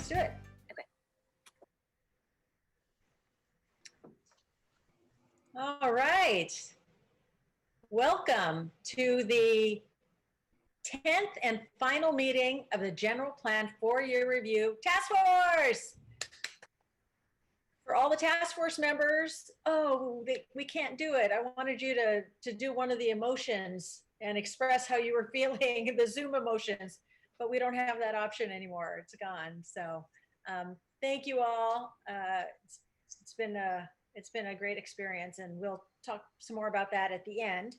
let's do it. Okay. All right. Welcome to the 10th and final meeting of the General Plan 4-Year Review Task Force. For all the task force members, we can't do it. I wanted you to do one of the emotions and express how you were feeling, the Zoom emotions, but we don't have that option anymore. It's gone. So thank you all. It's been a great experience, and we'll talk some more about that at the end.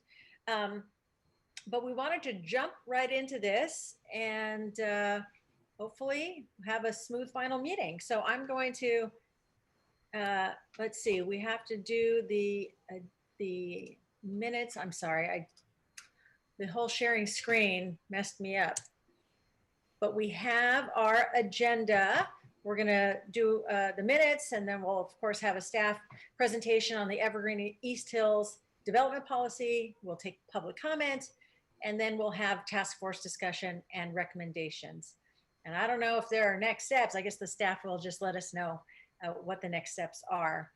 But we wanted to jump right into this and hopefully have a smooth final meeting. So I'm going to, let's see, we have to do the minutes. I'm sorry, the whole sharing screen messed me up. But we have our agenda. We're gonna do the minutes, and then we'll of course have a staff presentation on the Evergreen East Hills development policy. We'll take public comment, and then we'll have task force discussion and recommendations. And I don't know if there are next steps. I guess the staff will just let us know what the next steps are.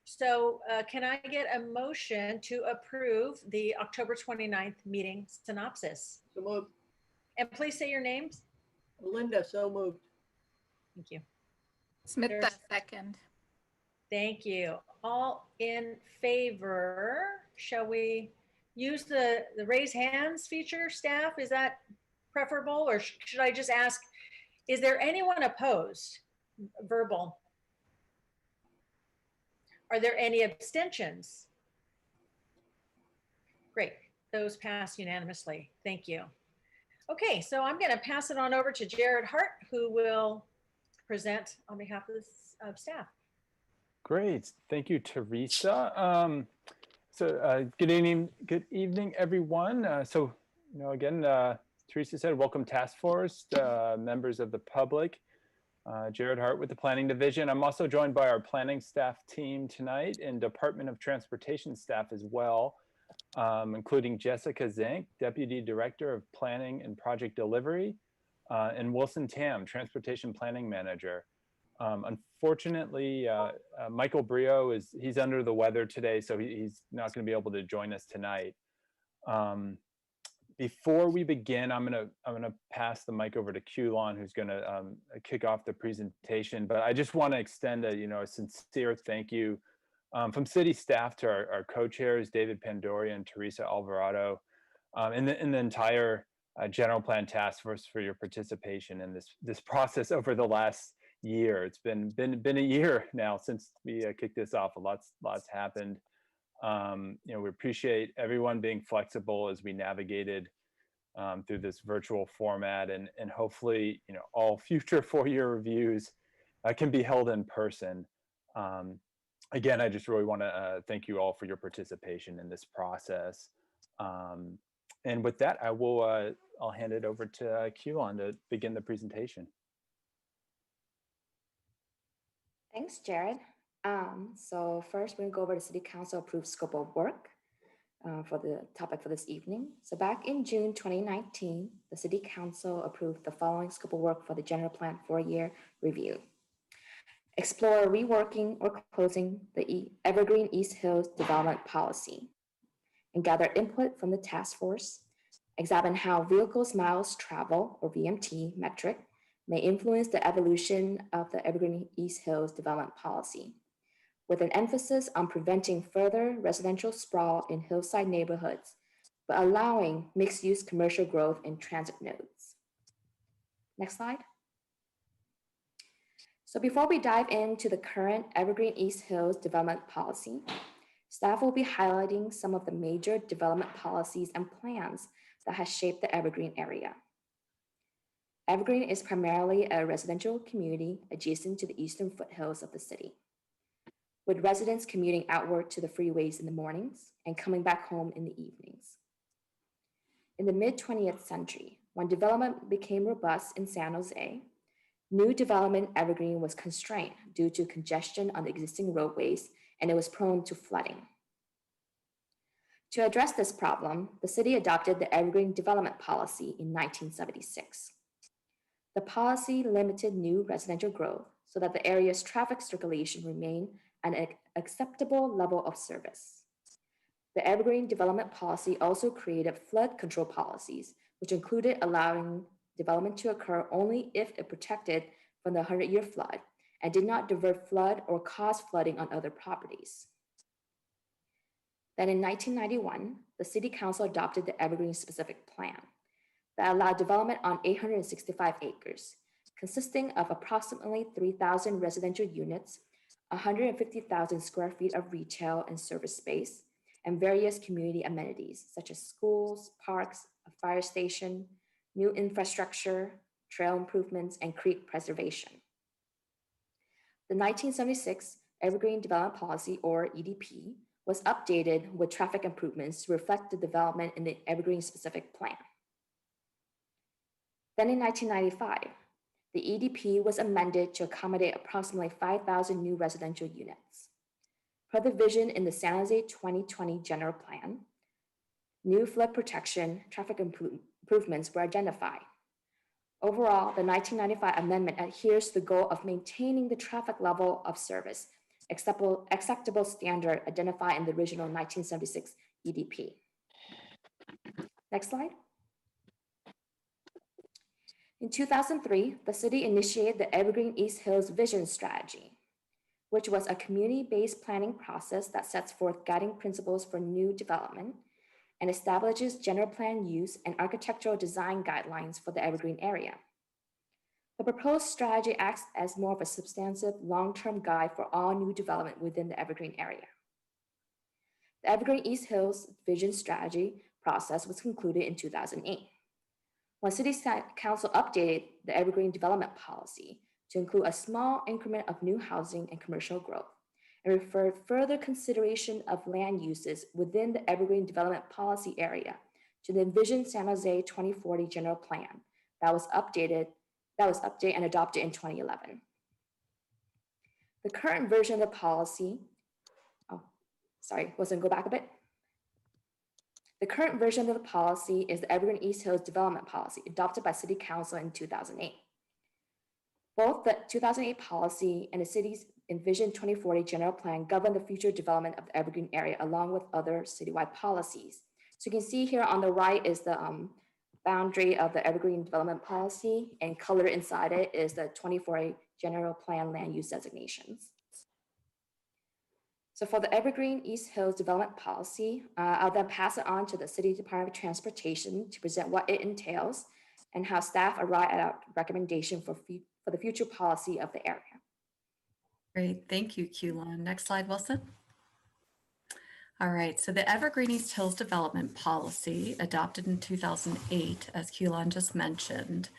So can I get a motion to approve the October 29th meeting synopsis? So moved. And please say your names. Linda, so moved. Thank you. Smith, second. Thank you. All in favor? Shall we use the raise hands feature, staff? Is that preferable, or should I just ask, is there anyone opposed? Verbal. Are there any abstentions? Great, those pass unanimously. Thank you. Okay, so I'm going to pass it on over to Jared Hart, who will present on behalf of staff. Great, thank you, Teresa. Good evening, everyone. Again, Teresa said, welcome task force, members of the public. Jared Hart with the Planning Division. I'm also joined by our planning staff team tonight and Department of Transportation staff as well, including Jessica Zink, Deputy Director of Planning and Project Delivery, and Wilson Tam, Transportation Planning Manager. Unfortunately, Michael Brio he's under the weather today, so he's not going to be able to join us tonight. Before we begin, I'm gonna pass the mic over to Kulon, who's gonna kick off the presentation. But I just want to extend a sincere thank you from city staff to our co-chairs, David Pandoria and Teresa Alvarado, and the entire General Plan Task Force for your participation in this process over the last year. It's been a year now since we kicked this off. Lots happened. We appreciate everyone being flexible as we navigated through this virtual format, and hopefully, all future 4-year reviews can be held in person. Again, I just really want to thank you all for your participation in this process. And with that, I'll hand it over to Kulon to begin the presentation. Thanks, Jared. So first, we're going to go over the City Council approved scope of work for the topic for this evening. So back in June 2019, the City Council approved the following scope of work for the General Plan 4-year review. Explore reworking or closing the Evergreen East Hills development policy and gather input from the task force. Examine how vehicles miles travel, or VMT metric, may influence the evolution of the Evergreen East Hills development policy, with an emphasis on preventing further residential sprawl in hillside neighborhoods, but allowing mixed-use commercial growth in transit nodes. Next slide. So before we dive into the current Evergreen East Hills development policy, staff will be highlighting some of the major development policies and plans that has shaped the Evergreen area. Evergreen is primarily a residential community adjacent to the eastern foothills of the city, with residents commuting outward to the freeways in the mornings and coming back home in the evenings. In the mid-20th century, when development became robust in San Jose, new development Evergreen was constrained due to congestion on the existing roadways, and it was prone to flooding. To address this problem, the city adopted the Evergreen Development Policy in 1976. The policy limited new residential growth so that the area's traffic circulation remained at an acceptable level of service. The Evergreen development policy also created flood control policies, which included allowing development to occur only if it protected from the 100-year flood and did not divert flood or cause flooding on other properties. Then in 1991, the City Council adopted the Evergreen specific plan that allowed development on 865 acres, consisting of approximately 3,000 residential units, 150,000 square feet of retail and service space, and various community amenities such as schools, parks, a fire station, new infrastructure, trail improvements, and creek preservation. The 1976 Evergreen Development Policy, or EDP, was updated with traffic improvements to reflect the development in the Evergreen specific plan. Then in 1995, the EDP was amended to accommodate approximately 5,000 new residential units. Per the vision in the San Jose 2020 General Plan, new flood protection traffic improvements were identified. Overall, the 1995 amendment adheres to the goal of maintaining the traffic level of service, acceptable standard identified in the original 1976 EDP. Next slide. In 2003, the city initiated the Evergreen East Hills Vision Strategy, which was a community-based planning process that sets forth guiding principles for new development and establishes general plan use and architectural design guidelines for the Evergreen area. The proposed strategy acts as more of a substantive long-term guide for all new development within the Evergreen area. The Evergreen East Hills Vision Strategy process was concluded in 2008. When City Council updated the Evergreen Development Policy to include a small increment of new housing and commercial growth, and referred further consideration of land uses within the Evergreen Development Policy area to the Envision San Jose 2040 General Plan that was updated and adopted in 2011. The current version of the policy, go back a bit. The current version of the policy is the Evergreen East Hills Development Policy, adopted by City Council in 2008. Both the 2008 policy and the city's Envision 2040 General Plan govern the future development of the Evergreen area along with other citywide policies. So you can see here on the right is the boundary of the Evergreen Development Policy, and colored inside it is the 2040 General Plan land use designations. So for the Evergreen East Hills Development Policy, I'll then pass it on to the City Department of Transportation to present what it entails and how staff arrive at a recommendation for the future policy of the area. Great, thank you, Kulon. Next slide, Wilson. All right, so the Evergreen East Hills Development Policy, adopted in 2008, as Kulon just mentioned,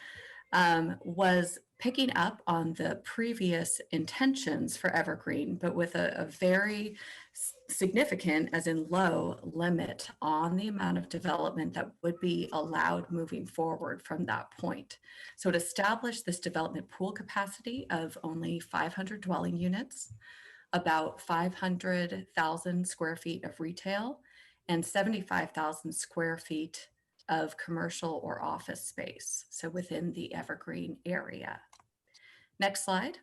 was picking up on the previous intentions for Evergreen, but with a very significant, as in low, limit on the amount of development that would be allowed moving forward from that point. So it established this development pool capacity of only 500 dwelling units, about 500,000 square feet of retail, and 75,000 square feet of commercial or office space, so within the Evergreen area. Next slide.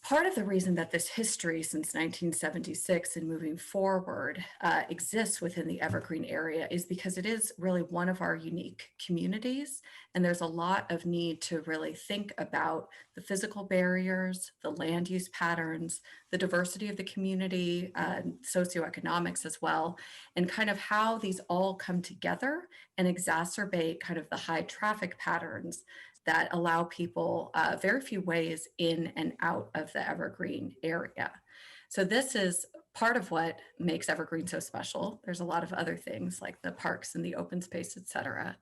Part of the reason that this history since 1976 and moving forward exists within the Evergreen area is because it is really one of our unique communities, and there's a lot of need to really think about the physical barriers, the land use patterns, the diversity of the community, socioeconomics as well, and kind of how these all come together and exacerbate kind of the high traffic patterns that allow people very few ways in and out of the Evergreen area. So this is part of what makes Evergreen so special. There's a lot of other things like the parks and the open space, et cetera.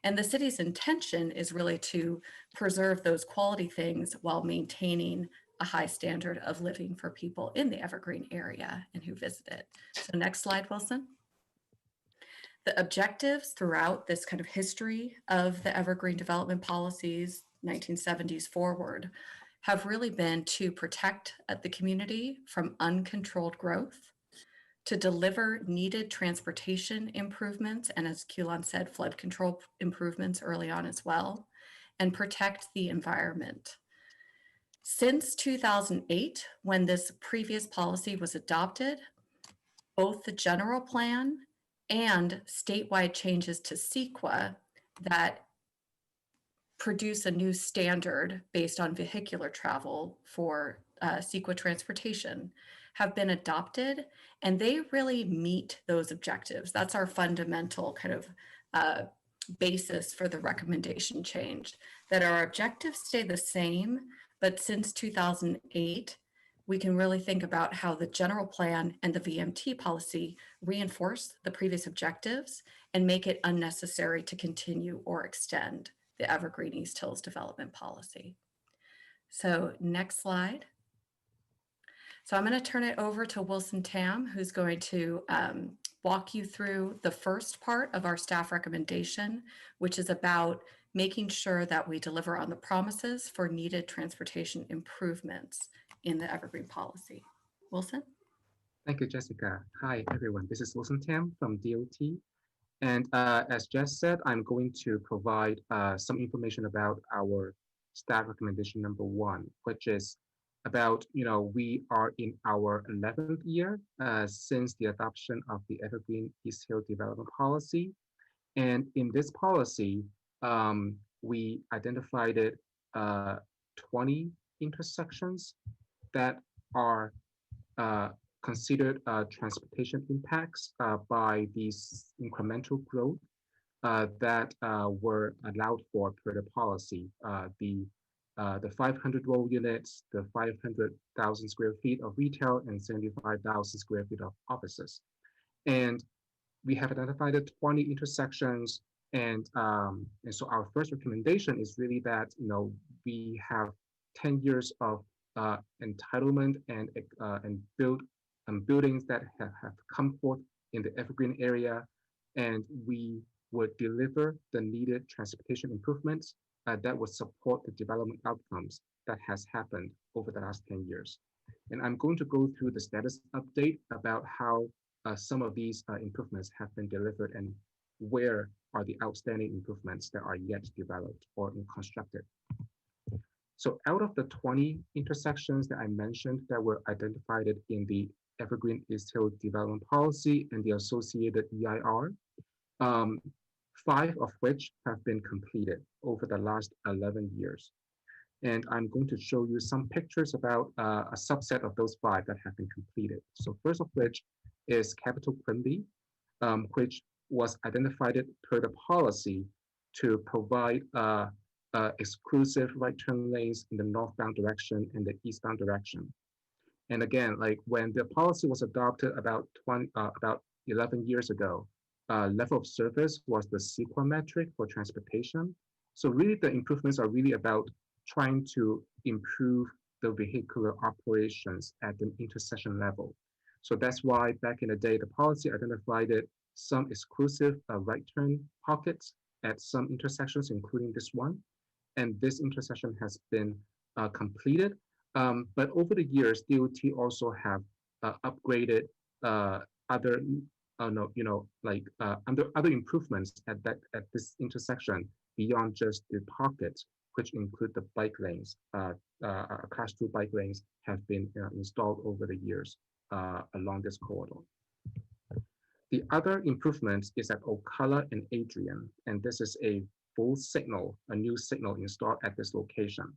And the city's intention is really to preserve those quality things while maintaining a high standard of living for people in the Evergreen area and who visit it. So next slide, Wilson. The objectives throughout this kind of history of the Evergreen development policies, 1970s forward, have really been to protect the community from uncontrolled growth, to deliver needed transportation improvements, and as Kulon said, flood control improvements early on as well, and protect the environment. Since 2008, when this previous policy was adopted, both the general plan and statewide changes to CEQA that produce a new standard based on vehicular travel for CEQA transportation have been adopted, and they really meet those objectives. That's our fundamental kind of basis for the recommendation change, that our objectives stay the same, but since 2008, we can really think about how the general plan and the VMT policy reinforce the previous objectives and make it unnecessary to continue or extend the Evergreen East Hills development policy. So next slide. So I'm going to turn it over to Wilson Tam, who's going to walk you through the first part of our staff recommendation, which is about making sure that we deliver on the promises for needed transportation improvements in the Evergreen policy. Wilson? Thank you, Jessica. Hi, everyone. This is Wilson Tam from DOT. And as Jess said, I'm going to provide some information about our staff recommendation number 1, which is about, we are in our 11th year since the adoption of the Evergreen East Hill Development Policy. And in this policy, we identified 20 intersections that are considered transportation impacts by these incremental growth that were allowed for per the policy. The 500 row units, the 500,000 square feet of retail, and 75,000 square feet of offices. And we have identified 20 intersections. And so our first recommendation is really that, we have 10 years of entitlement and buildings that have come forth in the Evergreen area, and we would deliver the needed transportation improvements that would support the development outcomes that has happened over the last 10 years. And I'm going to go through the status update about how some of these improvements have been delivered and where are the outstanding improvements that are yet developed or constructed. So out of the 20 intersections that I mentioned that were identified in the Evergreen East Hill Development Policy and the associated EIR, 5 of which have been completed over the last 11 years. And I'm going to show you some pictures about a subset of those 5 that have been completed. So first of which is Capitol Quimby, which was identified per the policy to provide exclusive right turn lanes in the northbound direction and the eastbound direction. And again, like when the policy was adopted about 11 years ago, level of service was the CEQA metric for transportation. So really the improvements are really about trying to improve the vehicular operations at the intersection level. So that's why back in the day, the policy identified some exclusive right turn pockets at some intersections, including this one. And this intersection has been completed. But over the years, DOT also have upgraded other other improvements at this intersection beyond just the pockets, which include the bike lanes. Class 2 bike lanes have been installed over the years along this corridor. The other improvements is at Ocala and Adrian, and this is a full signal, a new signal installed at this location.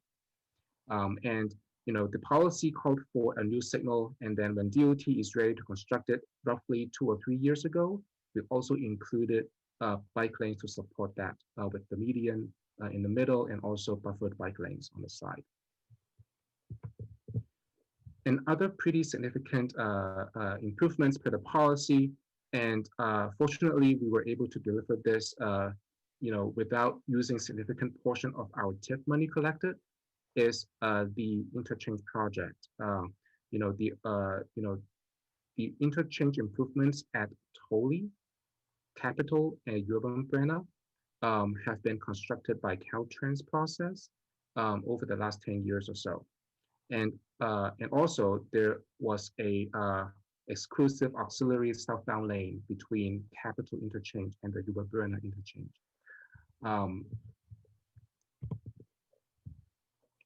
And the policy called for a new signal, and then when DOT is ready to construct it roughly 2 or 3 years ago, we also included bike lanes to support that with the median in the middle and also buffered bike lanes on the side. And other pretty significant improvements per the policy, and fortunately we were able to deliver this without using significant portion of our TIF money collected, is the interchange project. The interchange improvements at Tolly, Capitol, and Urban Brenner have been constructed by Caltrans process over the last 10 years or so. And also there was a exclusive auxiliary southbound lane between Capitol interchange and the Urban Brenner interchange.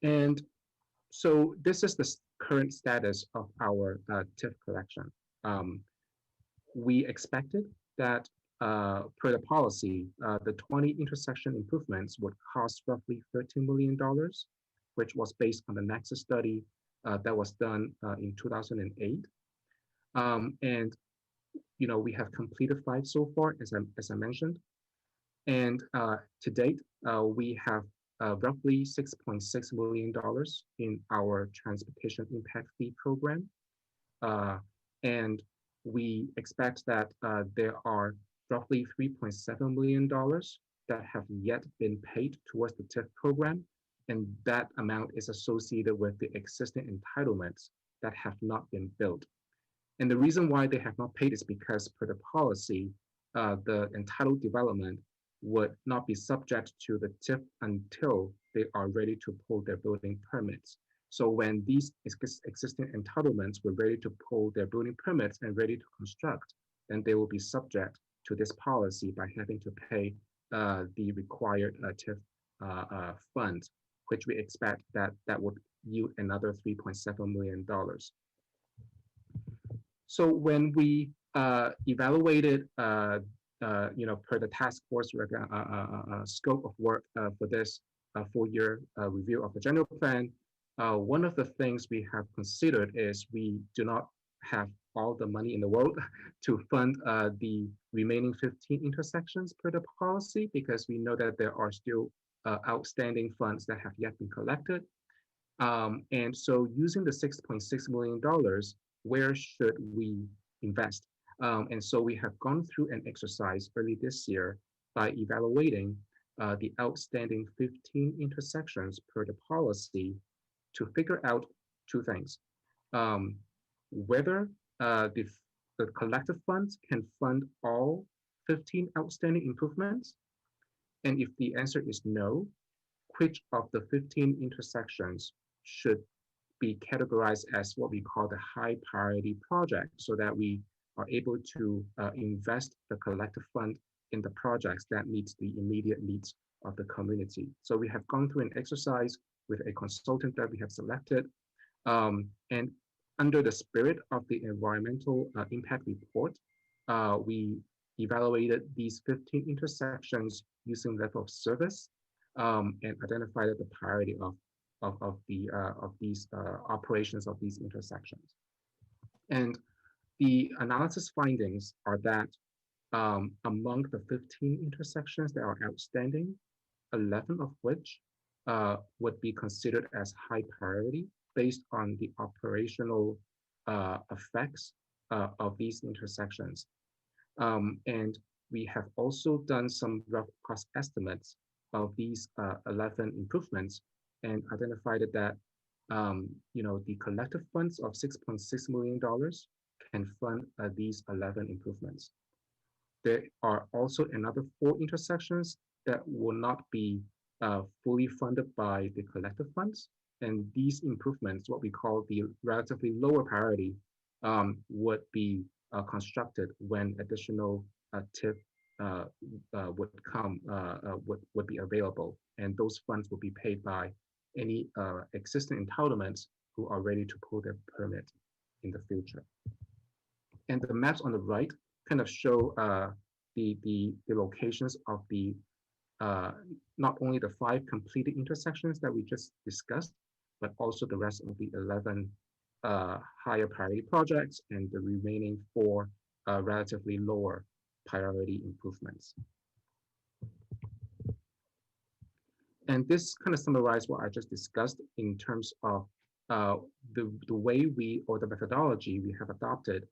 And so this is the current status of our TIF collection. We expected that per the policy, the 20 intersection improvements would cost roughly $13 million, which was based on the Nexus study that was done in 2008. And we have completed 5 so far, as I mentioned. And to date, we have roughly $6.6 million in our transportation impact fee program. And we expect that there are roughly $3.7 million that have yet been paid towards the TIF program. And that amount is associated with the existing entitlements that have not been built. And the reason why they have not paid is because per the policy, the entitled development would not be subject to the TIF until they are ready to pull their building permits. So when these existing entitlements were ready to pull their building permits and ready to construct, then they will be subject to this policy by having to pay the required TIF funds, which we expect that would yield another $3.7 million. So when we evaluated, per the task force scope of work for this 4-year review of the general plan, one of the things we have considered is we do not have all the money in the world to fund the remaining 15 intersections per the policy, because we know that there are still outstanding funds that have yet been collected. And so using the $6.6 million, where should we invest? And so we have gone through an exercise early this year by evaluating the outstanding 15 intersections per the policy to figure out 2 things. Whether the collective funds can fund all 15 outstanding improvements. And if the answer is no, which of the 15 intersections should be categorized as what we call the high priority project, so that we are able to invest the collective fund in the projects that meet the immediate needs of the community. So we have gone through an exercise with a consultant that we have selected. And under the spirit of the environmental impact report, we evaluated these 15 intersections using level of service and identified the priority of these operations of these intersections. And the analysis findings are that among the 15 intersections that are outstanding, 11 of which would be considered as high priority based on the operational effects of these intersections. And we have also done some rough cost estimates of these 11 improvements and identified that the collective funds of $6.6 million can fund these 11 improvements. There are also another 4 intersections that will not be fully funded by the collective funds. And these improvements, what we call the relatively lower priority, would be constructed when additional TIF would be available. And those funds will be paid by any existing entitlements who are ready to pull their permit in the future. And the maps on the right kind of show the locations of the not only the 5 completed intersections that we just discussed, but also the rest of the 11 higher priority projects and the remaining 4 relatively lower priority improvements. And this kind of summarizes what I just discussed in terms of the way or the methodology we have adopted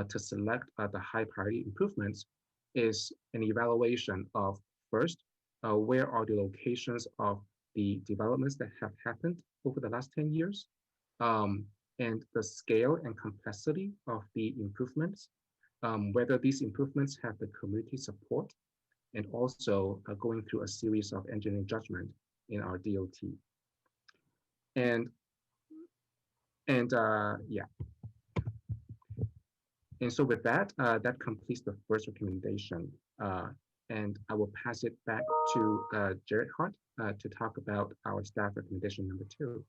to select the high priority improvements is an evaluation of, first, where are the locations of the developments that have happened over the last 10 years, and the scale and complexity of the improvements, whether these improvements have the community support, and also going through a series of engineering judgment in our DOT. And so with that, that completes the first recommendation And I will pass it back to Jared Hart to talk about our staff recommendation number 2.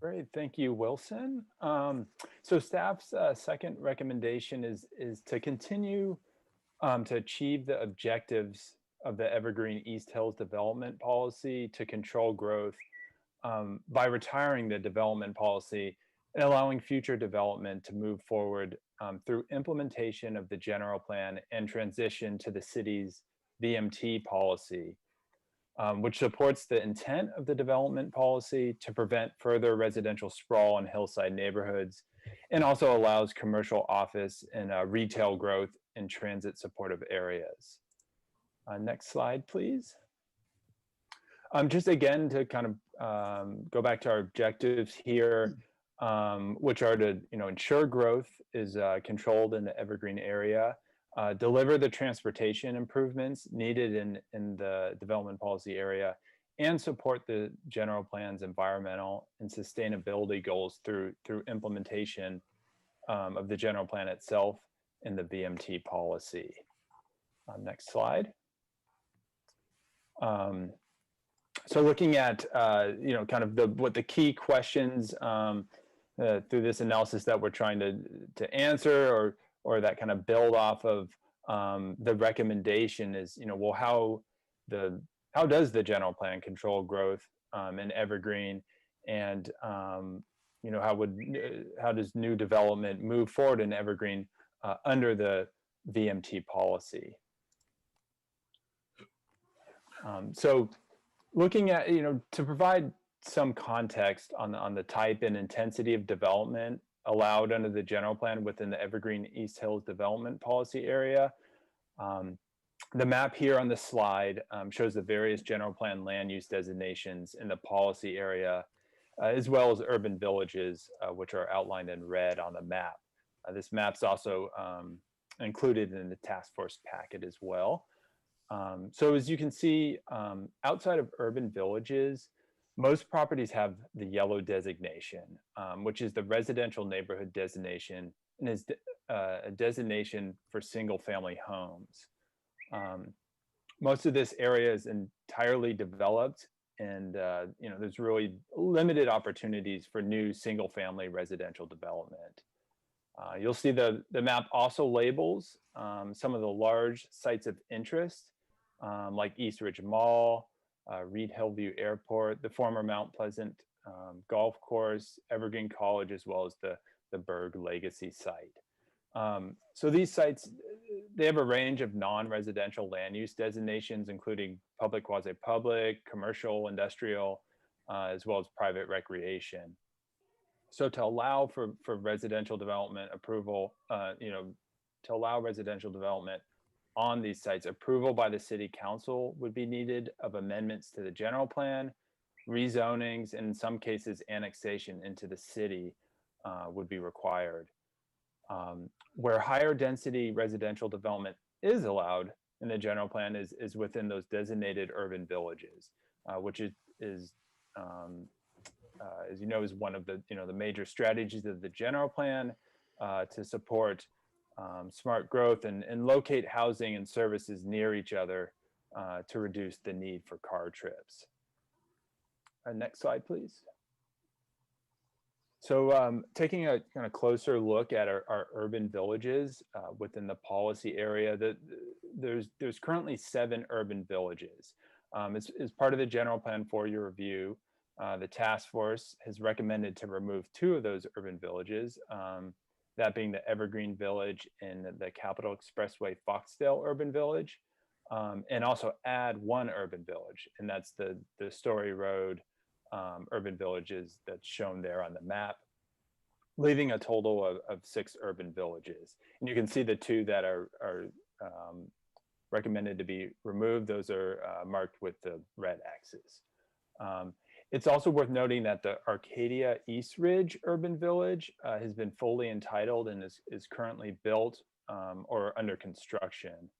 Great, thank you, Wilson. So staff's second recommendation is to continue to achieve the objectives of the Evergreen East Hills development policy to control growth by retiring the development policy and allowing future development to move forward through implementation of the general plan and transition to the city's VMT policy, which supports the intent of the development policy to prevent further residential sprawl in hillside neighborhoods and also allows commercial office and retail growth in transit supportive areas. Next slide, please. Just again to kind of go back to our objectives here, which are to ensure growth is controlled in the Evergreen area, deliver the transportation improvements needed in the development policy area, and support the general plan's environmental and sustainability goals through implementation of the general plan itself and the VMT policy. Next slide. So looking at kind of what the key questions through this analysis that we're trying to answer or that kind of build off of the recommendation is, well, how does the general plan control growth in Evergreen, and how does new development move forward in Evergreen under the VMT policy? So looking at, to provide some context on the type and intensity of development allowed under the general plan within the Evergreen East Hills development policy area. The map here on the slide shows the various general plan land use designations in the policy area, as well as urban villages, which are outlined in red on the map. This map's also included in the task force packet as well. So as you can see, outside of urban villages, most properties have the yellow designation, which is the residential neighborhood designation and is a designation for single family homes. Most of this area is entirely developed, and there's really limited opportunities for new single family residential development. You'll see the map also labels some of the large sites of interest, like East Ridge Mall, Reed Hillview Airport, the former Mount Pleasant Golf Course, Evergreen College, as well as the Berg Legacy site. So these sites, they have a range of non-residential land use designations, including public, quasi-public, commercial, industrial, as well as private recreation. So to allow for residential development approval, to allow residential development on these sites, approval by the city council would be needed of amendments to the general plan, rezonings, and in some cases annexation into the city would be required. Where higher density residential development is allowed in the general plan is within those designated urban villages, which is as you know, is one of the the major strategies of the general plan to support smart growth and locate housing and services near each other to reduce the need for car trips. Next slide, please. So taking a kind of closer look at our urban villages within the policy area, there's currently 7 urban villages. As part of the general plan 4-year review, the task force has recommended to remove 2 of those urban villages, that being the Evergreen Village and the Capital Expressway Foxdale Urban Village, and also add 1 urban village, and that's the Story Road urban villages that's shown there on the map, leaving a total of 6 urban villages. And you can see the 2 that are recommended to be removed. Those are marked with the red X's. It's also worth noting that the Arcadia East Ridge Urban Village has been fully entitled and is currently built or under construction.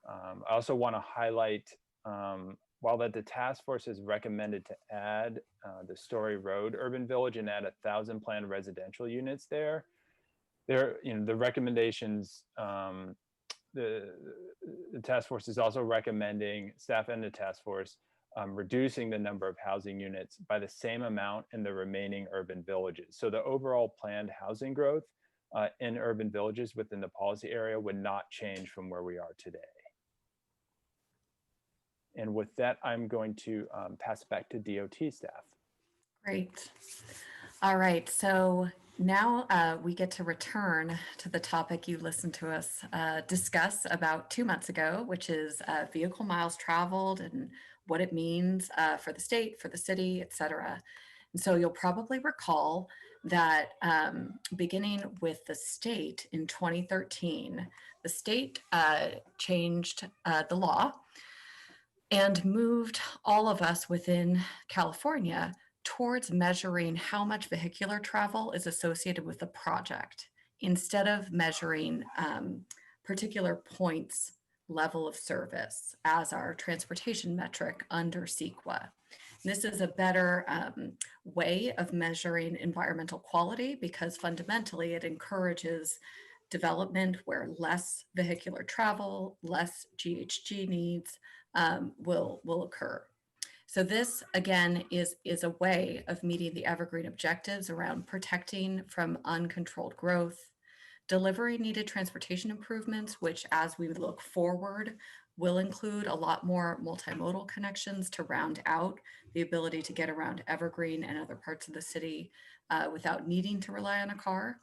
I also want to highlight, while that the task force has recommended to add the Story Road Urban Village and add 1,000 planned residential units there, the recommendations the task force is also recommending, staff and the task force, reducing the number of housing units by the same amount in the remaining urban villages. So the overall planned housing growth in urban villages within the policy area would not change from where we are today. And with that, I'm going to pass it back to DOT staff. Great. All right, so now we get to return to the topic you listened to us discuss about 2 months ago, which is vehicle miles traveled and what it means for the state, for the city, et cetera. And so you'll probably recall that beginning with the state in 2013, the state changed the law and moved all of us within California towards measuring how much vehicular travel is associated with the project instead of measuring particular points level of service as our transportation metric under CEQA. This is a better way of measuring environmental quality because fundamentally it encourages development where less vehicular travel, less GHG needs will occur. So this, again, is a way of meeting the Evergreen objectives around protecting from uncontrolled growth, delivering needed transportation improvements, which as we look forward, will include a lot more multimodal connections to round out the ability to get around Evergreen and other parts of the city without needing to rely on a car,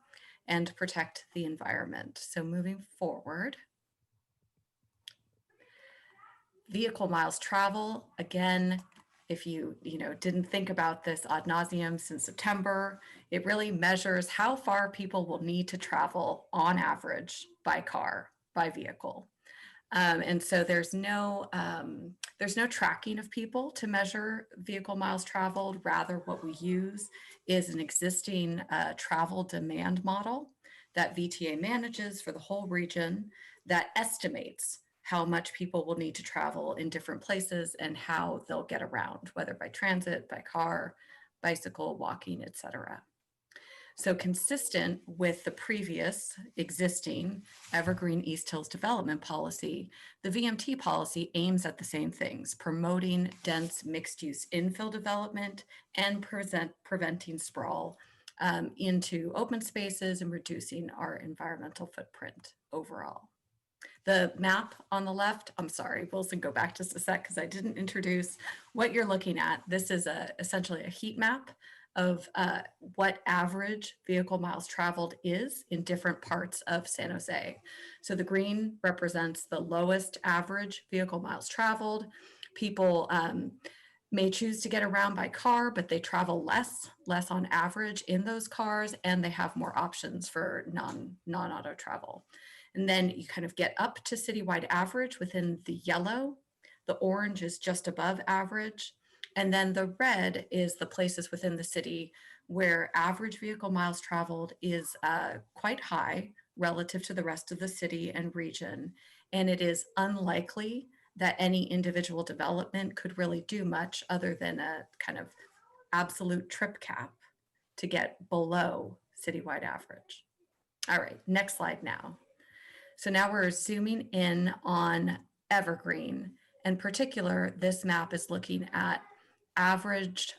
and protect the environment. So moving forward, vehicle miles travel, again, if you didn't think about this ad nauseum since September, it really measures how far people will need to travel on average by car, by vehicle. And so there's no tracking of people to measure vehicle miles traveled. Rather, what we use is an existing travel demand model that VTA manages for the whole region that estimates how much people will need to travel in different places and how they'll get around, whether by transit, by car, bicycle, walking, et cetera. So consistent with the previous existing Evergreen East Hills development policy, the VMT policy aims at the same things, promoting dense mixed-use infill development and preventing sprawl into open spaces and reducing our environmental footprint overall. The map on the left, I'm sorry, Wilson, go back just a sec because I didn't introduce what you're looking at. This is essentially a heat map of what average vehicle miles traveled is in different parts of San Jose. So the green represents the lowest average vehicle miles traveled. People may choose to get around by car, but they travel less on average in those cars, and they have more options for non-auto travel. And then you kind of get up to citywide average within the yellow. The orange is just above average. And then the red is the places within the city where average vehicle miles traveled is quite high relative to the rest of the city and region. And it is unlikely that any individual development could really do much other than a kind of absolute trip cap to get below citywide average. All right, next slide now. So now we're zooming in on Evergreen. In particular, this map is looking at average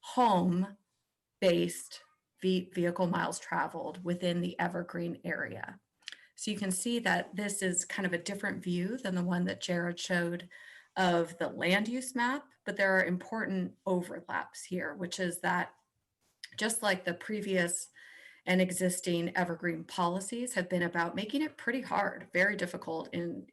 home-based vehicle miles traveled within the Evergreen area. So you can see that this is kind of a different view than the one that Jared showed of the land use map, but there are important overlaps here, which is that just like the previous and existing Evergreen policies have been about making it pretty hard, very difficult in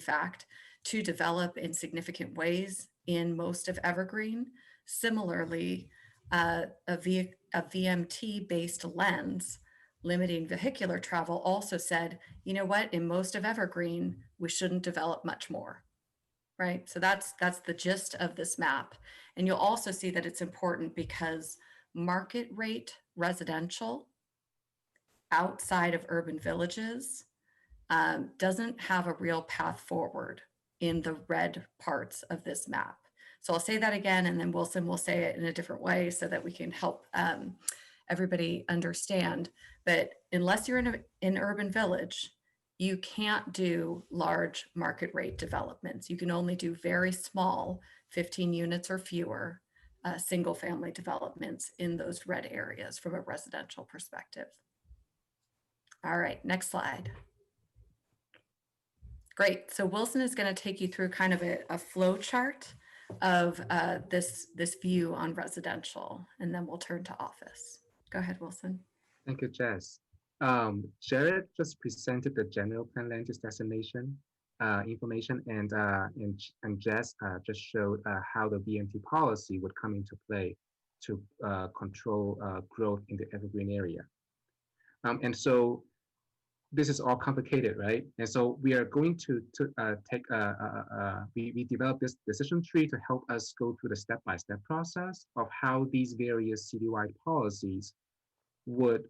fact, to develop in significant ways in most of Evergreen. Similarly, a VMT-based lens limiting vehicular travel also said, you know what, in most of Evergreen, we shouldn't develop much more, right? So that's the gist of this map. And you'll also see that it's important because market rate residential outside of urban villages doesn't have a real path forward in the red parts of this map. So I'll say that again, and then Wilson will say it in a different way so that we can help everybody understand. But unless you're in an urban village you can't do large market rate developments. You can only do very small, 15 units or fewer, single family developments in those red areas from a residential perspective. All right, next slide. Great. So Wilson is going to take you through kind of a flow chart of this view on residential, and then we'll turn to office. Go ahead, Wilson. Thank you, Jess. Jared just presented the general plan land use destination information, and Jess just showed how the VMT policy would come into play to control growth in the Evergreen area. And so this is all complicated, right? And so we are going to we developed this decision tree to help us go through the step-by-step process of how these various citywide policies would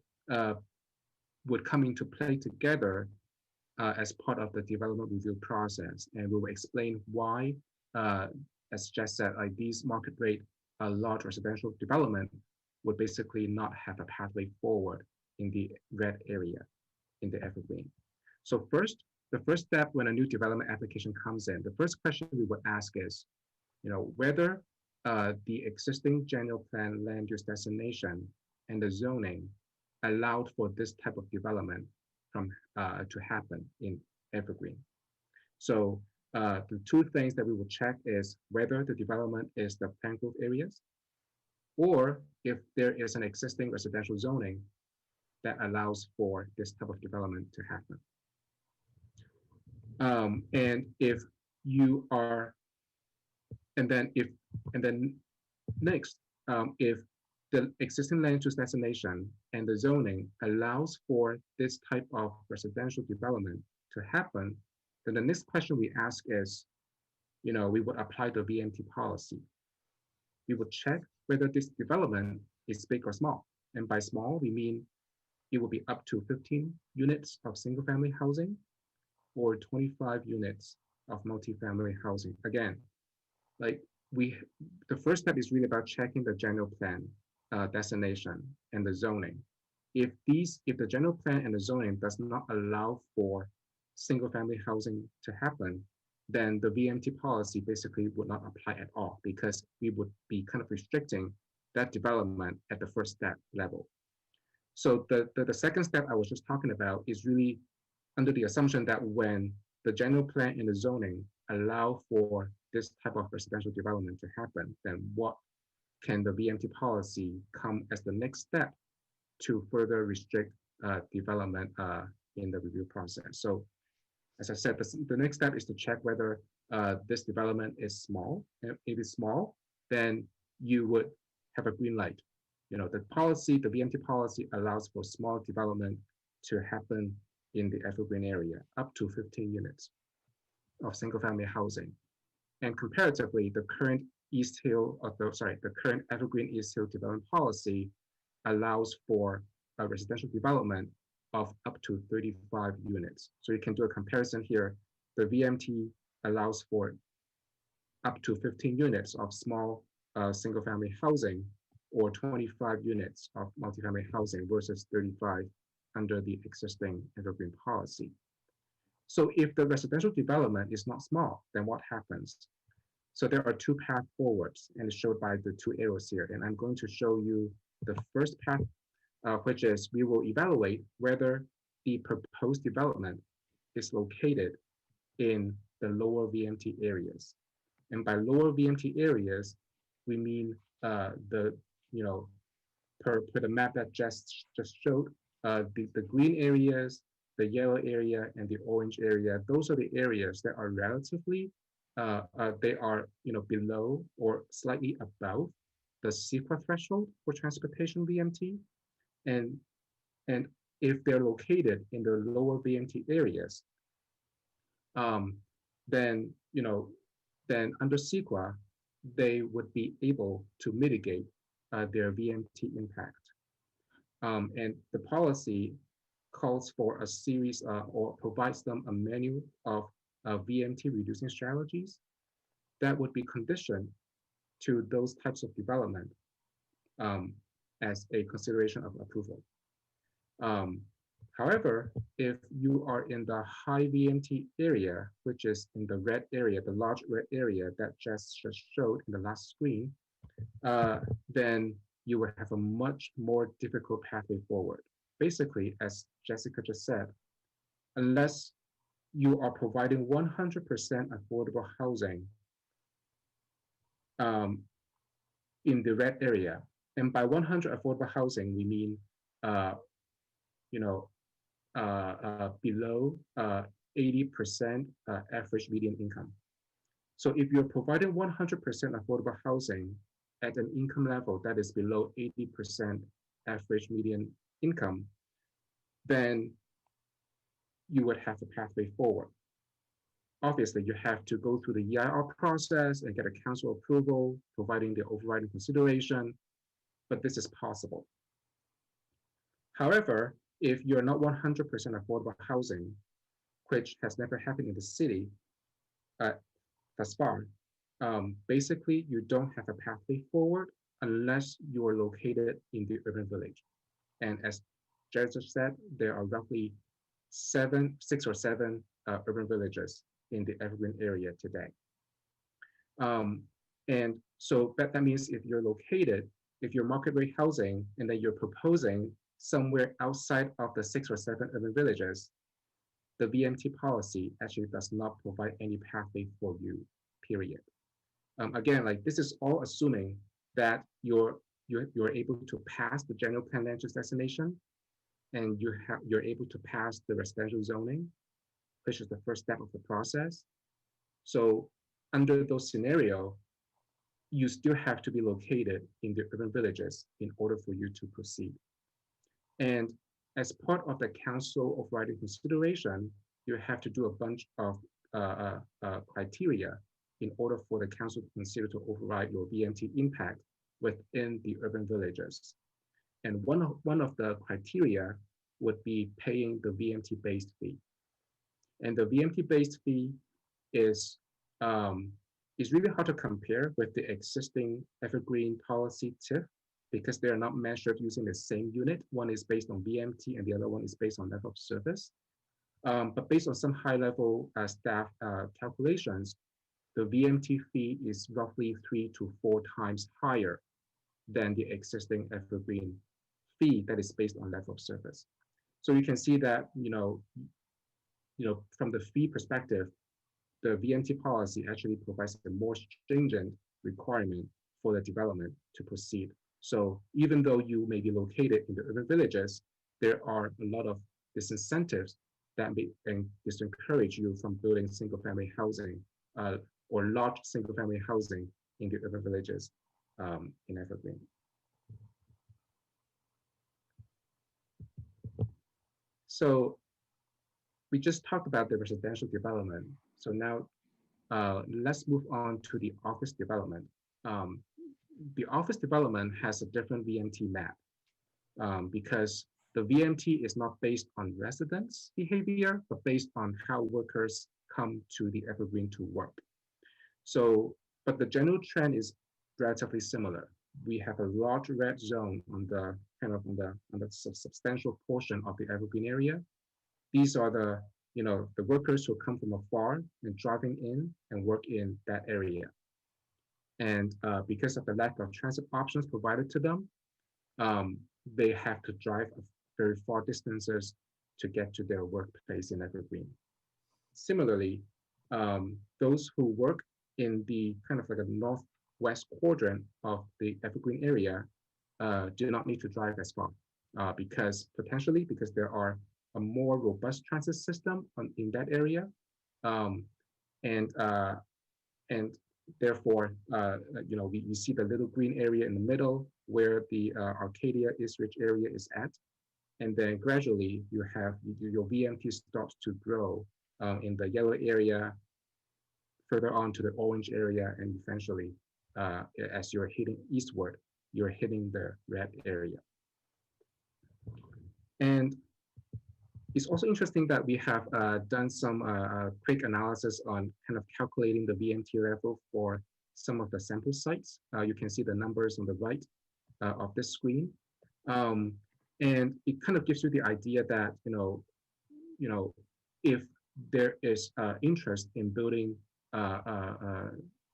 come into play together as part of the development review process. And we will explain why, as Jess said, like these market rate large residential development would basically not have a pathway forward in the red area in the Evergreen. So first, the first step when a new development application comes in, the first question we would ask is, whether the existing general plan land use destination and the zoning allowed for this type of development to happen in Evergreen. So the two things that we will check is whether the development is the planned growth areas, or if there is an existing residential zoning that allows for this type of development to happen. And if you are, and then next, if the existing land use destination and the zoning allows for this type of residential development to happen, then the next question we ask is, we would apply the VMT policy. We would check whether this development is big or small. And by small, we mean it will be up to 15 units of single family housing or 25 units of multifamily housing. Again, like the first step is really about checking the general plan destination and the zoning. If the general plan and the zoning does not allow for single family housing to happen, then the VMT policy basically would not apply at all, because we would be kind of restricting that development at the first step level. So the second step I was just talking about is really under the assumption that when the general plan and the zoning allow for this type of residential development to happen, then what can the VMT policy come as the next step to further restrict development in the review process? So as I said, the next step is to check whether this development is small. And if it's small, then you would have a green light. The policy, the VMT policy allows for small development to happen in the Evergreen area, up to 15 units of single family housing. And comparatively, the current the current Evergreen East Hill development policy allows for a residential development of up to 35 units. So you can do a comparison here. The VMT allows for up to 15 units of small single family housing or 25 units of multifamily housing versus 35 under the existing Evergreen policy. So if the residential development is not small, then what happens? So there are two paths forwards, and it's showed by the two arrows here. And I'm going to show you the first path, which is we will evaluate whether the proposed development is located in the lower VMT areas. And by lower VMT areas, we mean per the map that just showed, the green areas, the yellow area, and the orange area, those are the areas that are relatively, they are below or slightly above the CEQA threshold for transportation VMT. And if they're located in the lower VMT areas, then under CEQA, they would be able to mitigate their VMT impact. And the policy calls for a series or provides them a menu of VMT reducing strategies that would be conditioned to those types of development as a consideration of approval. However, if you are in the high VMT area, which is in the red area, the large red area that just showed in the last screen, then you will have a much more difficult pathway forward. Basically, as Jessica just said, unless you are providing 100% affordable housing in the red area, and by 100 affordable housing, we mean, you know, below 80% average median income. So if you're providing 100% affordable housing at an income level that is below 80% average median income, then you would have a pathway forward. Obviously, you have to go through the EIR process and get a council approval, providing the overriding consideration, but this is possible. However, if you're not 100% affordable housing, which has never happened in the city thus far, basically you don't have a pathway forward unless you are located in the urban village. And as Jared just said, there are roughly 6 or 7 urban villages in the Evergreen area today. And so that means if you're located, if you're market rate housing, and then you're proposing somewhere outside of the 6 or 7 urban villages, the VMT policy actually does not provide any pathway for you, period. Again, like this is all assuming that you're able to pass the general plan land use designation, and you're able to pass the residential zoning, which is the first step of the process. So under those scenarios, you still have to be located in the urban villages in order for you to proceed. And as part of the council overriding consideration, you have to do a bunch of criteria in order for the council to consider to override your VMT impact within the urban villages. And one of the criteria would be paying the VMT-based fee. And the VMT-based fee is really hard to compare with the existing Evergreen policy TIF because they are not measured using the same unit. One is based on VMT and the other one is based on level of service. But based on some high-level staff calculations, the VMT fee is roughly 3 to 4 times higher than the existing Evergreen fee that is based on level of service. So you can see that, from the fee perspective, the VMT policy actually provides a more stringent requirement for the development to proceed. So even though you may be located in the urban villages, there are a lot of disincentives that may disencourage you from building single-family housing or large single-family housing in the urban villages in Evergreen. So we just talked about the residential development. So now let's move on to the office development. The office development has a different VMT map because the VMT is not based on residents' behavior, but based on how workers come to the Evergreen to work. So, but the general trend is relatively similar. We have a large red zone on the substantial portion of the Evergreen area. These are the workers who come from afar and driving in and work in that area. And because of the lack of transit options provided to them, they have to drive very far distances to get to their workplace in Evergreen. Similarly, those who work in the kind of like a northwest quadrant of the Evergreen area do not need to drive as far because there are a more robust transit system in that area, and therefore, we see the little green area in the middle where the Arcadia East Ridge area is at, and then gradually you have your VMT starts to grow in the yellow area, further on to the orange area, and eventually, as you're heading eastward, you're hitting the red area. And it's also interesting that we have done some quick analysis on kind of calculating the VMT level for some of the sample sites. You can see the numbers on the right of this screen. And it kind of gives you the idea that, if there is interest in building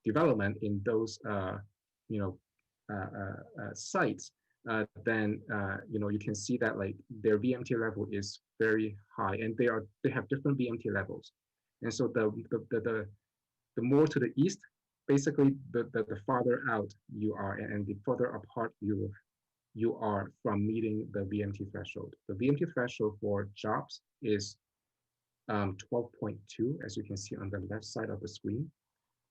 development in those, you know, sites, then you can see that like their VMT level is very high, and they have different VMT levels. And so the more to the east, basically the farther out you are, and the further apart you are from meeting the VMT threshold. The VMT threshold for jobs is 12.2, as you can see on the left side of the screen.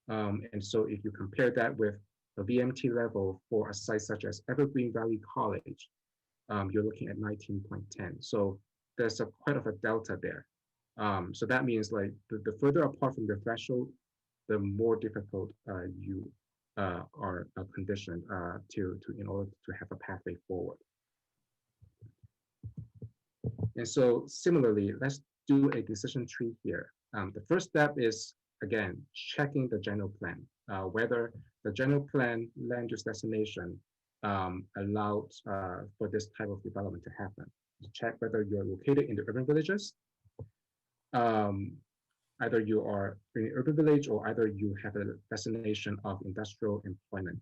And so if you compare that with a VMT level for a site such as Evergreen Valley College, you're looking at 19.10. So there's quite of a delta there. So that means like the further apart from the threshold, the more difficult you are conditioned in order to have a pathway forward. And so similarly, let's do a decision tree here. The first step is, again, checking the general plan, whether the general plan land use destination allows for this type of development to happen. Check whether you're located in the urban villages, either you are in an urban village or either you have a destination of industrial employment.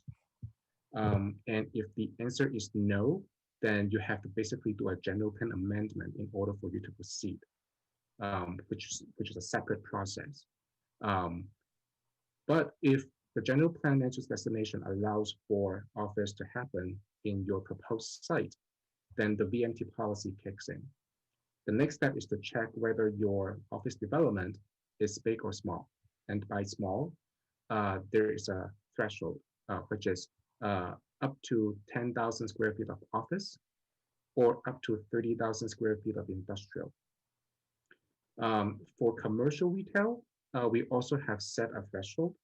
And if the answer is no, then you have to basically do a general plan amendment in order for you to proceed, which is a separate process. But if the general plan land use destination allows for office to happen in your proposed site, then the VMT policy kicks in. The next step is to check whether your office development is big or small. And by small, there is a threshold, which is up to 10,000 square feet of office or up to 30,000 square feet of industrial. For commercial retail, we also have set a threshold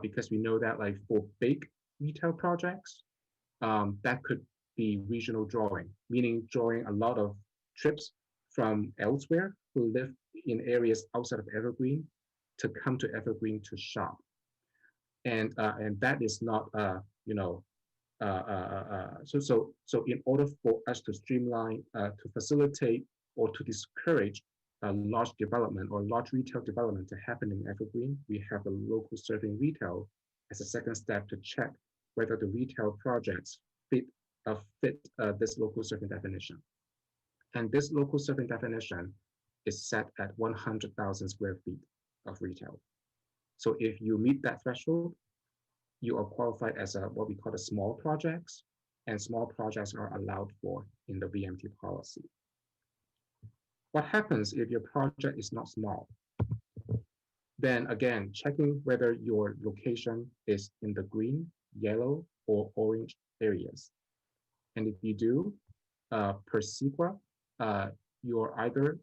because we know that like for big retail projects, that could be regional drawing, meaning drawing a lot of trips from elsewhere who live in areas outside of Evergreen to come to Evergreen to shop. And that is not, so in order for us to streamline, to facilitate or to discourage large development or large retail development to happen in Evergreen, we have the local serving retail as a second step to check whether the retail projects fit this local serving definition. And this local serving definition is set at 100,000 square feet of retail. So if you meet that threshold, you are qualified as what we call the small projects, and small projects are allowed for in the VMT policy. What happens if your project is not small? Then again, checking whether your location is in the green, yellow, or orange areas. And if you do, per SEQA, you're either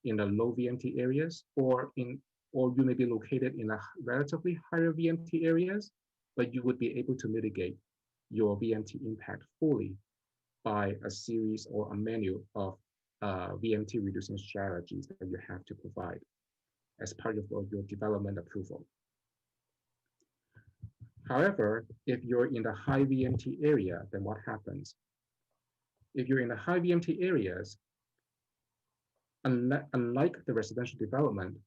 in the low VMT areas or you may be located in a relatively higher VMT areas, but you would be able to mitigate your VMT impact fully by a series or a menu of VMT reducing strategies that you have to provide as part of your development approval. However, if you're in the high VMT area, then what happens? If you're in the high VMT areas, unlike the residential development,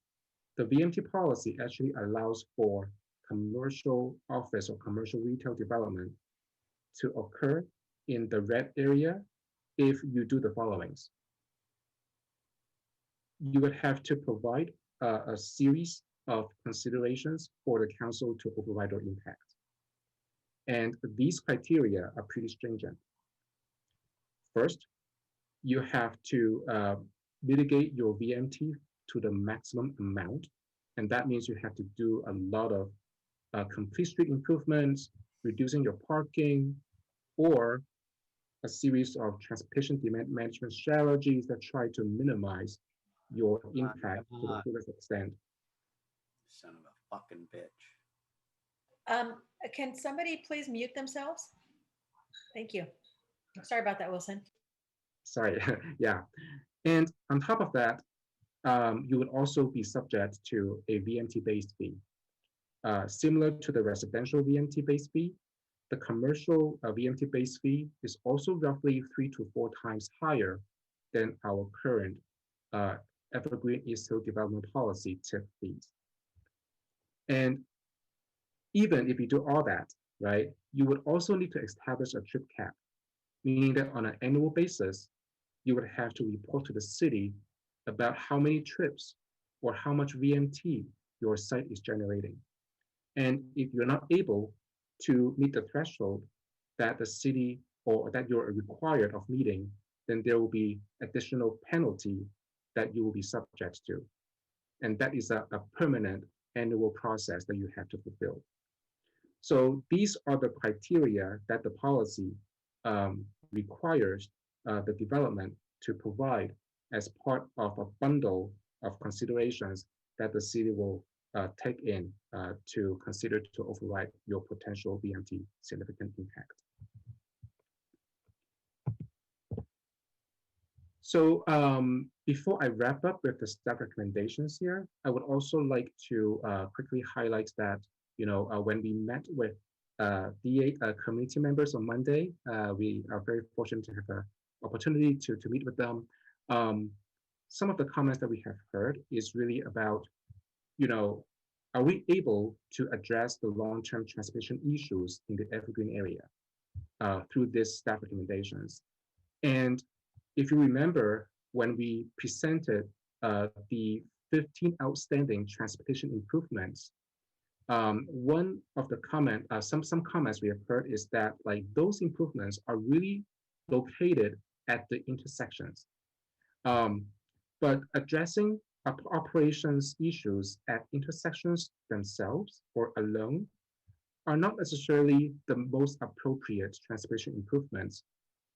the VMT policy actually allows for commercial office or commercial retail development to occur in the red area if you do the followings. You would have to provide a series of considerations for the council to override your impact. And these criteria are pretty stringent. First, you have to mitigate your VMT to the maximum amount. And that means you have to do a lot of complete street improvements, reducing your parking, or a series of transportation demand management strategies that try to minimize your impact to the fullest extent. Son of a fucking bitch. Can somebody please mute themselves? Thank you. Sorry about that, Wilson. Sorry, yeah. And on top of that, you would also be subject to a VMT-based fee. Similar to the residential VMT-based fee, the commercial VMT base fee is also roughly 3 to 4 times higher than our current Evergreen East Hill Development Policy TIF fees. And even if you do all that, right, you would also need to establish a trip cap, meaning that on an annual basis, you would have to report to the city about how many trips or how much VMT your site is generating. And if you're not able to meet the threshold that the city or that you're required of meeting, then there will be additional penalty that you will be subject to. And that is a permanent annual process that you have to fulfill. So these are the criteria that the policy requires the development to provide as part of a bundle of considerations that the city will take in to consider to override your potential VMT significant impact. So before I wrap up with the staff recommendations here, I would also like to quickly highlight that, you know, when we met with D8 community members on Monday, we are very fortunate to have an opportunity to meet with them. Some of the comments that we have heard is really about, you know, are we able to address the long-term transportation issues in the Evergreen area through these staff recommendations? And if you remember, when we presented the 15 outstanding transportation improvements, one of the some comments we have heard is that like those improvements are really located at the intersections. But addressing operations issues at intersections themselves or alone are not necessarily the most appropriate transportation improvements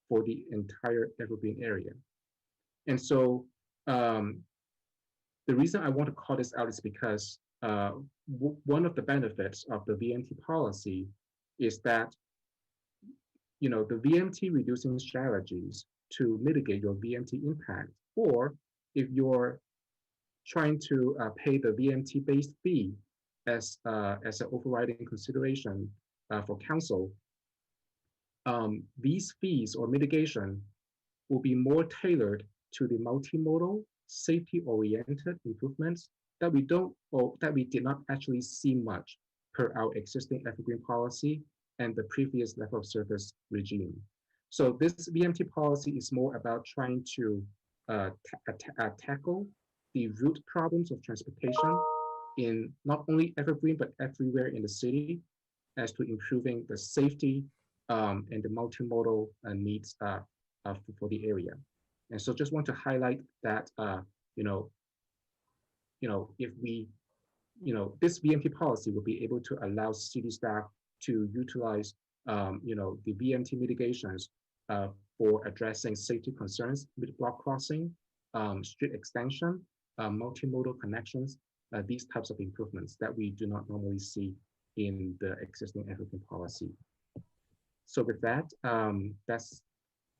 for the entire Evergreen area. And so the reason I want to call this out is because one of the benefits of the VMT policy is that, you know, the VMT reducing strategies to mitigate your VMT impact, or if you're trying to pay the VMT-based fee as an overriding consideration for council, these fees or mitigation will be more tailored to the multimodal, safety-oriented improvements that we don't, or that we did not actually see much per our existing Evergreen policy and the previous level of service regime. So this VMT policy is more about trying to tackle the root problems of transportation in not only Evergreen, but everywhere in the city, as to improving the safety and the multimodal needs for the area. And so just want to highlight that, if we, this VMT policy will be able to allow city staff to utilize, the VMT mitigations for addressing safety concerns, mid-block crossing, street extension, multimodal connections, these types of improvements that we do not normally see in the existing Evergreen policy. So with that, that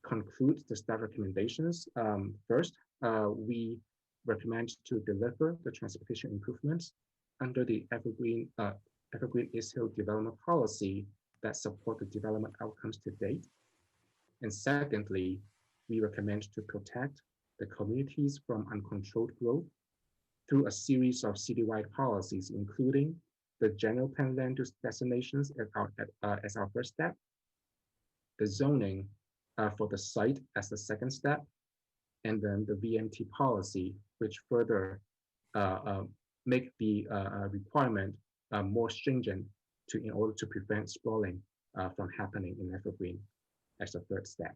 concludes the staff recommendations. First, we recommend to deliver the transportation improvements under the Evergreen East Hill development policy that support the development outcomes to date. And secondly, we recommend to protect the communities from uncontrolled growth through a series of citywide policies, including the general plan land use designations as our first step, the zoning for the site as the second step, and then the VMT policy, which further make the requirement more stringent in order to prevent sprawling from happening in Evergreen as a third step.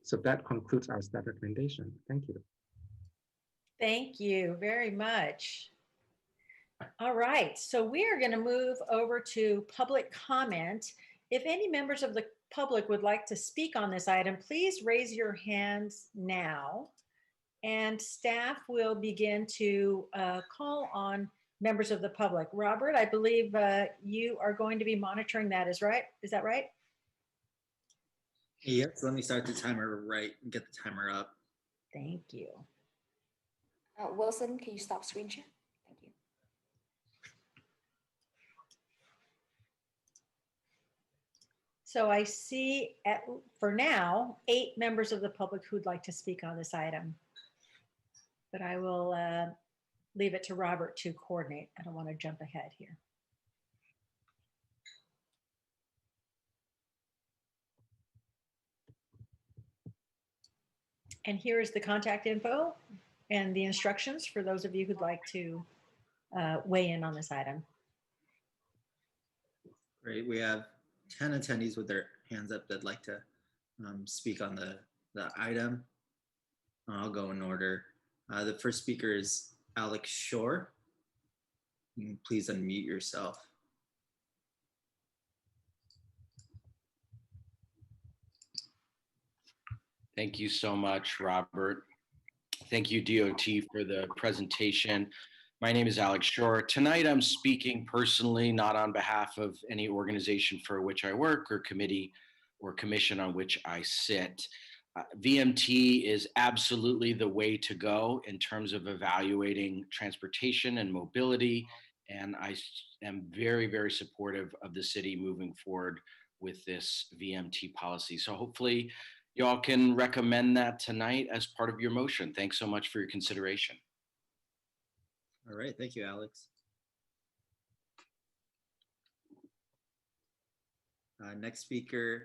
So that concludes our staff recommendation. Thank you. Thank you very much. All right, so we are going to move over to public comment. If any members of the public would like to speak on this item, please raise your hands now, and staff will begin to call on members of the public. Robert, I believe you are going to be monitoring that, is that right? Yep, so let me start the timer right and get the timer up. Thank you. Wilson, can you stop screen share? Thank you. So I see, for now, 8 members of the public who'd like to speak on this item. But I will leave it to Robert to coordinate. I don't want to jump ahead here. And here is the contact info and the instructions for those of you who'd like to weigh in on this item. Great. We have 10 attendees with their hands up that'd like to speak on the item. I'll go in order. The first speaker is Alex Shore. Please unmute yourself. Thank you so much, Robert. Thank you, DOT, for the presentation. My name is Alex Shore. Tonight, I'm speaking personally, not on behalf of any organization for which I work or committee or commission on which I sit. VMT is absolutely the way to go in terms of evaluating transportation and mobility. And I am very, very supportive of the city moving forward with this VMT policy. So hopefully y'all can recommend that tonight as part of your motion. Thanks so much for your consideration. All right. Thank you, Alex. Next speaker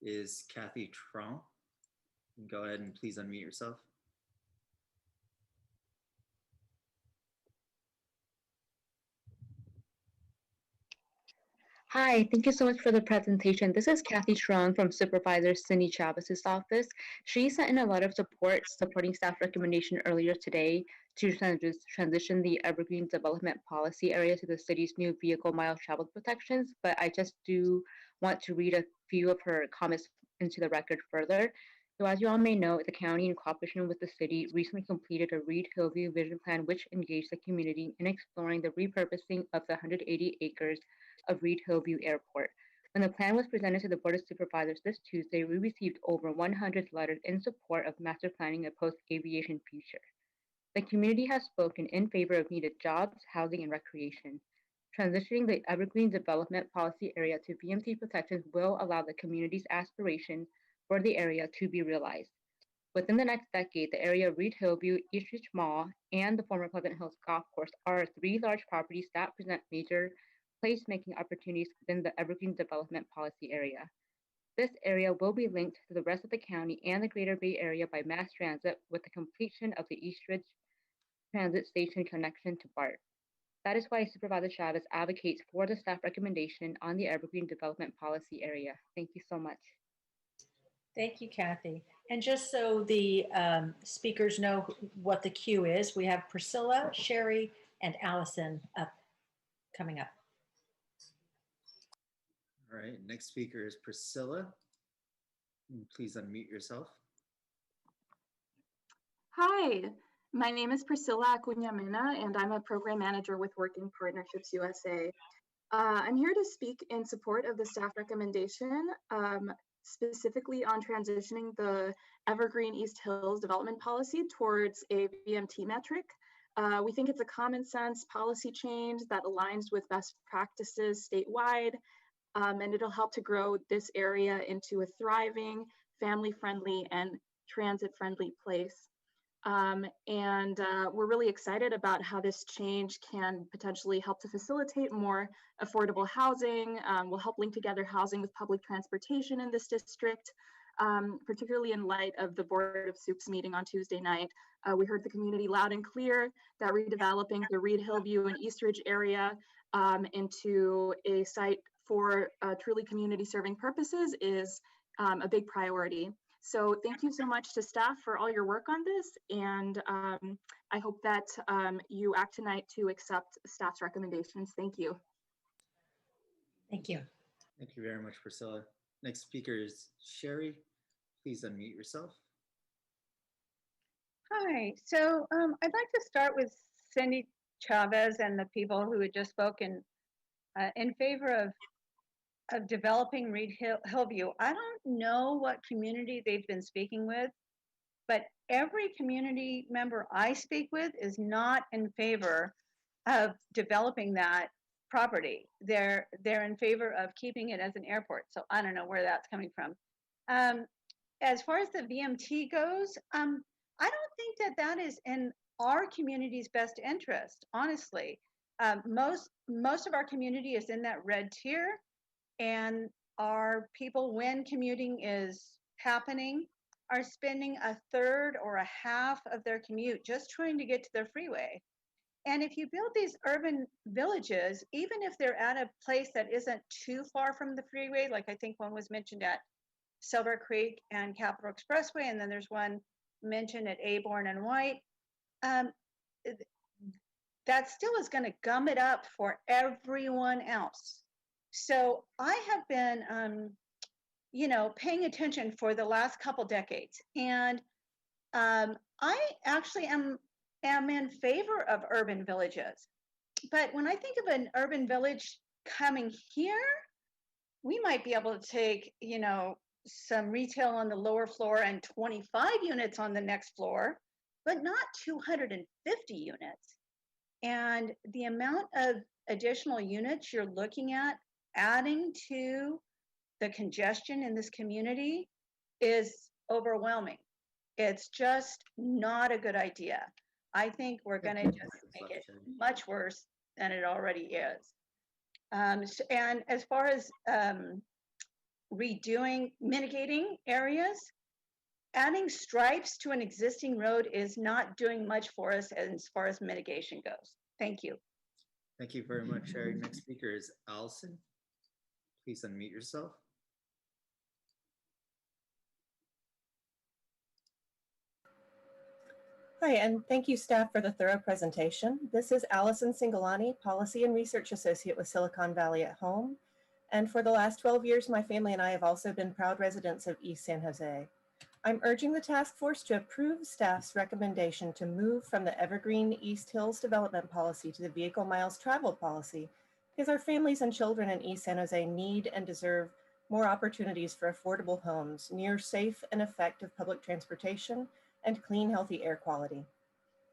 is Kathy Tron. Go ahead and please unmute yourself. Hi, thank you so much for the presentation. This is Kathy Strong from Supervisor Cindy Chavez's office. She sent in a letter of support supporting staff recommendation earlier today to transition the Evergreen development policy area to the city's new vehicle mile travel protections, but I just do want to read a few of her comments into the record further. So as you all may know, the county in cooperation with the city recently completed a Reed Hillview vision plan which engaged the community in exploring the repurposing of the 180 acres of Reed Hillview Airport. When the plan was presented to the Board of Supervisors this Tuesday, we received over 100 letters in support of master planning a post-aviation future. The community has spoken in favor of needed jobs, housing, and recreation. Transitioning the Evergreen development policy area to VMT protections will allow the community's aspiration for the area to be realized. Within the next decade, the area of Reed Hillview, Eastridge Mall, and the former Pleasant Hills Golf Course are 3 large properties that present major placemaking opportunities within the Evergreen development policy area. This area will be linked to the rest of the county and the Greater Bay Area by mass transit with the completion of the Eastridge Transit Station connection to BART. That is why Supervisor Chavez advocates for the staff recommendation on the Evergreen development policy area. Thank you so much. Thank you, Kathy. And just so the speakers know what the queue is, we have Priscilla, Sherry, and Allison coming up. All right. Next speaker is Priscilla. Please unmute yourself. Hi, my name is Priscilla Acuña Mena, and I'm a program manager with Working Partnerships USA. I'm here to speak in support of the staff recommendation, specifically on transitioning the Evergreen East Hills development policy towards a VMT metric. We think it's a common sense policy change that aligns with best practices statewide, and it'll help to grow this area into a thriving, family-friendly, and transit-friendly place. We're really excited about how this change can potentially help to facilitate more affordable housing, will help link together housing with public transportation in this district, particularly in light of the Board of Supes meeting on Tuesday night. We heard the community loud and clear that redeveloping the Reed Hillview and Eastridge area into a site for truly community serving purposes is a big priority. So thank you so much to staff for all your work on this, and I hope that you act tonight to accept staff's recommendations. Thank you. Thank you. Thank you very much, Priscilla. Next speaker is Sherry. Please unmute yourself. Hi, so I'd like to start with Cindy Chavez and the people who had just spoken in favor of developing Reed Hillview. I don't know what community they've been speaking with, but every community member I speak with is not in favor of developing that property. They're in favor of keeping it as an airport. So I don't know where that's coming from. As far as the VMT goes, I don't think that that is in our community's best interest, honestly. Most of our community is in that red tier, and our people, when commuting is happening, are spending a third or a half of their commute just trying to get to their freeway. And if you build these urban villages, even if they're at a place that isn't too far from the freeway, like I think one was mentioned at Silver Creek and Capitol Expressway, and then there's one mentioned at Aborn and White, that still is going to gum it up for everyone else. So I have been, paying attention for the last couple decades, and I actually am in favor of urban villages. But when I think of an urban village coming here, we might be able to take, some retail on the lower floor and 25 units on the next floor, but not 250 units. And the amount of additional units you're looking at adding to the congestion in this community is overwhelming. It's just not a good idea. I think we're going to just make it much worse than it already is. And as far as mitigating areas, adding stripes to an existing road is not doing much for us as far as mitigation goes. Thank you. Thank you very much, Sherry. Next speaker is Allison. Please unmute yourself. Hi, and thank you, staff, for the thorough presentation. This is Allison Singolani, Policy and Research Associate with Silicon Valley at Home. And for the last 12 years, my family and I have also been proud residents of East San Jose. I'm urging the task force to approve staff's recommendation to move from the Evergreen East Hills development policy to the vehicle miles traveled policy, because our families and children in East San Jose need and deserve more opportunities for affordable homes near safe and effective public transportation and clean, healthy air quality.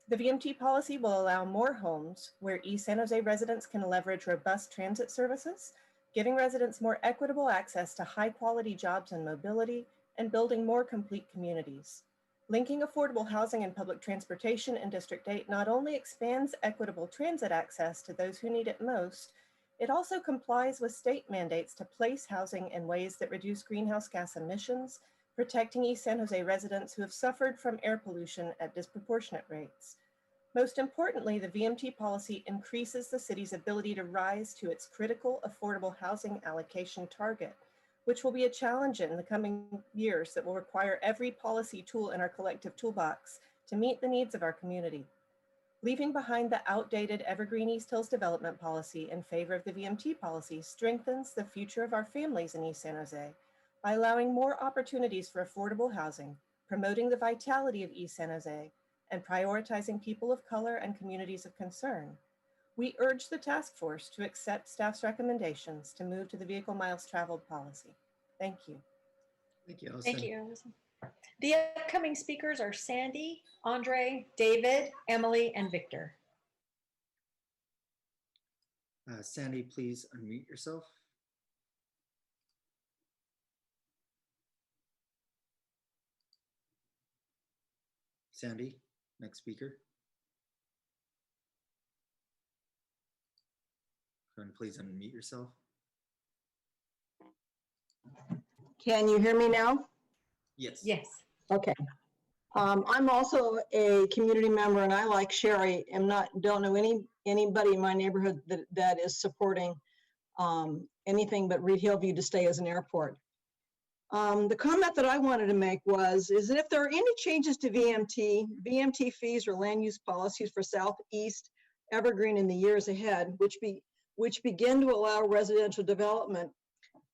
The VMT policy will allow more homes where East San Jose residents can leverage robust transit services, giving residents more equitable access to high-quality jobs and mobility, and building more complete communities. Linking affordable housing and public transportation in District 8 not only expands equitable transit access to those who need it most, it also complies with state mandates to place housing in ways that reduce greenhouse gas emissions, protecting East San Jose residents who have suffered from air pollution at disproportionate rates. Most importantly, the VMT policy increases the city's ability to rise to its critical affordable housing allocation target, which will be a challenge in the coming years that will require every policy tool in our collective toolbox to meet the needs of our community. Leaving behind the outdated Evergreen East Hills development policy in favor of the VMT policy strengthens the future of our families in East San Jose by allowing more opportunities for affordable housing, promoting the vitality of East San Jose, and prioritizing people of color and communities of concern. We urge the task force to accept staff's recommendations to move to the vehicle miles traveled policy. Thank you. Thank you, Allison. Thank you, Allison. The upcoming speakers are Sandy, Andre, David, Emily, and Victor. Sandy, please unmute yourself. Sandy, next speaker. And please unmute yourself. Can you hear me now? Yes. Yes. Okay. I'm also a community member, and I, like Sherry, don't know anybody in my neighborhood that is supporting anything but Reed Hillview to stay as an airport. The comment that I wanted to make is that if there are any changes to VMT fees or land use policies for Southeast Evergreen in the years ahead, which begin to allow residential development,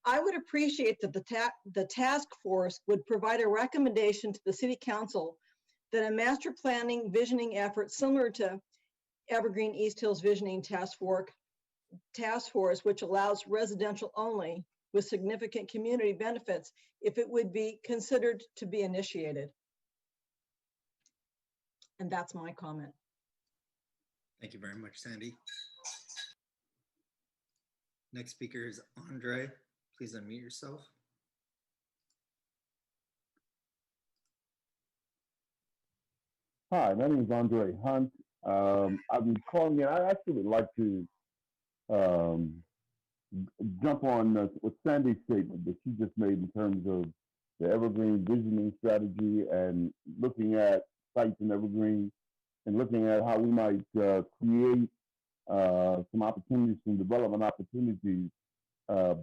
I would appreciate that the task force would provide a recommendation to the City Council that a master planning visioning effort similar to Evergreen East Hills Visioning Task Force, which allows residential only with significant community benefits, if it would be considered to be initiated. And that's my comment. Thank you very much, Sandy. Next speaker is Andre. Please unmute yourself. Hi, my name is Andre Hunt. I've been calling in. I actually would like to um, jump on what Sandy's statement that she just made in terms of the Evergreen visioning strategy and looking at sites in Evergreen and looking at how we might create some opportunities, some development opportunities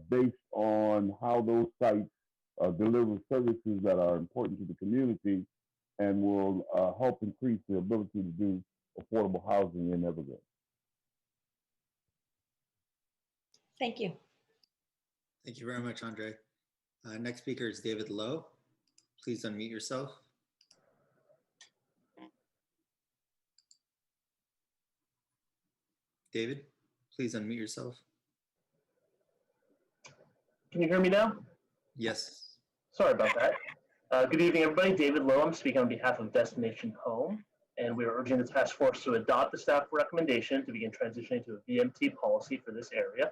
based on how those sites deliver services that are important to the community and will help increase the ability to do affordable housing in Evergreen. Thank you. Thank you very much, Andre. Next speaker is David Lowe. Please unmute yourself. David, please unmute yourself. Can you hear me now? Yes. Sorry about that. Good evening, everybody. David Lowe. I'm speaking on behalf of Destination Home, and we are urging the task force to adopt the staff recommendation to begin transitioning to a VMT policy for this area.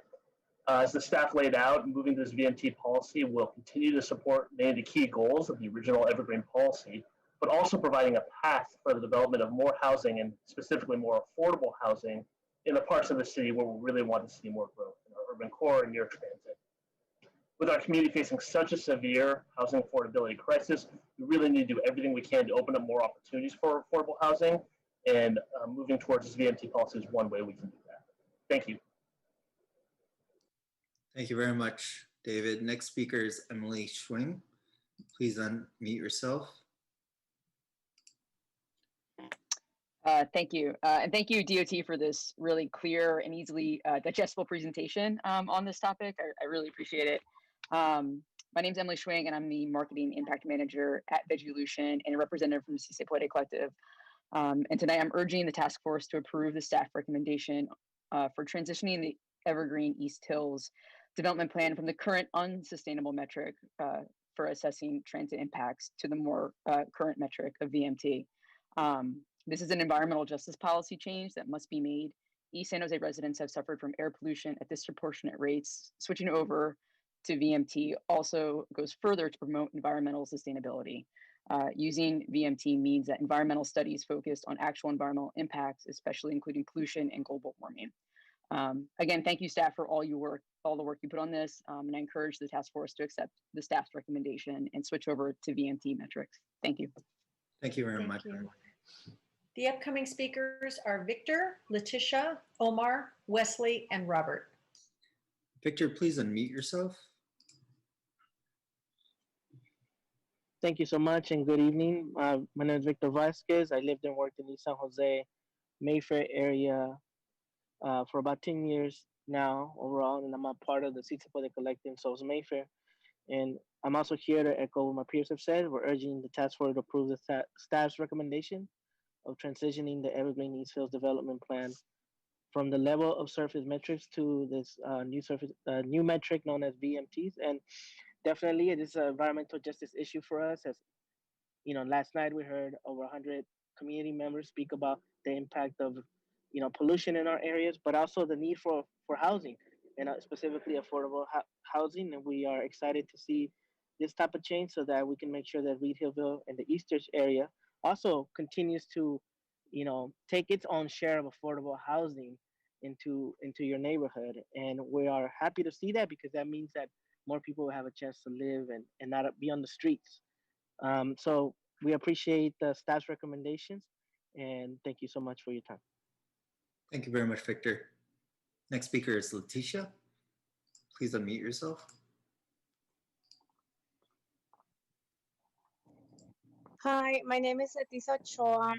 As the staff laid out, moving to this VMT policy will continue to support many of the key goals of the original Evergreen policy, but also providing a path for the development of more housing and specifically more affordable housing in the parts of the city where we really want to see more growth in our urban core and near transit. With our community facing such a severe housing affordability crisis, we really need to do everything we can to open up more opportunities for affordable housing, and moving towards this VMT policy is one way we can do that. Thank you. Thank you very much, David. Next speaker is Emily Schwing. Please unmute yourself. Thank you. And thank you, DOT, for this really clear and easily digestible presentation on this topic. I really appreciate it. My name is Emily Schwing, and I'm the Marketing Impact Manager at Vegilution and a representative from the CC Poetic Collective. And tonight I'm urging the task force to approve the staff recommendation for transitioning the Evergreen East Hills development plan from the current unsustainable metric for assessing transit impacts to the more current metric of VMT. This is an environmental justice policy change that must be made. East San Jose residents have suffered from air pollution at disproportionate rates. Switching over to VMT also goes further to promote environmental sustainability. Using VMT means that environmental studies focused on actual environmental impacts, especially including pollution and global warming. Again, thank you, staff, for all the work you put on this, and I encourage the task force to accept the staff's recommendation and switch over to VMT metrics. Thank you. Thank you very Thank much. you. The upcoming speakers are Victor, Letitia, Omar, Wesley, and Robert. Victor, please unmute yourself. Thank you so much and good evening. My name is Victor Vasquez. I lived and worked in the San Jose Mayfair area for about 10 years now overall, and I'm a part of the CC Poetic Collective in South Mayfair. And I'm also here to echo what my peers have said. We're urging the task force to approve the staff's recommendation of transitioning the Evergreen East Hills development plan from the level of surface metrics to this new metric known as VMTs. And definitely it is an environmental justice issue for us. As you know, last night we heard over 100 community members speak about the impact of pollution in our areas, but also the need for housing, and specifically affordable housing. And we are excited to see this type of change so that we can make sure that Reed Hillville and the Eastridge area also continues to take its own share of affordable housing into your neighborhood. And we are happy to see that, because that means that more people will have a chance to live and not be on the streets. So we appreciate the staff's recommendations, and thank you so much for your time. Thank you very much, Victor. Next speaker is Letitia. Please unmute yourself. Hi, my name is Leticia Ochoa,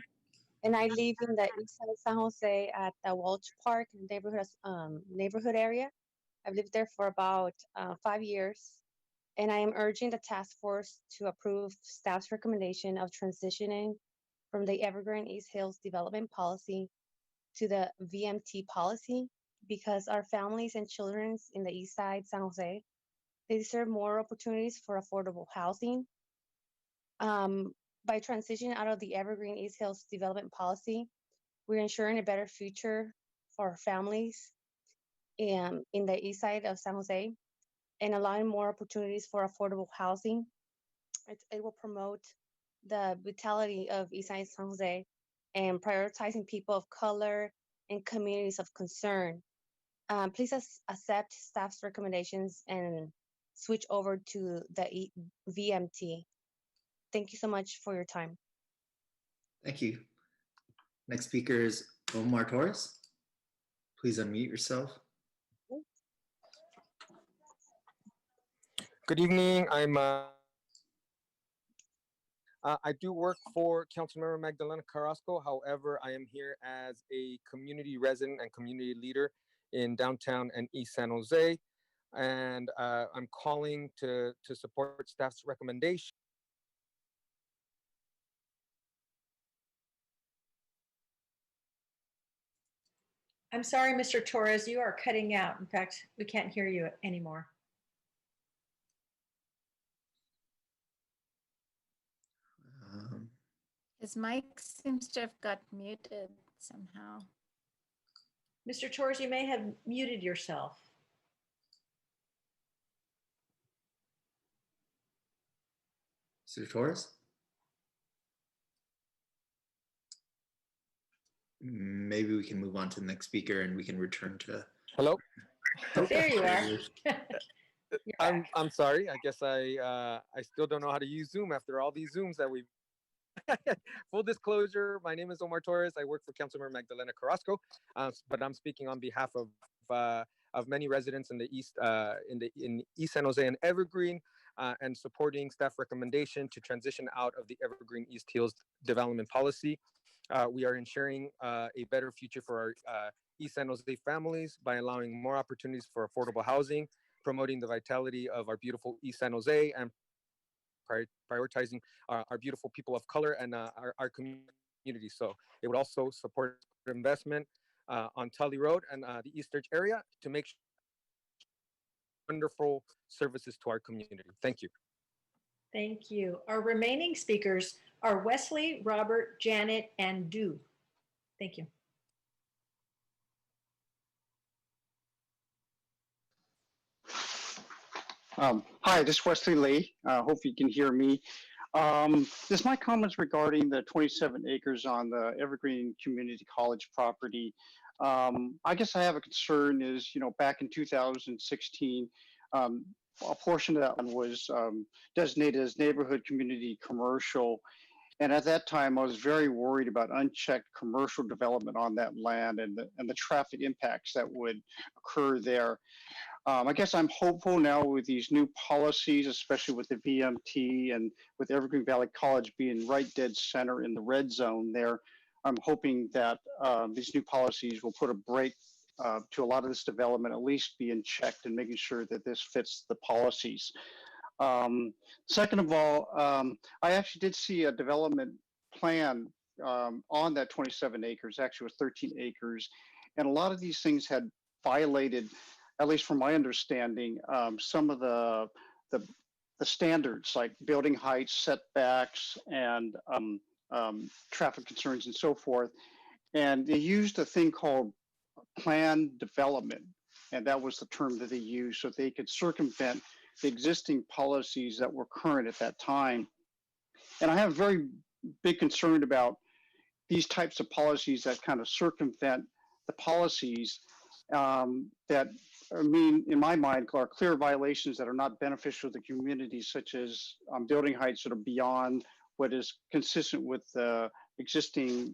and I live in the east side of San Jose at the Welch Park neighborhood area. I've lived there for about 5 years, and I am urging the task force to approve staff's recommendation of transitioning from the Evergreen East Hills development policy to the VMT policy, because our families and children in the east side San Jose, they deserve more opportunities for affordable housing. By transitioning out of the Evergreen East Hills development policy, we're ensuring a better future for our families. in the east side of San Jose and allowing more opportunities for affordable housing. It will promote the vitality of East Side San Jose and prioritizing people of color and communities of concern. Please accept staff's recommendations and switch over to the VMT. Thank you so much for your time. Thank you. Next speaker is Omar Torres. Please unmute yourself. Good evening. I do work for Councilmember Magdalena Carrasco. However, I am here as a community resident and community leader in downtown and East San Jose. And I'm calling to support staff's recommendation. I'm sorry, Mr. Torres, you are cutting out. In fact, we can't hear you anymore. His mic seems to have got muted somehow. Mr. Torres, you may have muted yourself. Mr. Torres? Maybe we can move on to the next speaker and we can return to. Hello? There you are. I'm sorry. I guess I still don't know how to use Zoom after all these Zooms that we've. Full disclosure, my name is Omar Torres. I work for Councilmember Magdalena Carrasco, but I'm speaking on behalf of many residents in the East in East San Jose and Evergreen, and supporting staff recommendation to transition out of the Evergreen East Hills development policy. We are ensuring a better future for our East San Jose families by allowing more opportunities for affordable housing, promoting the vitality of our beautiful East San Jose, and prioritizing our beautiful people of color and our community. So it would also support investment on Tully Road and the East Ridge area to make wonderful services to our community. Thank you. Thank you. Our remaining speakers are Wesley, Robert, Janet, and Du. Thank you. Hi, this is Wesley Lee. Hope you can hear me. This is my comments regarding the 27 acres on the Evergreen Community College property. I guess I have a concern is, back in 2016, a portion of that one was designated as neighborhood community commercial. And at that time, I was very worried about unchecked commercial development on that land and the traffic impacts that would occur there. I guess I'm hopeful now with these new policies, especially with the VMT and with Evergreen Valley College being right dead center in the red zone there. I'm hoping that these new policies will put a break to a lot of this development, at least being checked and making sure that this fits the policies. Second of all, I actually did see a development plan on that 27 acres, actually it was 13 acres. And a lot of these things had violated, at least from my understanding, some of the standards like building heights, setbacks, and traffic concerns and so forth. And they used a thing called planned development. And that was the term that they used, so they could circumvent the existing policies that were current at that time. And I have a very big concern about these types of policies that kind of circumvent the policies that, I mean, in my mind, are clear violations that are not beneficial to the community, such as building heights that are beyond what is consistent with the existing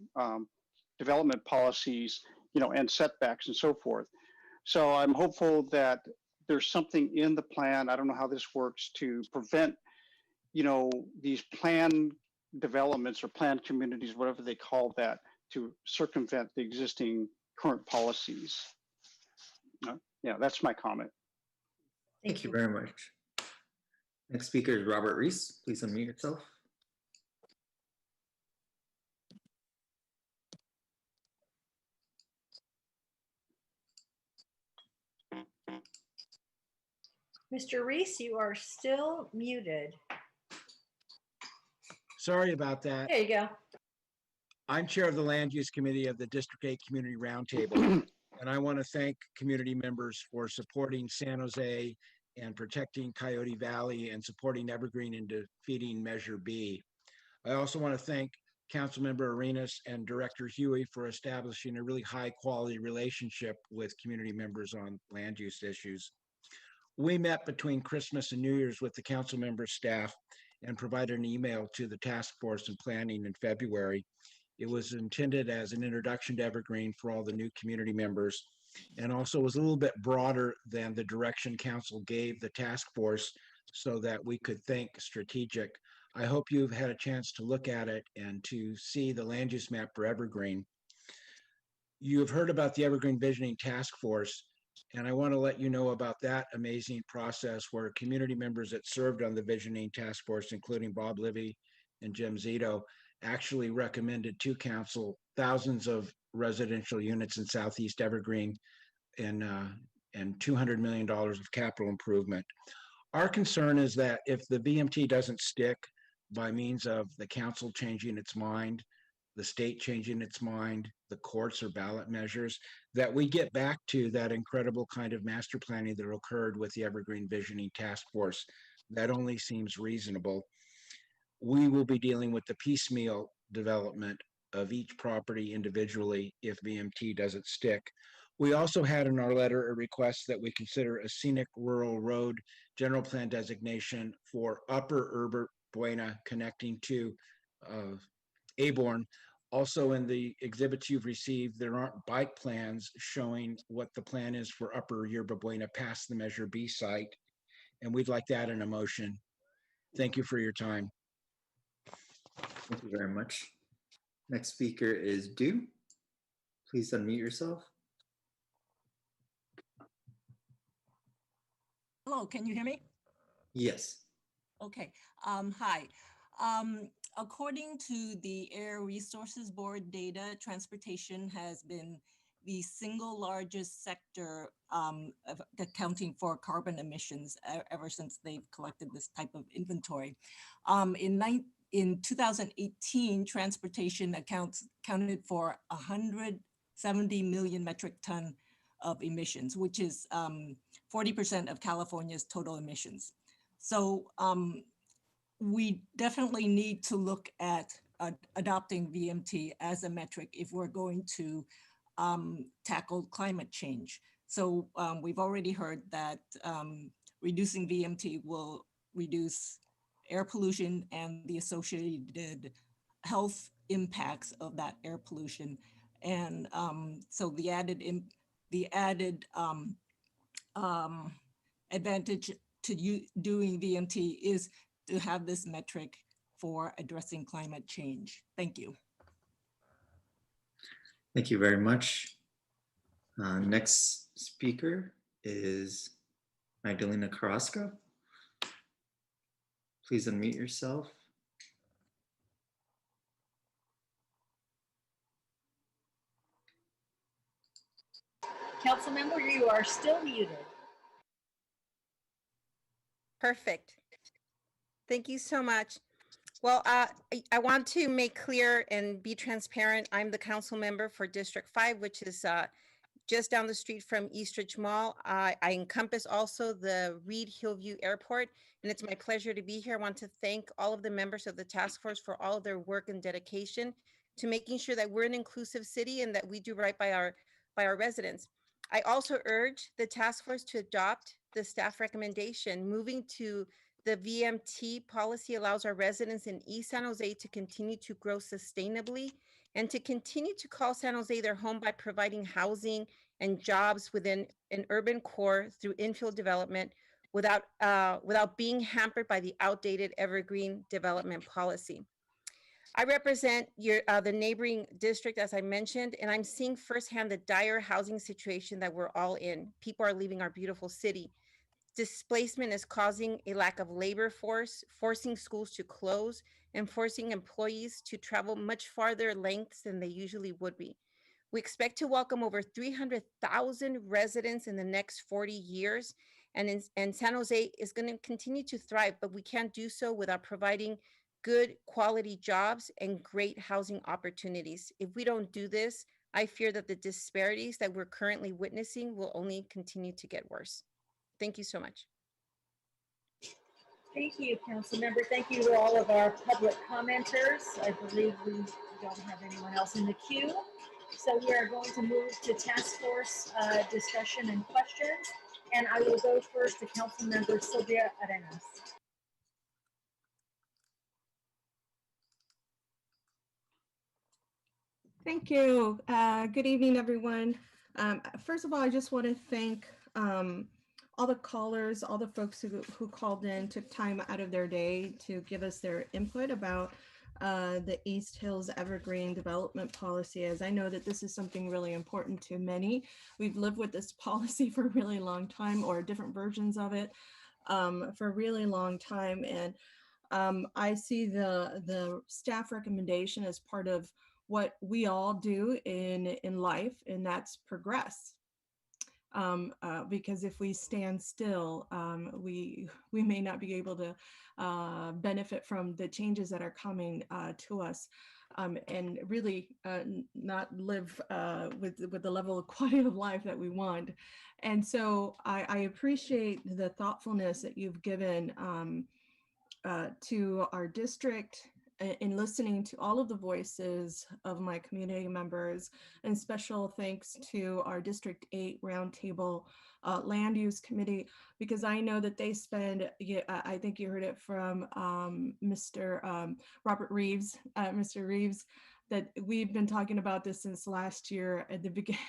development policies, and setbacks and so forth. So I'm hopeful that there's something in the plan, I don't know how this works, to prevent, these planned developments or planned communities, whatever they call that, to circumvent the existing current policies. Yeah, that's my comment. Thank you very much. Next speaker is Robert Reese. Please unmute yourself. Mr. Reese, you are still muted. Sorry about that. There you go. I'm chair of the Land Use Committee of the District 8 Community Roundtable. And I want to thank community members for supporting San Jose and protecting Coyote Valley and supporting Evergreen in defeating Measure B. I also want to thank Councilmember Arenas and Director Huey for establishing a really high quality relationship with community members on land use issues. We met between Christmas and New Year's with the council member staff and provided an email to the task force and planning in February. It was intended as an introduction to Evergreen for all the new community members, and also was a little bit broader than the direction council gave the task force so that we could think strategic. I hope you've had a chance to look at it and to see the land use map for Evergreen. You have heard about the Evergreen Visioning Task Force, and I want to let you know about that amazing process where community members that served on the Visioning Task Force, including Bob Livy and Jim Zito, actually recommended to council thousands of residential units in Southeast Evergreen and $200 million of capital improvement. Our concern is that if the VMT doesn't stick by means of the council changing its mind, the state changing its mind, the courts or ballot measures, that we get back to that incredible kind of master planning that occurred with the Evergreen Visioning Task Force. That only seems reasonable. We will be dealing with the piecemeal development of each property individually if VMT doesn't stick. We also had in our letter a request that we consider a scenic rural road general plan designation for Upper Urban Buena connecting to Aborn. Also in the exhibits you've received, there aren't bike plans showing what the plan is for Upper Yerba Buena past the Measure B site. And we'd like that in a motion. Thank you for your time. Thank you very much. Next speaker is Du. Please unmute yourself. Hello, can you hear me? Yes. Okay. Hi. According to the Air Resources Board data, transportation has been the single largest sector accounting for carbon emissions ever since they've collected this type of inventory. In 2018, transportation accounted for 170 million metric ton of emissions, which is 40% of California's total emissions. So we definitely need to look at adopting VMT as a metric if we're going to tackle climate change. So we've already heard that reducing VMT will reduce air pollution and the associated health impacts of that air pollution. And so the added advantage to doing VMT is to have this metric for addressing climate change. Thank you. Thank you very much. Next speaker is Magdalena Carrasco. Please unmute yourself. Councilmember, you are still muted. Perfect. Thank you so much. Well, I want to make clear and be transparent. I'm the council member for District 5, which is just down the street from Eastridge Mall. I encompass also the Reed Hillview Airport, and it's my pleasure to be here. I want to thank all of the members of the task force for all of their work and dedication to making sure that we're an inclusive city and that we do right by our residents. I also urge the task force to adopt the staff recommendation. Moving to the VMT policy allows our residents in East San Jose to continue to grow sustainably and to continue to call San Jose their home by providing housing and jobs within an urban core through infill development without being hampered by the outdated Evergreen development policy. I represent the neighboring district, as I mentioned, and I'm seeing firsthand the dire housing situation that we're all in. People are leaving our beautiful city. Displacement is causing a lack of labor force, forcing schools to close and forcing employees to travel much farther lengths than they usually would be. We expect to welcome over 300,000 residents in the next 40 years, and San Jose is going to continue to thrive, but we can't do so without providing good quality jobs and great housing opportunities. If we don't do this, I fear that the disparities that we're currently witnessing will only continue to get worse. Thank you so much. Thank you, council member. Thank you to all of our public commenters. I believe we don't have anyone else in the queue. So we are going to move to task force discussion and questions. And I will go first to council member Sylvia Arenas. Thank you. Good evening, everyone. First of all, I just want to thank all the callers, all the folks who called in, took time out of their day to give us their input about the East Hills Evergreen development policy, as I know that this is something really important to many. We've lived with this policy for a really long time, or different versions of it for a really long time. And I see the staff recommendation as part of what we all do in life, and that's progress. Because if we stand still, we may not be able to benefit from the changes that are coming to us, and really not live with the level of quality of life that we want. And so I appreciate the thoughtfulness that you've given to our district in listening to all of the voices of my community members, and special thanks to our District 8 Roundtable Land Use Committee, because I know that they spend, I think you heard it from Mr. Robert Reeves, Mr. Reeves, that we've been talking about this since last year at the beginning.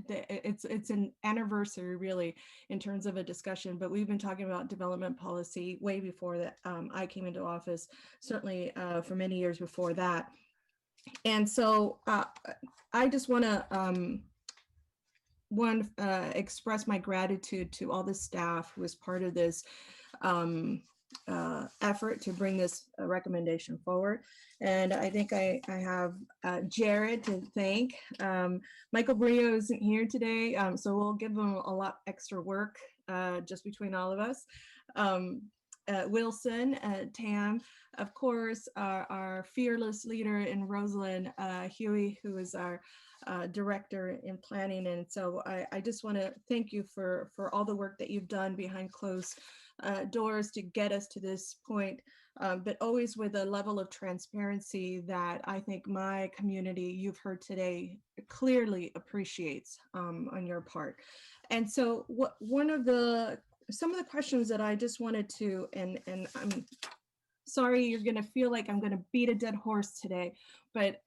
It's an anniversary really in terms of a discussion, but we've been talking about development policy way before that I came into office, certainly for many years before that. And so I just want to express my gratitude to all the staff who was part of this effort to bring this recommendation forward. And I think I have Jared to thank. Michael Brio isn't here today, so we'll give him a lot extra work just between all of us. Wilson, Tam, of course, our fearless leader in Rosalind, Huey, who is our director in planning. And so I just want to thank you for all the work that you've done behind closed doors to get us to this point, but always with a level of transparency that I think my community, you've heard today, clearly appreciates on your part. And so some of the questions that I just wanted to, and I'm sorry, you're going to feel like I'm going to beat a dead horse today, but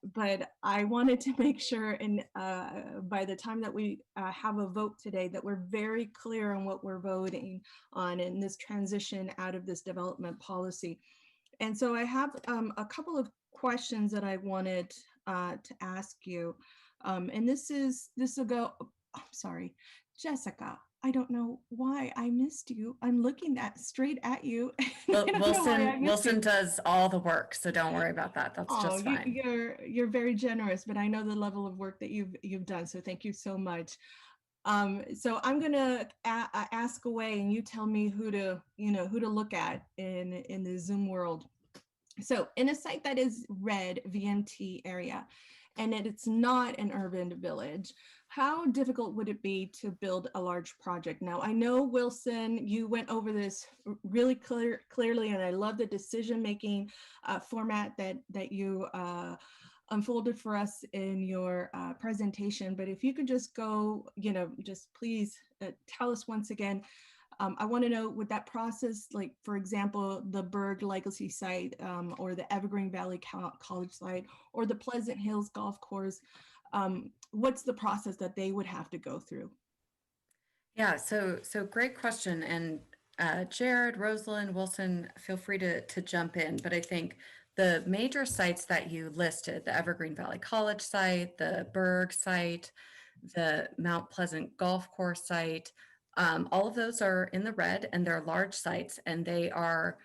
I wanted to make sure, and by the time that we have a vote today, that we're very clear on what we're voting on in this transition out of this development policy. And so I have a couple of questions that I wanted to ask you, and this will go. I'm sorry, Jessica. I don't know why I missed you. I'm looking straight at you. Well, Wilson does all the work, so don't worry about that. That's just fine. You're very generous, but I know the level of work that you've done. So thank you so much. So I'm gonna ask away, and you tell me who to look at in the Zoom world. So in a site that is red VMT area, and it's not an urban village, how difficult would it be to build a large project? Now, I know, Wilson, you went over this really clearly, and I love the decision-making format that you unfolded for us in your presentation. But if you could just go, just please tell us once again, I want to know, with that process, like, for example, the Berg Legacy site, or the Evergreen Valley College site, or the Pleasant Hills Golf Course, what's the process that they would have to go through? Yeah, so great question. And Jared, Rosalind, Wilson, feel free to jump in. But I think the major sites that you listed, the Evergreen Valley College site, the Berg site, the Mount Pleasant Golf Course site, all of those are in the red, and they're large sites, and they are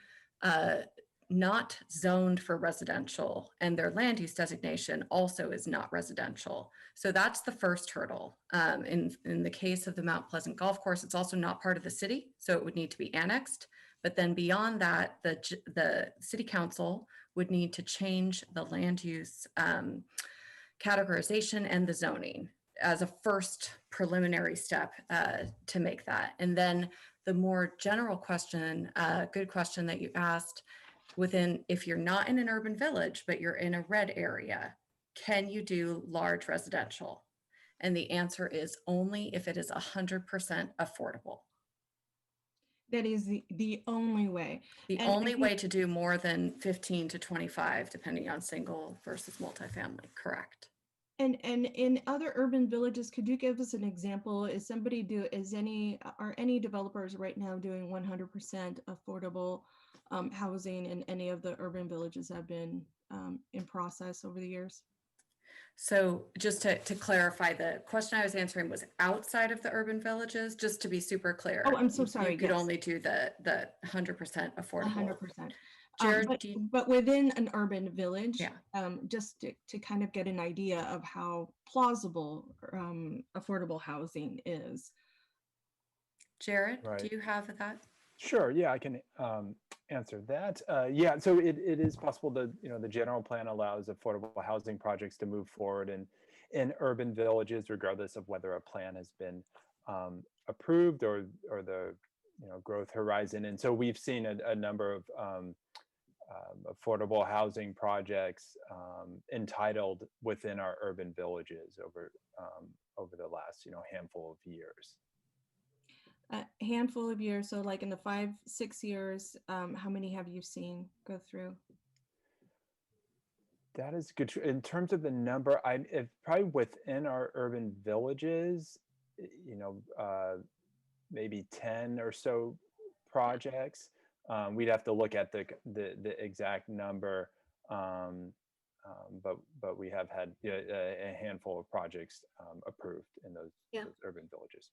not zoned for residential, and their land use designation also is not residential. So that's the first hurdle. In the case of the Mount Pleasant Golf Course, it's also not part of the city, so it would need to be annexed. But then beyond that, the city council would need to change the land use categorization and the zoning as a first preliminary step to make that. And then the more general question, good question that you asked, if you're not in an urban village, but you're in a red area, can you do large residential? And the answer is only if it is 100% affordable. That is the only way. The And I only think- way to do more than 15 to 25, depending on single versus multifamily, correct? And in other urban villages, could you give us an example? Are any developers right now doing 100% affordable housing in any of the urban villages that have been in process over the years? So just to clarify, the question I was answering was outside of the urban villages, just to be super clear. Oh, I'm so sorry, You could yes. only do the 100% affordable. 100%. Jared, But within an urban village, Yeah. just to kind of get an idea of how plausible affordable housing is. Jared, Right. do you have that? Sure, yeah, I can answer that. Yeah, so it is possible that, the general plan allows affordable housing projects to move forward in urban villages, regardless of whether a plan has been approved or the growth horizon. And so we've seen a number of affordable housing projects entitled within our urban villages over the last handful of years. A handful of years, so like in the 5-6 years, how many have you seen go through? That is good. In terms of the number, if probably within our urban villages, maybe 10 or so projects. We'd have to look at the exact number, but we have had a handful of projects approved in those urban villages.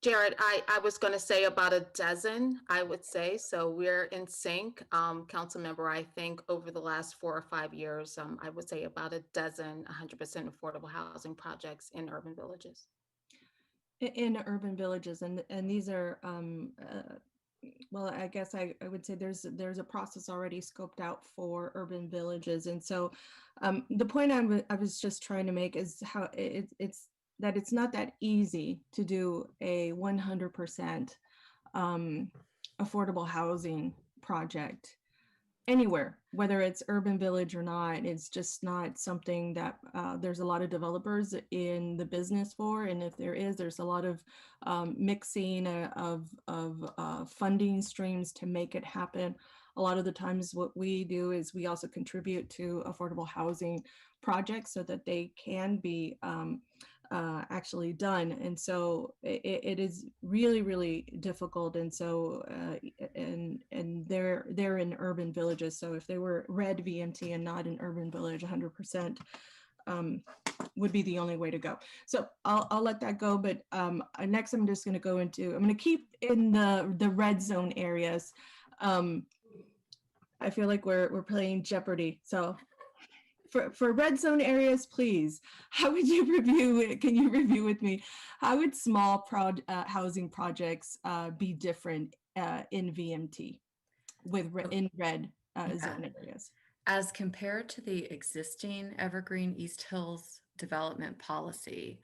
Jared, I was going to say about a dozen, I would say. So we're in sync. Council member, I think over the last 4 or 5 years, I would say about a dozen 100% affordable housing projects in urban villages. In urban villages, and these are, well, I guess I would say there's a process already scoped out for urban villages. And so the point I was just trying to make is how it's that it's not that easy to do a 100% affordable housing project anywhere, whether it's urban village or not. It's just not something that there's a lot of developers in the business for. And if there's a lot of mixing of funding streams to make it happen. A lot of the times what we do is we also contribute to affordable housing projects so that they can be actually done. And so it is really, really difficult. And so, and they're in urban villages. So if they were red VMT and not an urban village, 100% would be the only way to go. So I'll let that go. But next I'm just going to keep in the red zone areas. I feel like we're playing Jeopardy. So for red zone areas, please, how would you review it? Can you review with me? How would small housing projects be different in VMT in red zone areas? As compared to the existing Evergreen East Hills development policy,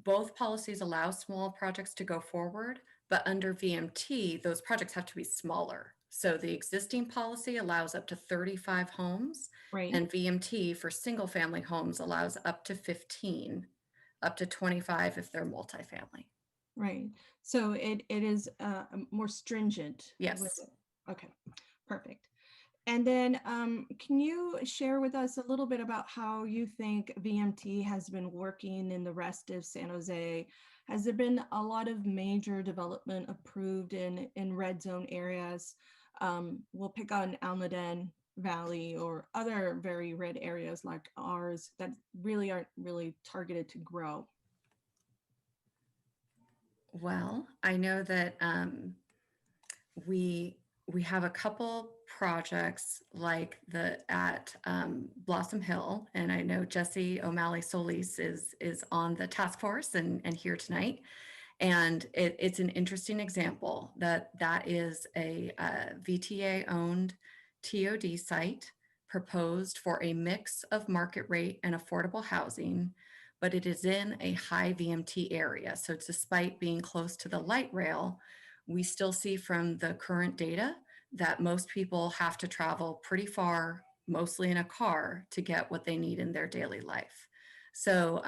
both policies allow small projects to go forward, but under VMT, those projects have to be smaller. So the existing policy allows up to 35 homes, right, and VMT for single family homes allows up to 15, up to 25 if they're multifamily. Right. So it is more stringent. Yes. Okay, perfect. And then can you share with us a little bit about how you think VMT has been working in the rest of San Jose? Has there been a lot of major development approved in red zone areas? We'll pick on Almaden Valley or other very red areas like ours that really aren't really targeted to grow. Well, I know that we have a couple projects like at Blossom Hill, and I know Jesse O'Malley Solis is on the task force and here tonight. And it's an interesting example that is a VTA owned TOD site proposed for a mix of market rate and affordable housing, but it is in a high VMT area. So despite being close to the light rail, we still see from the current data that most people have to travel pretty far, mostly in a car, to get what they need in their daily life. So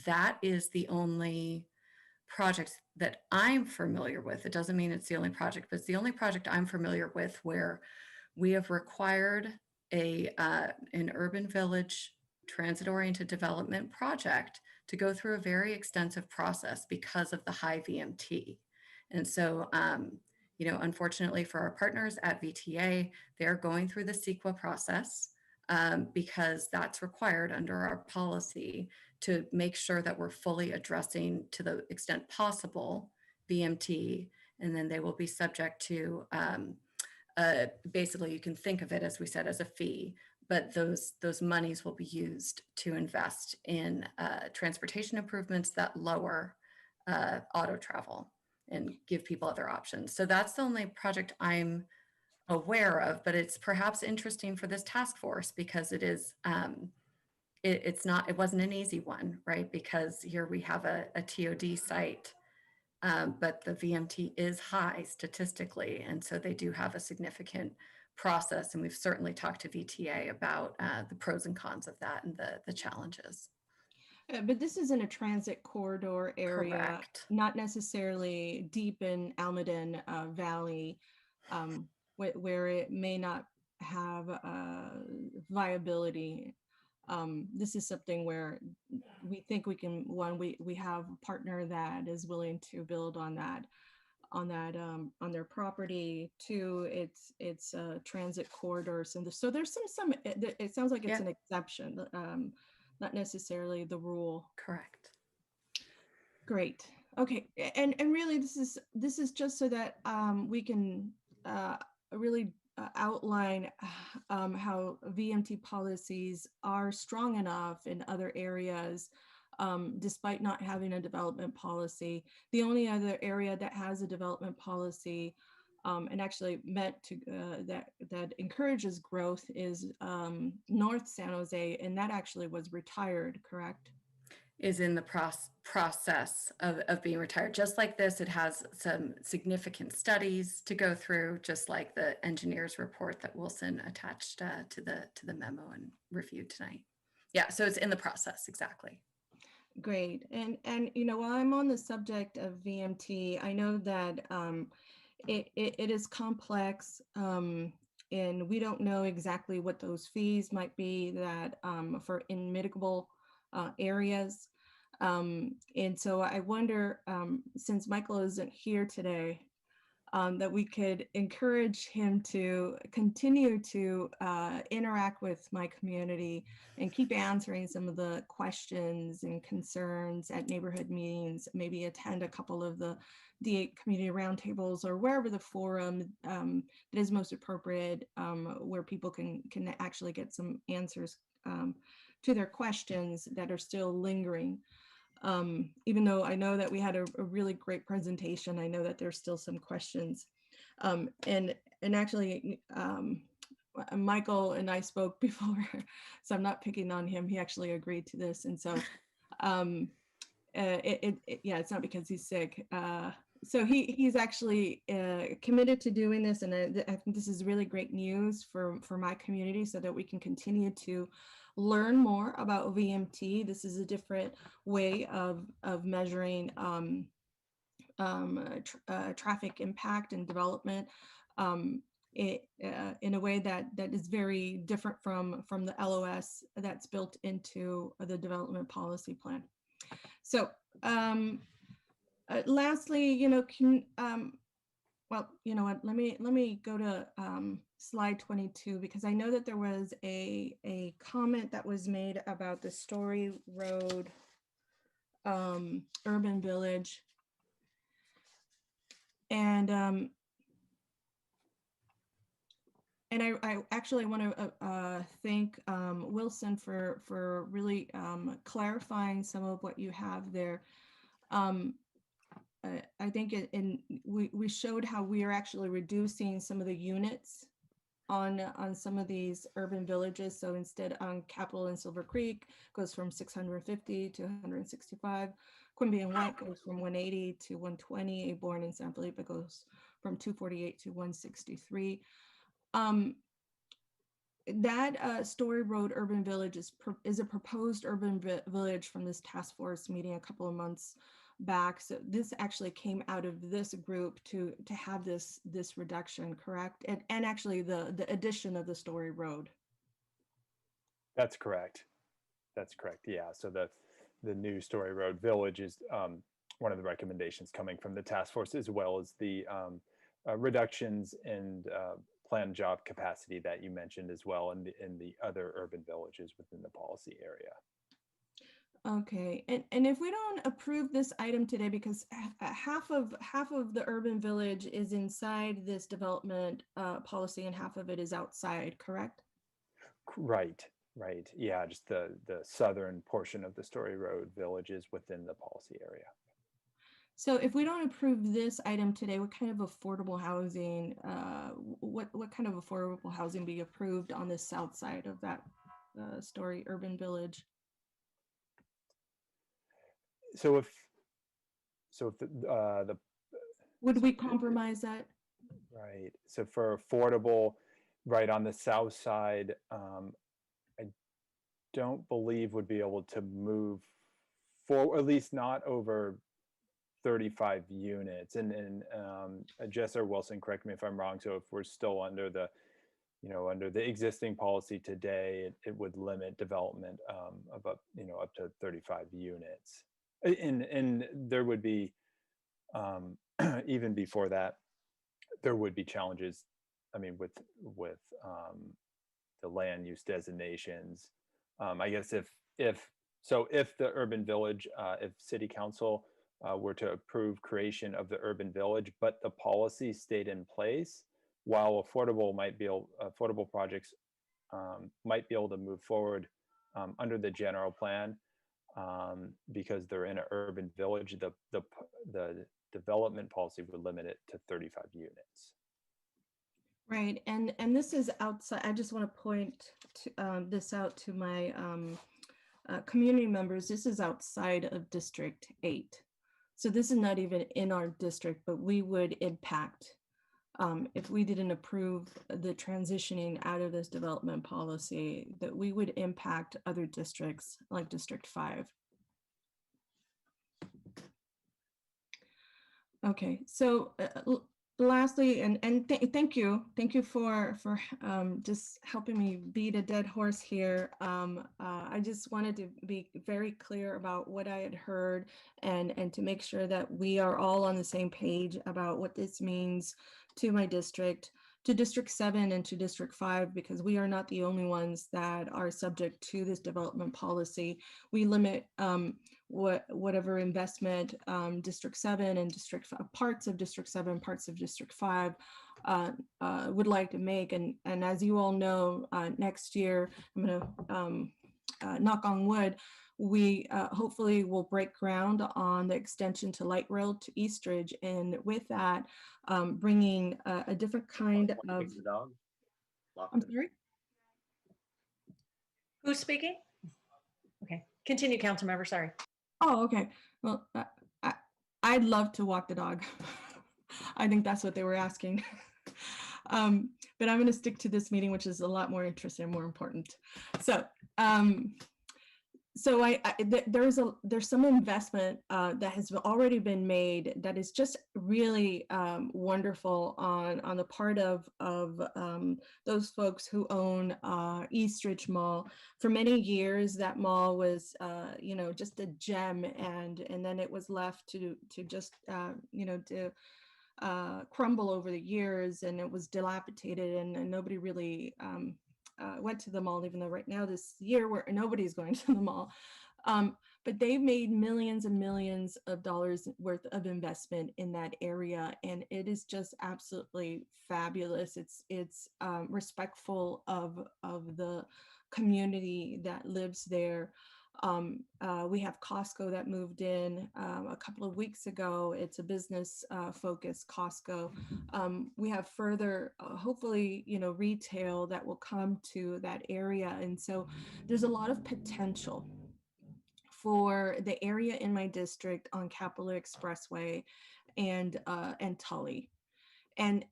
that is the only project that I'm familiar with. It doesn't mean it's the only project, but it's the only project I'm familiar with where we have required an urban village transit-oriented development project to go through a very extensive process because of the high VMT. And so, you know, unfortunately for our partners at VTA, they're going through the CEQA process because that's required under our policy to make sure that we're fully addressing to the extent possible VMT, and then they will be subject to basically, you can think of it, as we said, as a fee, but those monies will be used to invest in transportation improvements that lower auto travel and give people other options. So that's the only project I'm aware of, but it's perhaps interesting for this task force because it is, it wasn't an easy one, right? Because here we have a TOD site, but the VMT is high statistically. And so they do have a significant process. And we've certainly talked to VTA about the pros and cons of that and the challenges. But this is in a transit corridor area, Correct. not necessarily deep in Almaden Valley, where it may not have viability. This is something where we think we can, one, we have a partner that is willing to build on on their property. Two, it's transit corridors, and so there's some. It sounds like it's an exception, not necessarily the rule. Correct. Great. Okay, and really, this is just so that we can really outline how VMT policies are strong enough in other areas, despite not having a development policy. The only other area that has a development policy and actually meant to that encourages growth is North San Jose, and that actually was retired, correct? Is in the process of being retired. Just like this, it has some significant studies to go through, just like the engineer's report that Wilson attached to the memo and reviewed tonight. Yeah, so it's in the process, exactly. Great. And you know, while I'm on the subject of VMT, I know that it is complex, and we don't know exactly what those fees might be that for mitigable areas. And so I wonder, since Michael isn't here today, that we could encourage him to continue to interact with my community and keep answering some of the questions and concerns at neighborhood meetings, maybe attend a couple of the D8 community roundtables or wherever the forum that is most appropriate, where people can actually get some answers to their questions that are still lingering. Even though I know that we had a really great presentation, I know that there's still some questions. And actually, Michael and I spoke before, so I'm not picking on him. He actually agreed to this. And so, yeah, it's not because he's sick. So he's actually committed to doing this. And I think this is really great news for my community so that we can continue to learn more about VMT. This is a different way of measuring traffic impact and development in a way that is very different from the LOS that's built into the development policy plan. So lastly, you know, well, you know what, let me go to slide 22, because I know that there was a comment that was made about the Story Road urban village. And I actually want to thank Wilson for really clarifying some of what you have there. I think we showed how we are actually reducing some of the units on some of these urban villages. So instead on Capitol and Silver Creek goes from 650 to 165. Quimby and White goes from 180 to 120. Aborn and San Felipe goes from 248 to 163. That Story Road Urban Village is a proposed urban village from this task force meeting a couple of months back. So this actually came out of this group to have this reduction, correct? And actually the addition of the Story Road. That's correct. That's correct. Yeah. So the new Story Road Village is one of the recommendations coming from the task force, as well as the reductions in planned job capacity that you mentioned as well in the other urban villages within the policy area. Okay, and if we don't approve this item today, because half of the urban village is inside this development policy and half of it is outside, correct? Right, right. Yeah, just the southern portion of the Story Road Village is within the policy area. So if we don't approve this item today, what kind of affordable housing, what kind of affordable housing be approved on the south side of that Story Urban Village? So if the would we compromise that? Right. So for affordable, right on the south side, I don't believe would be able to move for, at least not over 35 units. And Jess or Wilson, correct me if I'm wrong. So if we're still under the, under the existing policy today, it would limit development of up, up to 35 units. And there would be, even before that, there would be challenges, I mean, with the land use designations. I guess if the urban village, if city council were to approve creation of the urban village, but the policy stayed in place, while affordable projects might be able to move forward under the general plan, because they're in an urban village, the development policy would limit it to 35 units. Right, and this is outside. I just want to point this out to my community members. This is outside of District 8. So this is not even in our district, but we would impact if we didn't approve the transitioning out of this development policy, that we would impact other districts like District 5. Okay, so lastly, and thank you for just helping me beat a dead horse here. I just wanted to be very clear about what I had heard and to make sure that we are all on the same page about what this means to my district, to District 7 and to District 5, because we are not the only ones that are subject to this development policy. We limit whatever investment District 7 and parts of District 7, parts of District 5 would like to make. And as you all know, next year, I'm gonna knock on wood, we hopefully will break ground on the extension to light rail to Eastridge. And with that, bringing a different kind of, I'm sorry? Who's speaking? Okay, continue, council member, sorry. Oh, okay. Well, I'd love to walk the dog. I think that's what they were asking. But I'm going to stick to this meeting, which is a lot more interesting and more important. So, there's some investment that has already been made that is just really wonderful on the part of those folks who own Eastridge Mall. For many years, that mall was just a gem, and then it was left to just crumble over the years, and it was dilapidated, and nobody really went to the mall, even though right now this year where nobody's going to the mall. But they've made millions and millions of dollars worth of investment in that area, and it is just absolutely fabulous. It's respectful of the community that lives there. We have Costco that moved in a couple of weeks ago. It's a business focused Costco. We have further, hopefully, retail that will come to that area. And so there's a lot of potential for the area in my district on Capitol Expressway and Tully. And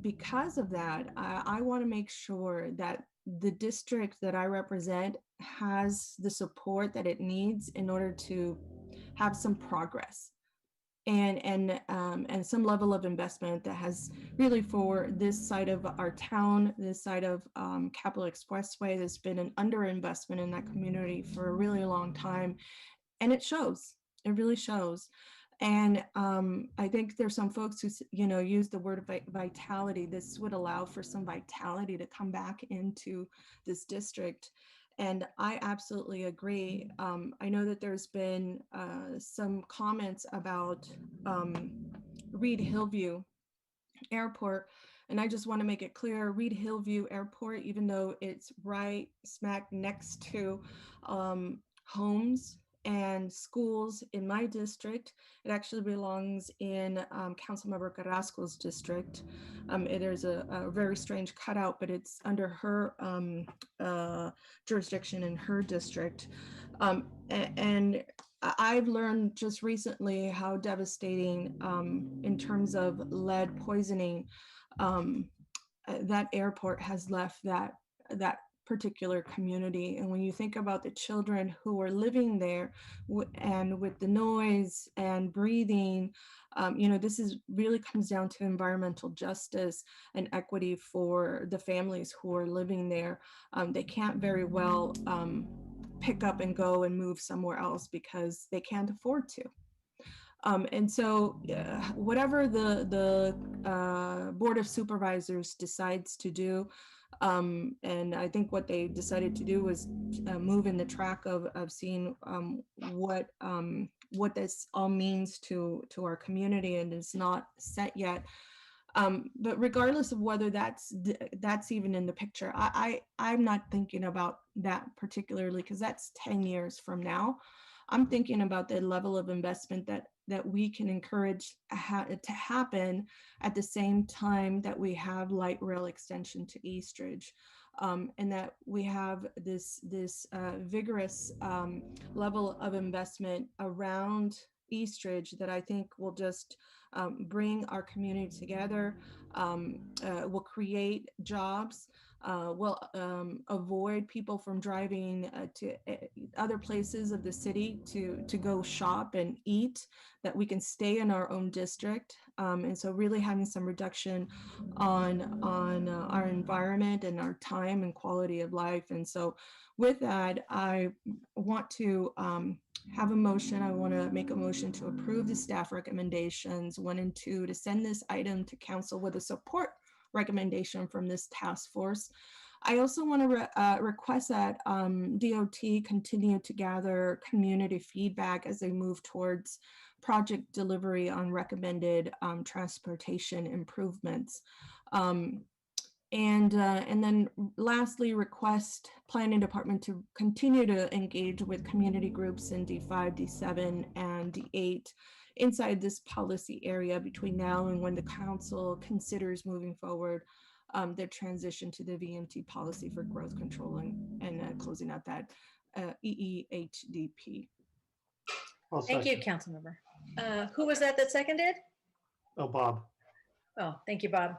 because of that, I want to make sure that the district that I represent has the support that it needs in order to have some progress and some level of investment that has really, for this side of our town, this side of Capitol Expressway, there's been an underinvestment in that community for a really long time, and it shows. It really shows. And I think there's some folks who, use the word vitality. This would allow for some vitality to come back into this district. And I absolutely agree. I know that there's been some comments about Reed Hillview Airport. And I just want to make it clear, Reed Hillview Airport, even though it's right smack next to homes and schools in my district, it actually belongs in Councilmember Carrasco's district. There's a very strange cutout, but it's under her jurisdiction in her district. And I've learned just recently how devastating in terms of lead poisoning that airport has left that particular community. And when you think about the children who are living there and with the noise and breathing, this is really comes down to environmental justice and equity for the families who are living there. They can't very well pick up and go and move somewhere else because they can't afford to. And so whatever the Board of Supervisors decides to do, and I think what they decided to do was move in the track of seeing what this all means to our community, and it's not set yet. But regardless of whether that's even in the picture, I'm not thinking about that particularly because that's 10 years from now. I'm thinking about the level of investment that we can encourage to happen at the same time that we have light rail extension to Eastridge, and that we have this vigorous level of investment around Eastridge that I think will just bring our community together, will create jobs, will avoid people from driving to other places of the city to go shop and eat, that we can stay in our own district. And so really having some reduction on our environment and our time and quality of life. And so with that, I want to have a motion. I want to make a motion to approve the staff recommendations 1 and 2 to send this item to council with a support recommendation from this task force. I also want to request that DOT continue to gather community feedback as they move towards project delivery on recommended transportation improvements. And then lastly, request planning department to continue to engage with community groups in D5, D7, and D8 inside this policy area between now and when the council considers moving forward their transition to the VMT policy for growth control and closing out that EEHDP. Thank you, Councilmember. Who was that seconded? Oh, Bob. Oh, thank you, Bob.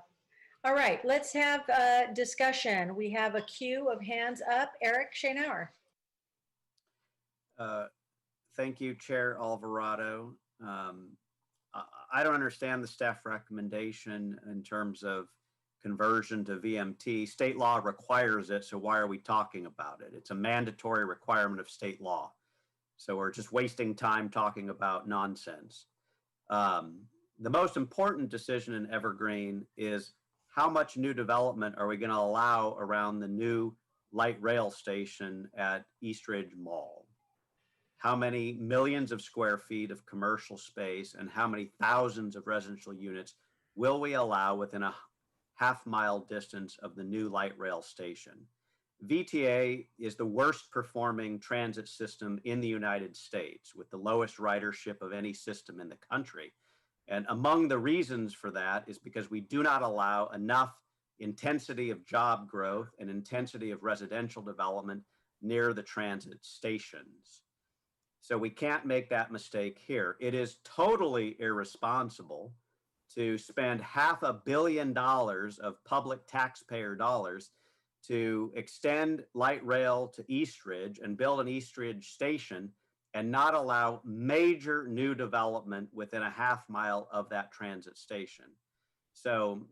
All right, let's have discussion. We have a queue of hands up. Eric Schoenauer. Thank you, Chair Alvarado. I don't understand the staff recommendation in terms of conversion to VMT. State law requires it, so why are we talking about it? It's a mandatory requirement of state law. So we're just wasting time talking about nonsense. The most important decision in Evergreen is how much new development are we going to allow around the new light rail station at Eastridge Mall? How many millions of square feet of commercial space and how many thousands of residential units will we allow within a half-mile distance of the new light rail station? VTA is the worst performing transit system in the United States, with the lowest ridership of any system in the country. And among the reasons for that is because we do not allow enough intensity of job growth and intensity of residential development near the transit stations. So we can't make that mistake here. It is totally irresponsible to spend $500 million of public taxpayer dollars to extend light rail to Eastridge and build an Eastridge station and not allow major new development within a half-mile of that transit station. So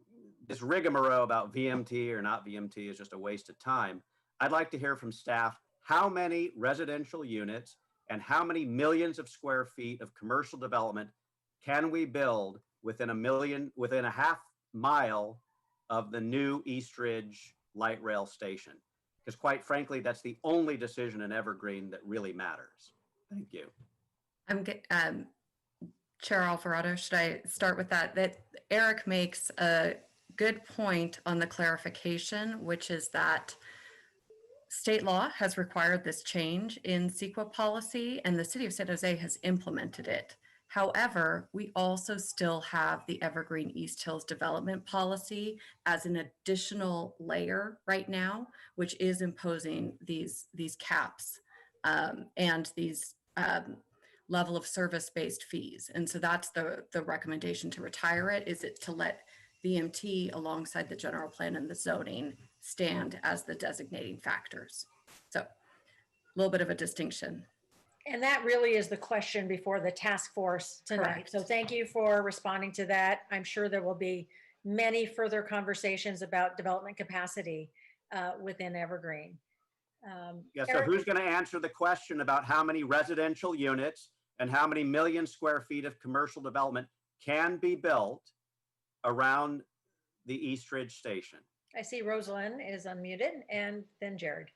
this rigmarole about VMT or not VMT is just a waste of time. I'd like to hear from staff how many residential units and how many millions of square feet of commercial development can we build within a half mile of the new Eastridge light rail station? Because quite frankly, that's the only decision in Evergreen that really matters. Thank you. Chair Alvarado, should I start with that? That Eric makes a good point on the clarification, which is that state law has required this change in CEQA policy, and the city of San Jose has implemented it. However, we also still have the Evergreen East Hills development policy as an additional layer right now, which is imposing these caps and these level of service-based fees. And so that's the recommendation to retire it, is it to let VMT alongside the general plan and the zoning stand as the designating factors. So a little bit of a distinction. And that really is the question before the task force tonight. Correct. So thank you for responding to that. I'm sure there will be many further conversations about development capacity within Evergreen. Yeah, so Eric? who's going to answer the question about how many residential units and how many million square feet of commercial development can be built around the Eastridge station? I see Rosalind is unmuted, and then Jared.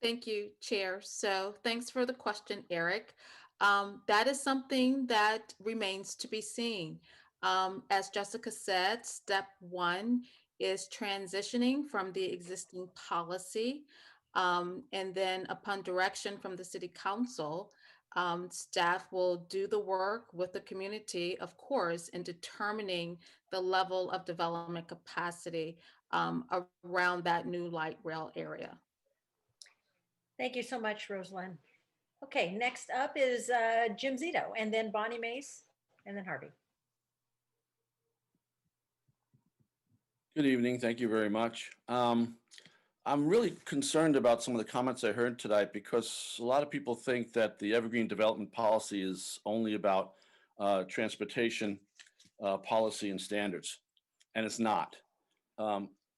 Thank you, Chair. So thanks for the question, Eric. That is something that remains to be seen. As Jessica said, step one is transitioning from the existing policy. And then upon direction from the City Council, staff will do the work with the community, of course, in determining the level of development capacity around that new light rail area. Thank you so much, Rosalind. Okay, next up is Jim Zito, and then Bonnie Mace, and then Harvey. Good evening. Thank you very much. I'm really concerned about some of the comments I heard tonight, because a lot of people think that the Evergreen development policy is only about transportation policy and standards, and it's not.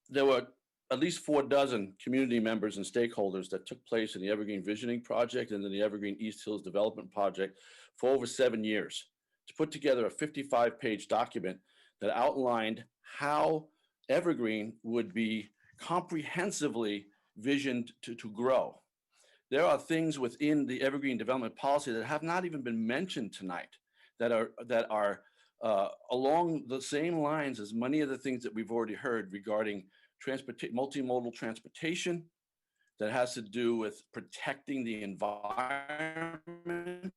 There were at least 4 dozen community members and stakeholders that took place in the Evergreen Visioning Project and then the Evergreen East Hills Development Project for over 7 years to put together a 55-page document that outlined how Evergreen would be comprehensively visioned to grow. There are things within the Evergreen development policy that have not even been mentioned tonight that are along the same lines as many of the things that we've already heard regarding multimodal transportation, that has to do with protecting the environment,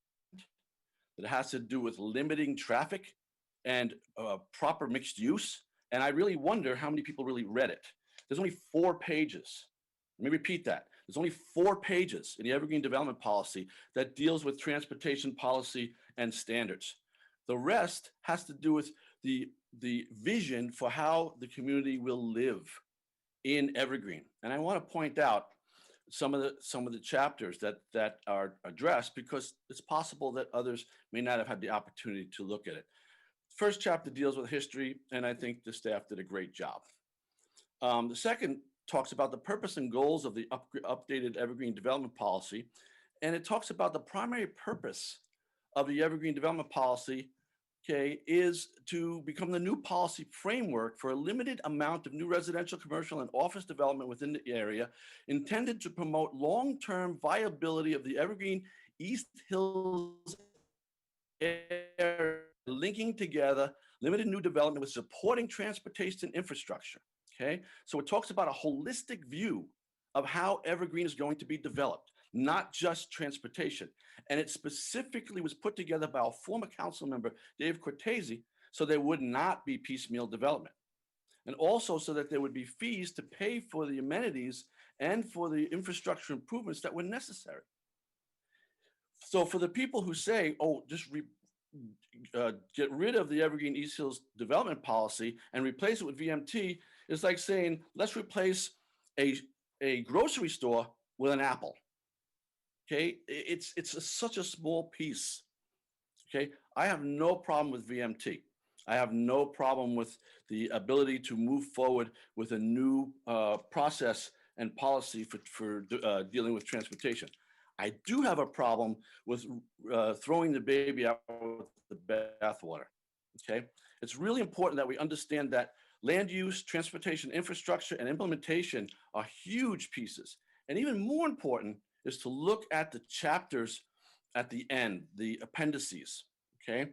that has to do with limiting traffic and proper mixed use. And I really wonder how many people really read it. There's only 4 pages. Let me repeat that. There's only 4 pages in the Evergreen Development Policy that deals with transportation policy and standards. The rest has to do with the vision for how the community will live in Evergreen. And I want to point out some of the chapters that are addressed, because it's possible that others may not have had the opportunity to look at it. First chapter deals with history, and I think the staff did a great job. The second talks about the purpose and goals of the updated Evergreen Development Policy, and it talks about the primary purpose of the Evergreen Development Policy, okay, is to become the new policy framework for a limited amount of new residential, commercial, and office development within the area, intended to promote long-term viability of the Evergreen East Hills area, linking together limited new development with supporting transportation infrastructure. Okay, so it talks about a holistic view of how Evergreen is going to be developed, not just transportation. And it specifically was put together by our former council member, Dave Cortese, so there would not be piecemeal development. And also so that there would be fees to pay for the amenities and for the infrastructure improvements that were necessary. So for the people who say, oh, just get rid of the Evergreen East Hills development policy and replace it with VMT, it's like saying, let's replace a grocery store with an Apple. Okay, it's such a small piece. Okay, I have no problem with VMT. I have no problem with the ability to move forward with a new process and policy for dealing with transportation. I do have a problem with throwing the baby out with the bathwater. Okay, it's really important that we understand that land use, transportation, infrastructure, and implementation are huge pieces. And even more important is to look at the chapters at the end, the appendices. Okay,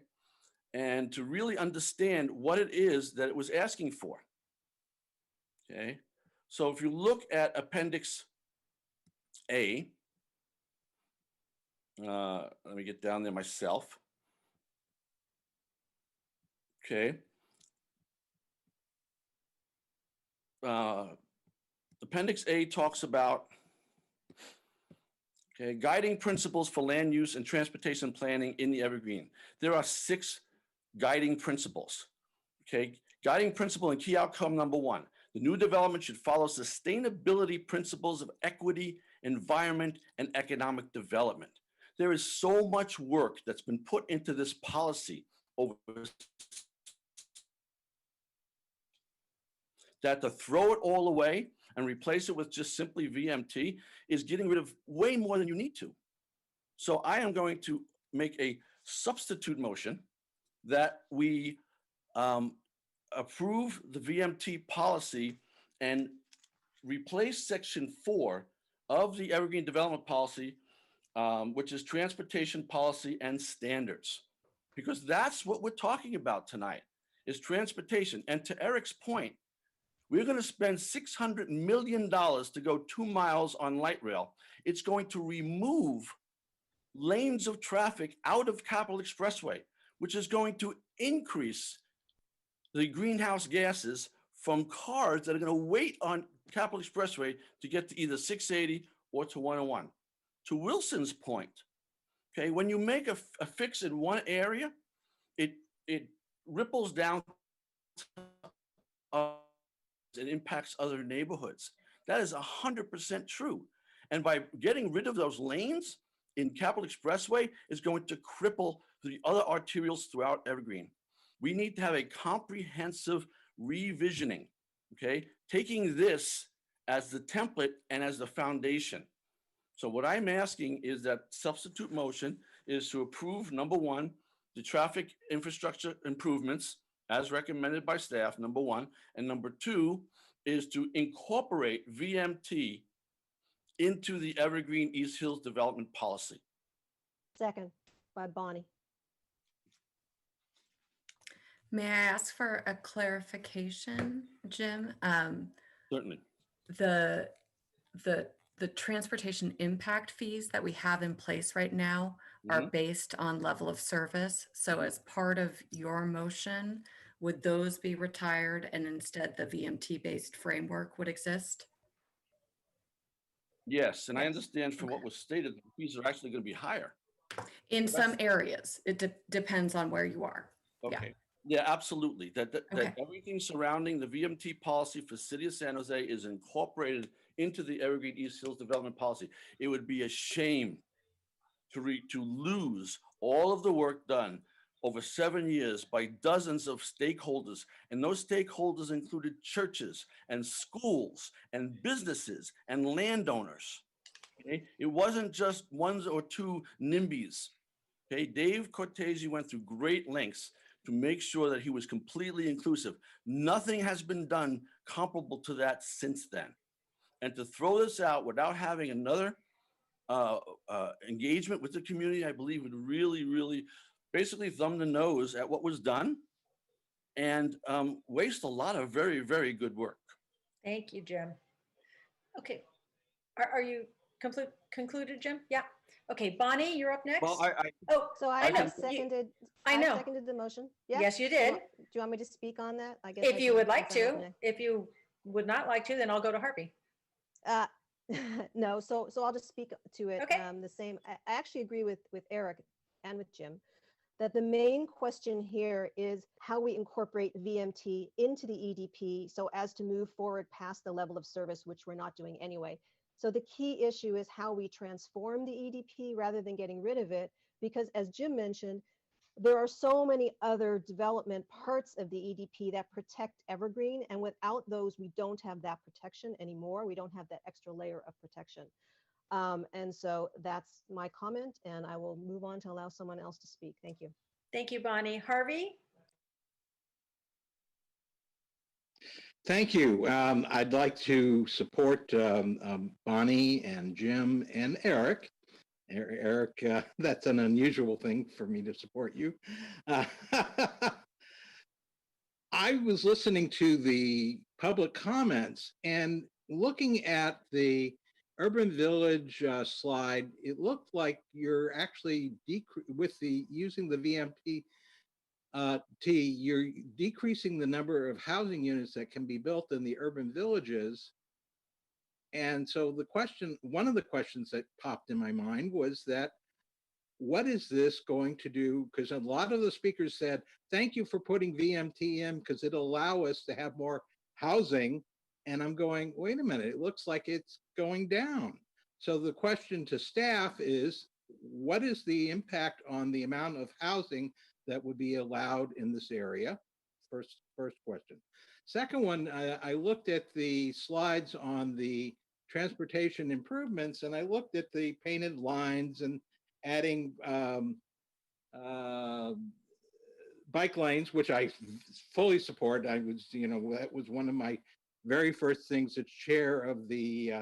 and to really understand what it is that it was asking for. Okay, so if you look at Appendix A, let me get down there myself. Okay. Appendix A talks about guiding principles for land use and transportation planning in the Evergreen. There are 6 guiding principles. Okay, guiding principle and key outcome number 1. The new development should follow sustainability principles of equity, environment, and economic development. There is so much work that's been put into this policy over that to throw it all away and replace it with just simply VMT is getting rid of way more than you need to. So I am going to make a substitute motion that we approve the VMT policy and replace Section 4 of the Evergreen Development Policy, which is transportation policy and standards, because that's what we're talking about tonight is transportation. And to Eric's point, we're going to spend $600 million to go 2 miles on light rail. It's going to remove lanes of traffic out of Capitol Expressway, which is going to increase the greenhouse gases from cars that are going to wait on Capitol Expressway to get to either 680 or to 101. To Wilson's point, okay, when you make a fix in one area, it ripples down, it impacts other neighborhoods. That is 100% true. And by getting rid of those lanes in Capitol Expressway is going to cripple the other arterials throughout Evergreen. We need to have a comprehensive revisioning, okay? Taking this as the template and as the foundation. So what I'm asking is that substitute motion is to approve, number 1, the traffic infrastructure improvements as recommended by staff, number 1. And number 2 is to incorporate VMT into the Evergreen East Hills development policy. Second by Bonnie. May I ask for a clarification, Jim? Certainly. The transportation impact fees that we have in place right now are based on level of service. So as part of your motion, would those be retired and instead the VMT-based framework would exist? Yes, and I understand from what was stated, the fees are actually going to be higher. In some areas, it depends on where you are. Okay. Yeah, absolutely. That everything surrounding the VMT policy for City of San Jose is incorporated into the Evergreen East Hills development policy. It would be a shame to lose all of the work done over 7 years by dozens of stakeholders. And those stakeholders included churches and schools and businesses and landowners. Okay? It wasn't just 1 or 2 NIMBYs. Okay? Dave Cortese went through great lengths to make sure that he was completely inclusive. Nothing has been done comparable to that since then. And to throw this out without having another engagement with the community, I believe would really, really basically thumb the nose at what was done and waste a lot of very, very good work. Thank you, Jim. Okay, Are you concluded, Jim? Yeah. Okay, Bonnie, you're up next. Well, Oh, So I I know. have seconded. I know. seconded the motion. Yeah. Yes, you Do you did. want- Do you want me to speak on that? I guess. If I you can, would like since I'm up to. next. If you would not like to, then I'll go to Harvey. Uh, no, so I'll just speak to it. Okay. The same. I actually agree with Eric and with Jim that the main question here is how we incorporate VMT into the EDP so as to move forward past the level of service, which we're not doing anyway. So the key issue is how we transform the EDP rather than getting rid of it, because as Jim mentioned, there are so many other development parts of the EDP that protect Evergreen, and without those, we don't have that protection anymore. We don't have that extra layer of protection. And so that's my comment, and I will move on to allow someone else to speak. Thank you. Thank you, Bonnie. Harvey? Thank you. I'd like to support Bonnie and Jim and Eric. Eric, that's an unusual thing for me to support you. I was listening to the public comments and looking at the urban village slide. It looked like you're actually using the VMT. You're decreasing the number of housing units that can be built in the urban villages. And so one of the questions that popped in my mind was that, what is this going to do? Because a lot of the speakers said, thank you for putting VMT in because it'll allow us to have more housing. And I'm going, wait a minute, it looks like it's going down. So the question to staff is, what is the impact on the amount of housing that would be allowed in this area? First question. Second one, I looked at the slides on the transportation improvements, and I looked at the painted lines and adding bike lanes, which I fully support. I was, that was one of my very first things as chair of the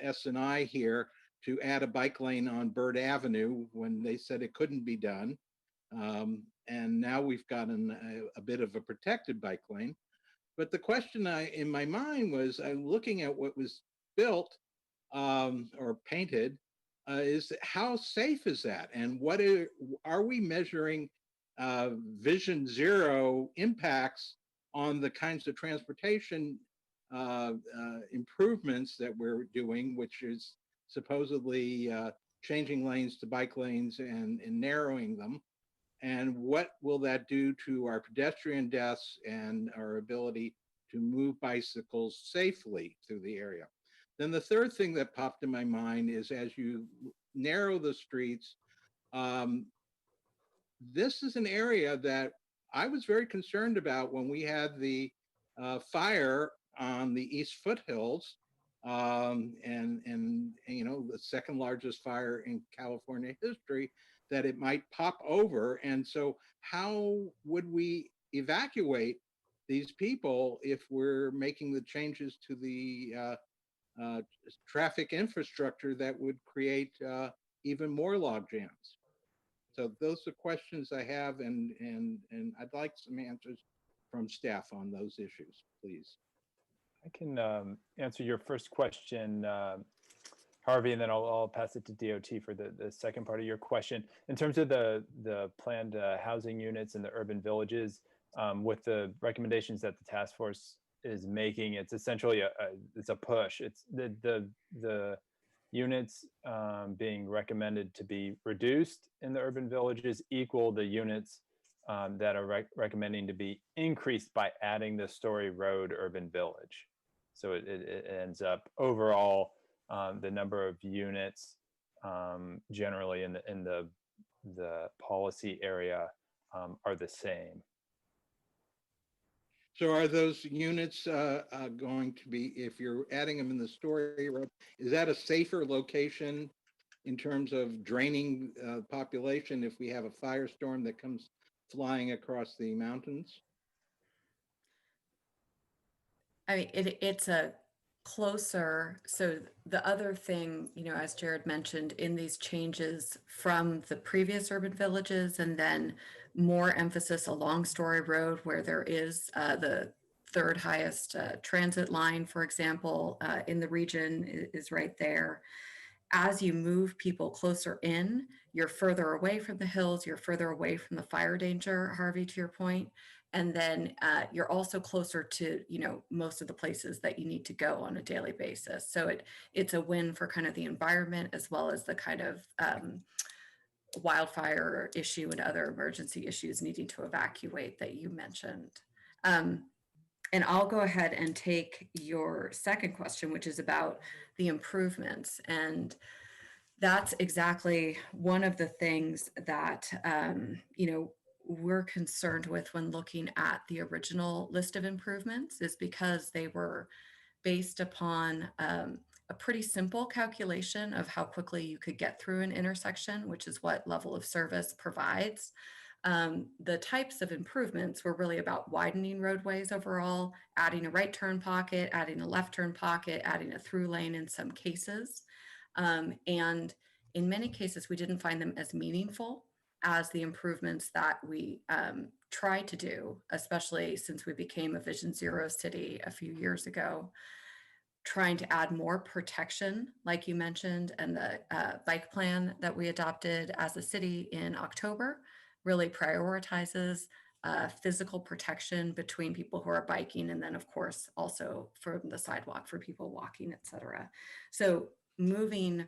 S&I here, to add a bike lane on Bird Avenue when they said it couldn't be done. And now we've gotten a bit of a protected bike lane. But the question in my mind was, looking at what was built or painted, is how safe is that? And what are we measuring Vision Zero impacts on the kinds of transportation improvements that we're doing, which is supposedly changing lanes to bike lanes and narrowing them? And what will that do to our pedestrian deaths and our ability to move bicycles safely through the area? Then the third thing that popped in my mind is, as you narrow the streets, this is an area that I was very concerned about when we had the fire on the East Foothills, and the second largest fire in California history, that it might pop over. And so how would we evacuate these people if we're making the changes to the traffic infrastructure that would create even more log jams? So those are questions I have, and I'd like some answers from staff on those issues, please. I can answer your first question, Harvey, and then I'll pass it to DOT for the second part of your question. In terms of the planned housing units in the urban villages, with the recommendations that the task force is making, it's essentially it's a push. It's the units being recommended to be reduced in the urban villages equal the units that are recommending to be increased by adding the Story Road urban village. So it ends up overall, the number of units generally in the policy area are the same. So are those units going to be, if you're adding them in the Story Road, is that a safer location in terms of draining population if we have a firestorm that comes flying across the mountains? I mean, it's a closer, so the other thing, as Jared mentioned, in these changes from the previous urban villages, and then more emphasis along Story Road where there is the third highest transit line, for example, in the region is right there. As you move people closer in, you're further away from the hills, you're further away from the fire danger, Harvey, to your point. And then you're also closer to, most of the places that you need to go on a daily basis. So it's a win for kind of the environment as well as the kind of wildfire issue and other emergency issues needing to evacuate that you mentioned. And I'll go ahead and take your second question, which is about the improvements. And that's exactly one of the things that, we're concerned with when looking at the original list of improvements, is because they were based upon a pretty simple calculation of how quickly you could get through an intersection, which is what level of service provides. The types of improvements were really about widening roadways overall, adding a right turn pocket, adding a left turn pocket, adding a through lane in some cases. And in many cases, we didn't find them as meaningful as the improvements that we tried to do, especially since we became a Vision Zero city a few years ago, trying to add more protection, like you mentioned, and the bike plan that we adopted as a city in October really prioritizes physical protection between people who are biking, and then of course also from the sidewalk for people walking, et cetera. So moving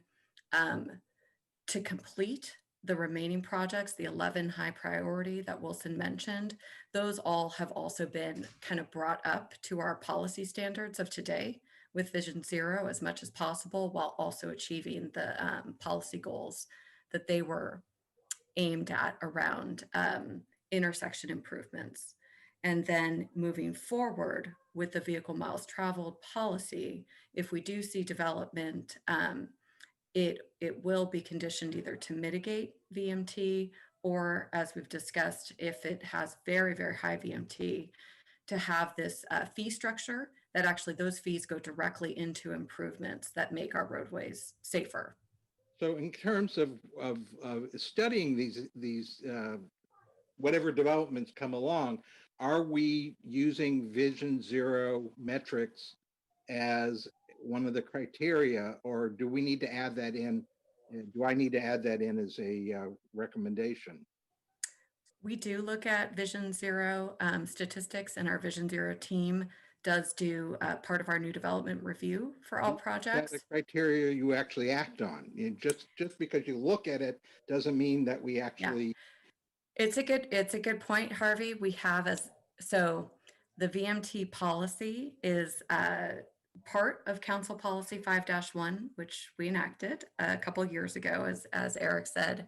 to complete the remaining projects, the 11 high priority that Wilson mentioned, those all have also been kind of brought up to our policy standards of today with Vision Zero as much as possible, while also achieving the policy goals that they were aimed at around intersection improvements. And then moving forward with the vehicle miles traveled policy, if we do see development, it will be conditioned either to mitigate VMT, or, as we've discussed, if it has very, very high VMT, to have this fee structure that actually those fees go directly into improvements that make our roadways safer. So in terms of studying these whatever developments come along, are we using Vision Zero metrics as one of the criteria, or do we need to add that in? Do I need to add that in as a recommendation? We do look at Vision Zero statistics, and our Vision Zero team does do part of our new development review for all projects. That's the criteria you actually act on. Just because you look at it doesn't mean that we actually. Yeah. It's a good point, Harvey. We have so the VMT policy is part of Council Policy 5-1, which we enacted a couple of years ago, as Eric said.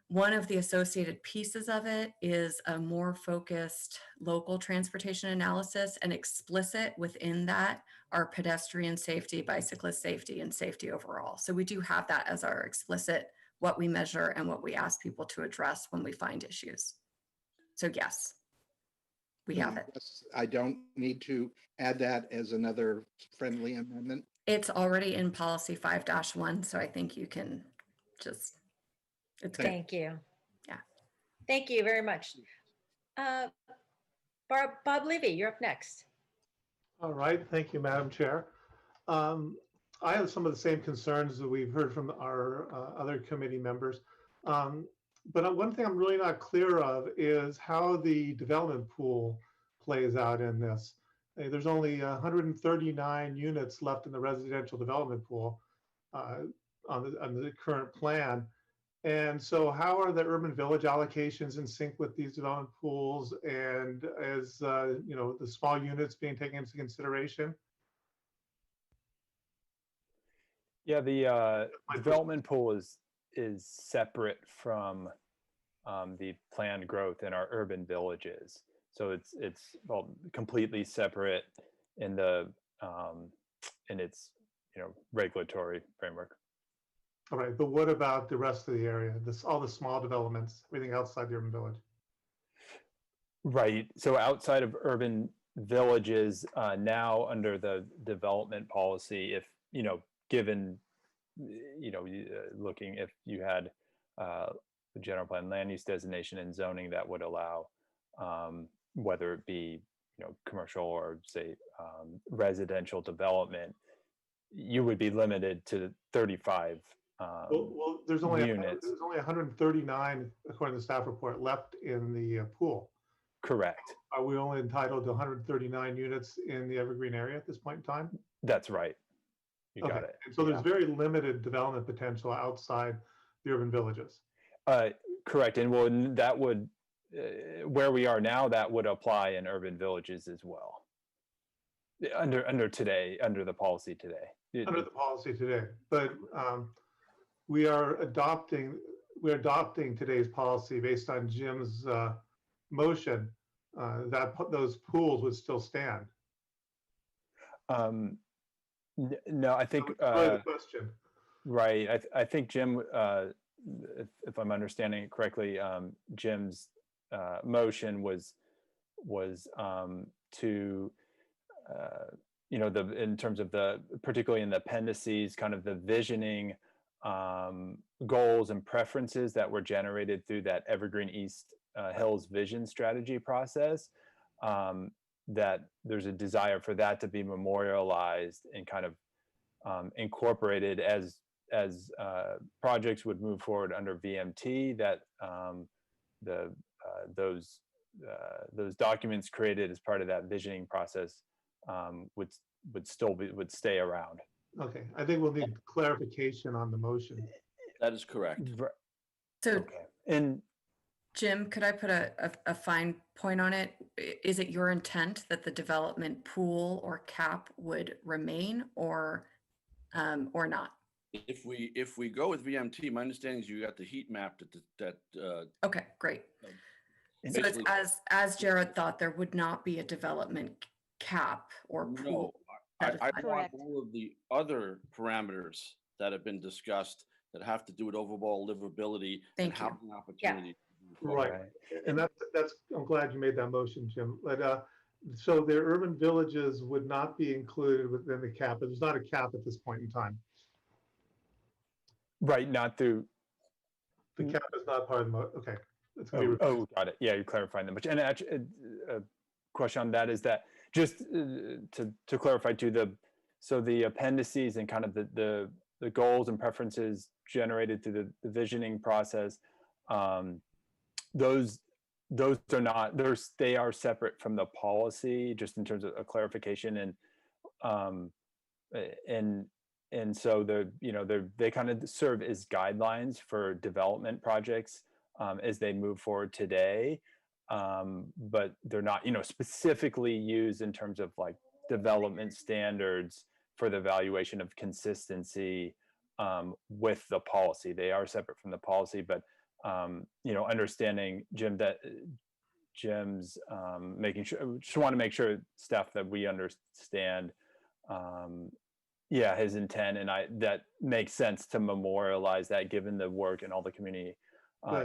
One of the associated pieces of it is a more focused local transportation analysis, and explicit within that are pedestrian safety, bicyclist safety, and safety overall. So we do have that as our explicit, what we measure and what we ask people to address when we find issues. So yes, we have it. I don't need to add that as another friendly amendment. It's already in policy 5-1, so I think you can just, it's good. Thank you. Yeah. Thank you very much. Bob Levy, you're up next. All right, thank you, Madam Chair. I have some of the same concerns that we've heard from our other committee members. But one thing I'm really not clear of is how the development pool plays out in this. There's only 139 units left in the residential development pool on the current plan. And so how are the urban village allocations in sync with these development pools, and as the small units being taken into consideration? Yeah, the development pool is separate from the planned growth in our urban villages. So it's well, completely separate in the in its regulatory framework. All right, but what about the rest of the area? All the small developments, everything outside the urban village? Right. So outside of urban villages, now under the development policy, if given looking, if you had the general plan land use designation and zoning that would allow whether it be commercial or say residential development, you would be limited to 35 Well, there's only units. there's only 139 according to the staff report left in the pool. Correct. Are we only entitled to 139 units in the Evergreen area at this point in time? That's right. You got it. And so there's very limited development potential outside the urban villages. Correct. And that would, where we are now, that would apply in urban villages as well. Under the policy today. Under the policy today, but we are adopting today's policy based on Jim's motion that those pools would still stand. No, I think the question. Right. I think Jim, if I'm understanding it correctly, Jim's motion was to in terms of particularly in the appendices, kind of the visioning goals and preferences that were generated through that Evergreen East Hills vision strategy process, that there's a desire for that to be memorialized and kind of incorporated as projects would move forward under VMT, that those documents created as part of that visioning process would stay around. Okay, I think we'll need clarification on the motion. That is correct. So, okay. And Jim, could I put a fine point on it? Is it your intent that the development pool or cap would remain, or not? If we go with VMT, my understanding is you got the heat map that okay, great. So it's as Jared thought, there would not be a development cap or pool. No, I want all of the other parameters that have been discussed that have to do with overall livability and housing opportunity. Right, and that's I'm glad you made that motion, Jim. But so the urban villages would not be included within the cap. There's not a cap at this point in time. Right, not through. The cap is not part of the okay. Got it. Yeah, you're clarifying that much. And actually, a question on that is that just to clarify too, the appendices and kind of the goals and preferences generated through the visioning process, those are not, they are separate from the policy, just in terms of a clarification, and so they kind of serve as guidelines for development projects as they move forward today, but they're not specifically used in terms of like development standards for the evaluation of consistency with the policy. They are separate from the policy, but understanding Jim's making sure, just want to make sure staff that we understand his intent, and that makes sense to memorialize that, given the work and all the community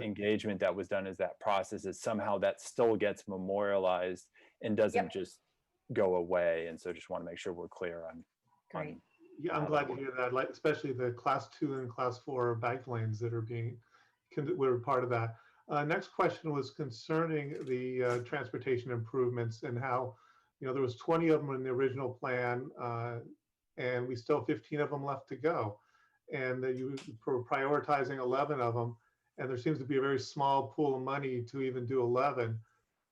engagement that was done as that process, is somehow that still gets memorialized and doesn't just go away. And so just want to make sure we're clear on. Great. Yeah, I'm glad to hear that, like especially the class 2 and class 4 bike lanes that are were part of that. Next question was concerning the transportation improvements and how, there was 20 of them in the original plan, and we still 15 of them left to go. And you were prioritizing 11 of them, and there seems to be a very small pool of money to even do 11.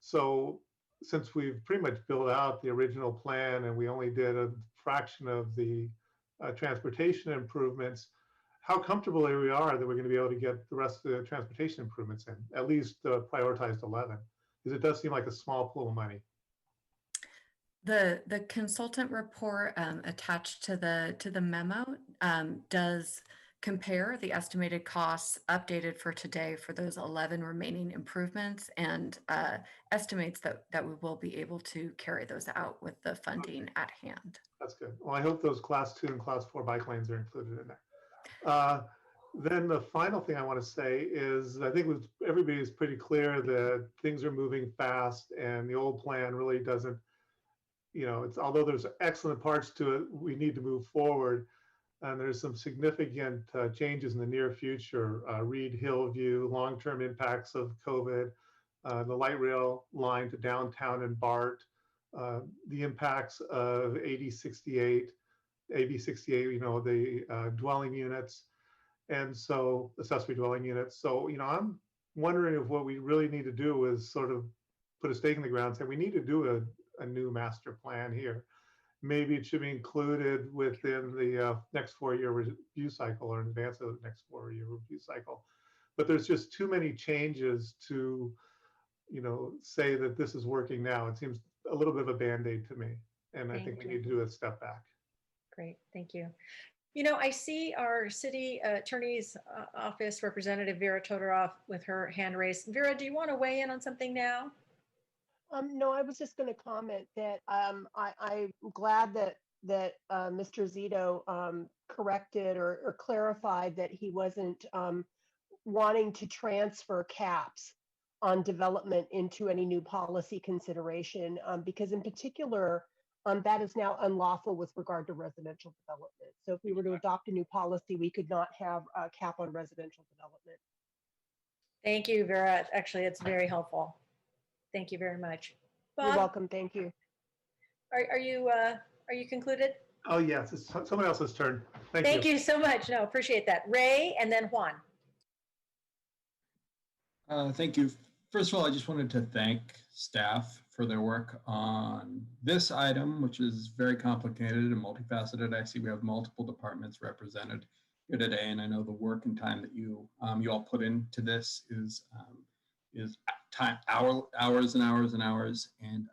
So since we've pretty much built out the original plan and we only did a fraction of the transportation improvements, how comfortable we are that we're going to be able to get the rest of the transportation improvements in, at least prioritized 11, because it does seem like a small pool of money. The consultant report attached to the memo does compare the estimated costs updated for today for those 11 remaining improvements, and estimates that we will be able to carry those out with the funding at hand. That's good. Well, I hope those class 2 and class 4 bike lanes are included in there. Then the final thing I want to say is I think everybody's pretty clear that things are moving fast, and the old plan really doesn't, although there's excellent parts to it, we need to move forward. And there's some significant changes in the near future. Reed Hillview, long-term impacts of COVID, the light rail line to downtown and BART, the impacts of AB 68, the dwelling units, and so accessory dwelling units. So, I'm wondering if what we really need to do is sort of put a stake in the ground and say we need to do a new master plan here. Maybe it should be included within the next 4-year review cycle or in advance of the next 4-year review cycle. But there's just too many changes to, say that this is working now. It seems a little bit of a Band-Aid to me. And I think we need to do a step back. Great, thank you. I see our city attorney's office representative, Vera Todorov, with her hand raised. Vera, do you want to weigh in on something now? No, I was just going to comment that I'm glad that Mr. Zito corrected or clarified that he wasn't wanting to transfer caps on development into any new policy consideration, because in particular, that is now unlawful with regard to residential development. So if we were to adopt a new policy, we could not have a cap on residential development. Thank you, Vera. Actually, it's very helpful. Thank you very much. Bob, You're welcome. Thank you. Are you concluded? Oh, yes, it's someone else's turn. Thank you so much. No, appreciate that. Ray and then Juan. Thank you. First of all, I just wanted to thank staff for their work on this item, which is very complicated and multifaceted. I see we have multiple departments represented here today, and I know the work and time that you all put into this is time, hours and hours and hours, and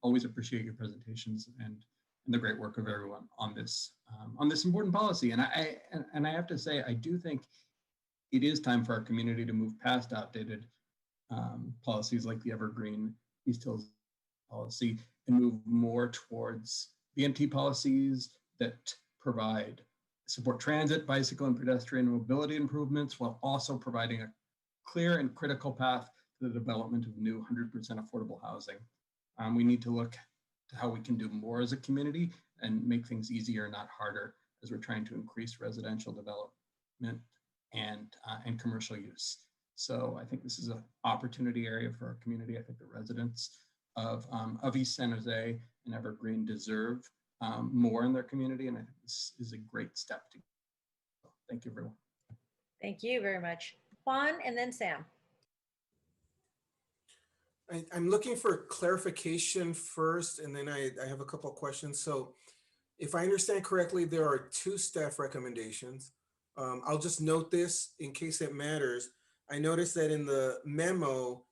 always appreciate your presentations and the great work of everyone on this important policy. And I have to say, I do think it is time for our community to move past outdated policies like the Evergreen East Hills policy and move more towards VMT policies that support transit, bicycle, and pedestrian mobility improvements while also providing a clear and critical path to the development of new 100% affordable housing. We need to look to how we can do more as a community and make things easier, not harder, as we're trying to increase residential development and commercial use. So I think this is an opportunity area for our community. I think the residents of East San Jose and Evergreen deserve more in their community, and I think this is a great step to go. Thank you, everyone. Thank you very much. Juan and then Sam. I'm looking for clarification first, and then I have a couple of questions. So if I understand correctly, there are 2 staff recommendations. I'll just note this in case it matters. I noticed that in the memo,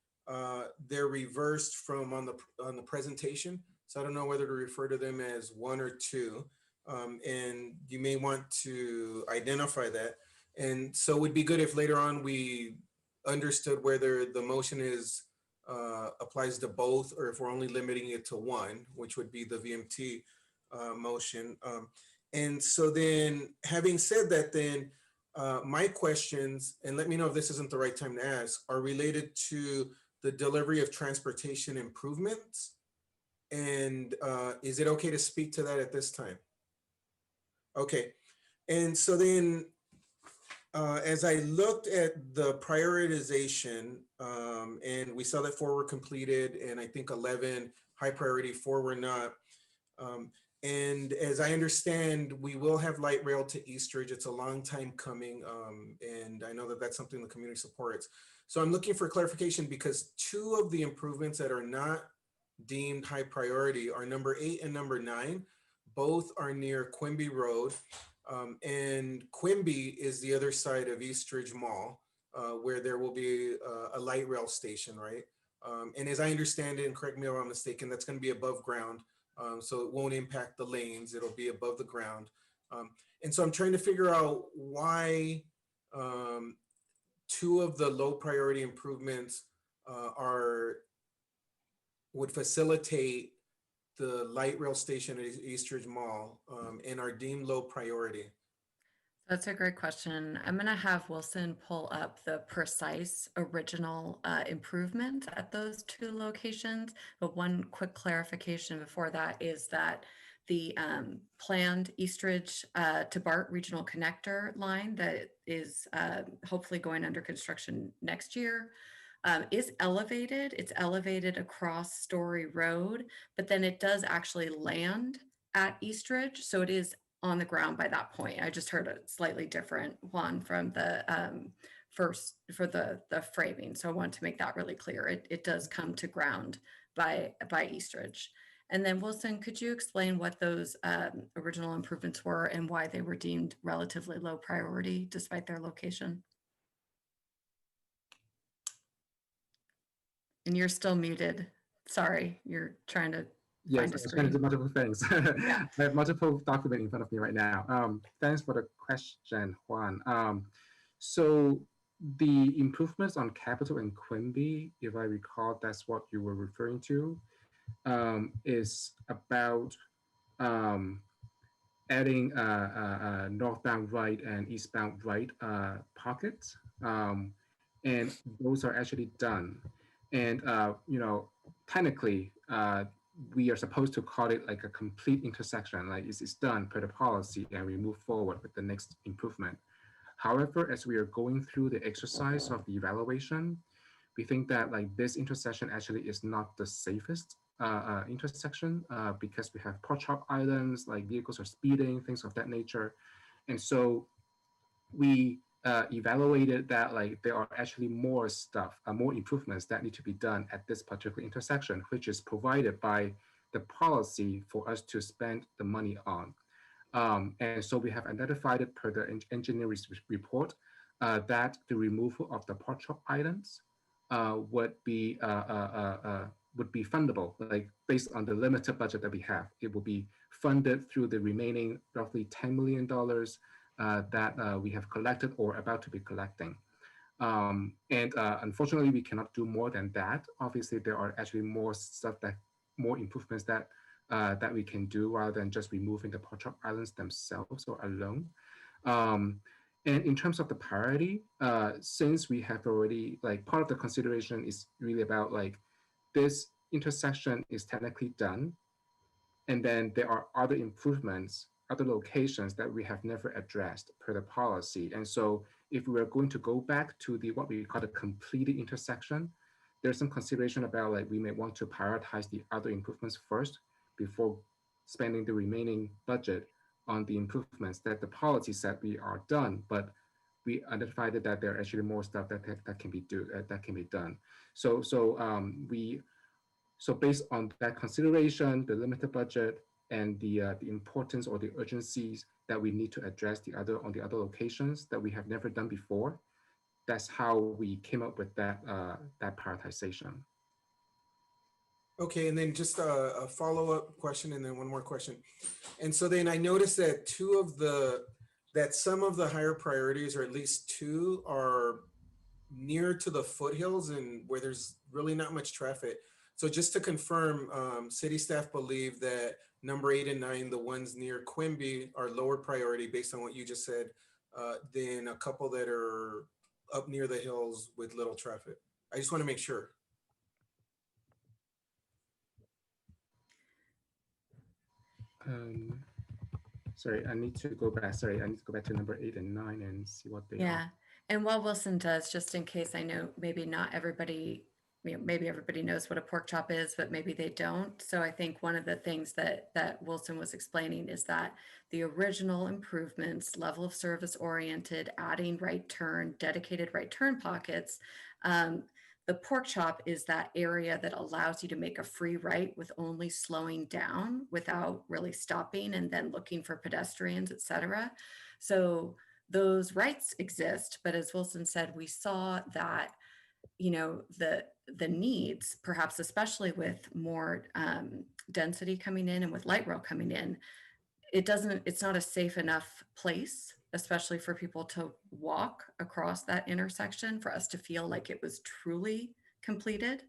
they're reversed from on the presentation. So I don't know whether to refer to them as 1 or 2. And you may want to identify that. And so it would be good if later on we understood whether the motion applies to both, or if we're only limiting it to 1, which would be the VMT motion. And so then, having said that, then my questions, and let me know if this isn't the right time to ask, are related to the delivery of transportation improvements. And is it okay to speak to that at this time? Okay. And so then, as I looked at the prioritization, and we saw that 4 were completed, and I think 11 high priority, 4 were not. And as I understand, we will have light rail to Eastridge. It's a long time coming, and I know that that's something the community supports. So I'm looking for clarification because 2 of the improvements that are not deemed high priority are number 8 and number 9. Both are near Quimby Road. And Quimby is the other side of Eastridge Mall, where there will be a light rail station, right? And as I understand it, and correct me if I'm mistaken, that's going to be above ground. So it won't impact the lanes. It'll be above the ground. And so I'm trying to figure out why 2 of the low priority improvements would facilitate the light rail station at Eastridge Mall and are deemed low priority. That's a great question. I'm going to have Wilson pull up the precise original improvement at those 2 locations. But one quick clarification before that is that the planned Eastridge to BART regional connector line that is hopefully going under construction next year is elevated. It's elevated across Story Road, but then it does actually land at Eastridge. So it is on the ground by that point. I just heard a slightly different one from the first for the framing. So I want to make that really clear. It does come to ground by Eastridge. And then Wilson, could you explain what those original improvements were and why they were deemed relatively low priority despite their location? And you're still muted. Sorry, you're trying to Yes, find I a was trying to do screen. multiple things. I have multiple documents in front of me right now. Thanks for the question, Juan. So the improvements on Capitol and Quimby, if I recall, that's what you were referring to, is about adding northbound right and eastbound right pockets. And those are actually done. And, technically, we are supposed to call it like a complete intersection, like it's done per the policy and we move forward with the next improvement. However, as we are going through the exercise of the evaluation, we think that like this intersection actually is not the safest intersection because we have pork chop islands, like vehicles are speeding, things of that nature. And so we evaluated that like there are actually more stuff, more improvements that need to be done at this particular intersection, which is provided by the policy for us to spend the money on. And so we have identified it per the engineering report that the removal of the pork chop islands would be fundable, like based on the limited budget that we have. It will be funded through the remaining roughly $10 million that we have collected or about to be collecting. And unfortunately, we cannot do more than that. Obviously, there are actually more improvements that that we can do rather than just removing the pork chop islands themselves or alone. And in terms of the priority, since we have already, like part of the consideration is really about like this intersection is technically done. And then there are other improvements, other locations that we have never addressed per the policy. And so if we are going to go back to the what we call the completed intersection, there's some consideration about like we may want to prioritize the other improvements first before spending the remaining budget on the improvements that the policy said we are done, but we identified that there are actually more stuff that can be done. So based on that consideration, the limited budget, and the importance or the urgencies that we need to address on the other locations that we have never done before, that's how we came up with that prioritization. Okay, and then just a follow-up question and then one more question. And so then I noticed that some of the higher priorities, or at least two, are near to the foothills and where there's really not much traffic. So just to confirm, city staff believe that number 8 and 9, the ones near Quimby, are lower priority based on what you just said, than a couple that are up near the hills with little traffic. I just want to make sure. Sorry, I need to go back. Sorry, I need to go back to number 8 and 9 and see what they are. And while Wilson does, just in case, I know maybe not everybody, maybe everybody knows what a pork chop is, but maybe they don't. So I think one of the things that Wilson was explaining is that the original improvements, level of service oriented, adding right turn, dedicated right turn pockets, the pork chop is that area that allows you to make a free right with only slowing down without really stopping and then looking for pedestrians, et cetera. So those rights exist, but as Wilson said, we saw that, the needs, perhaps especially with more density coming in and with light rail coming in, it's not a safe enough place, especially for people to walk across that intersection, for us to feel like it was truly completed.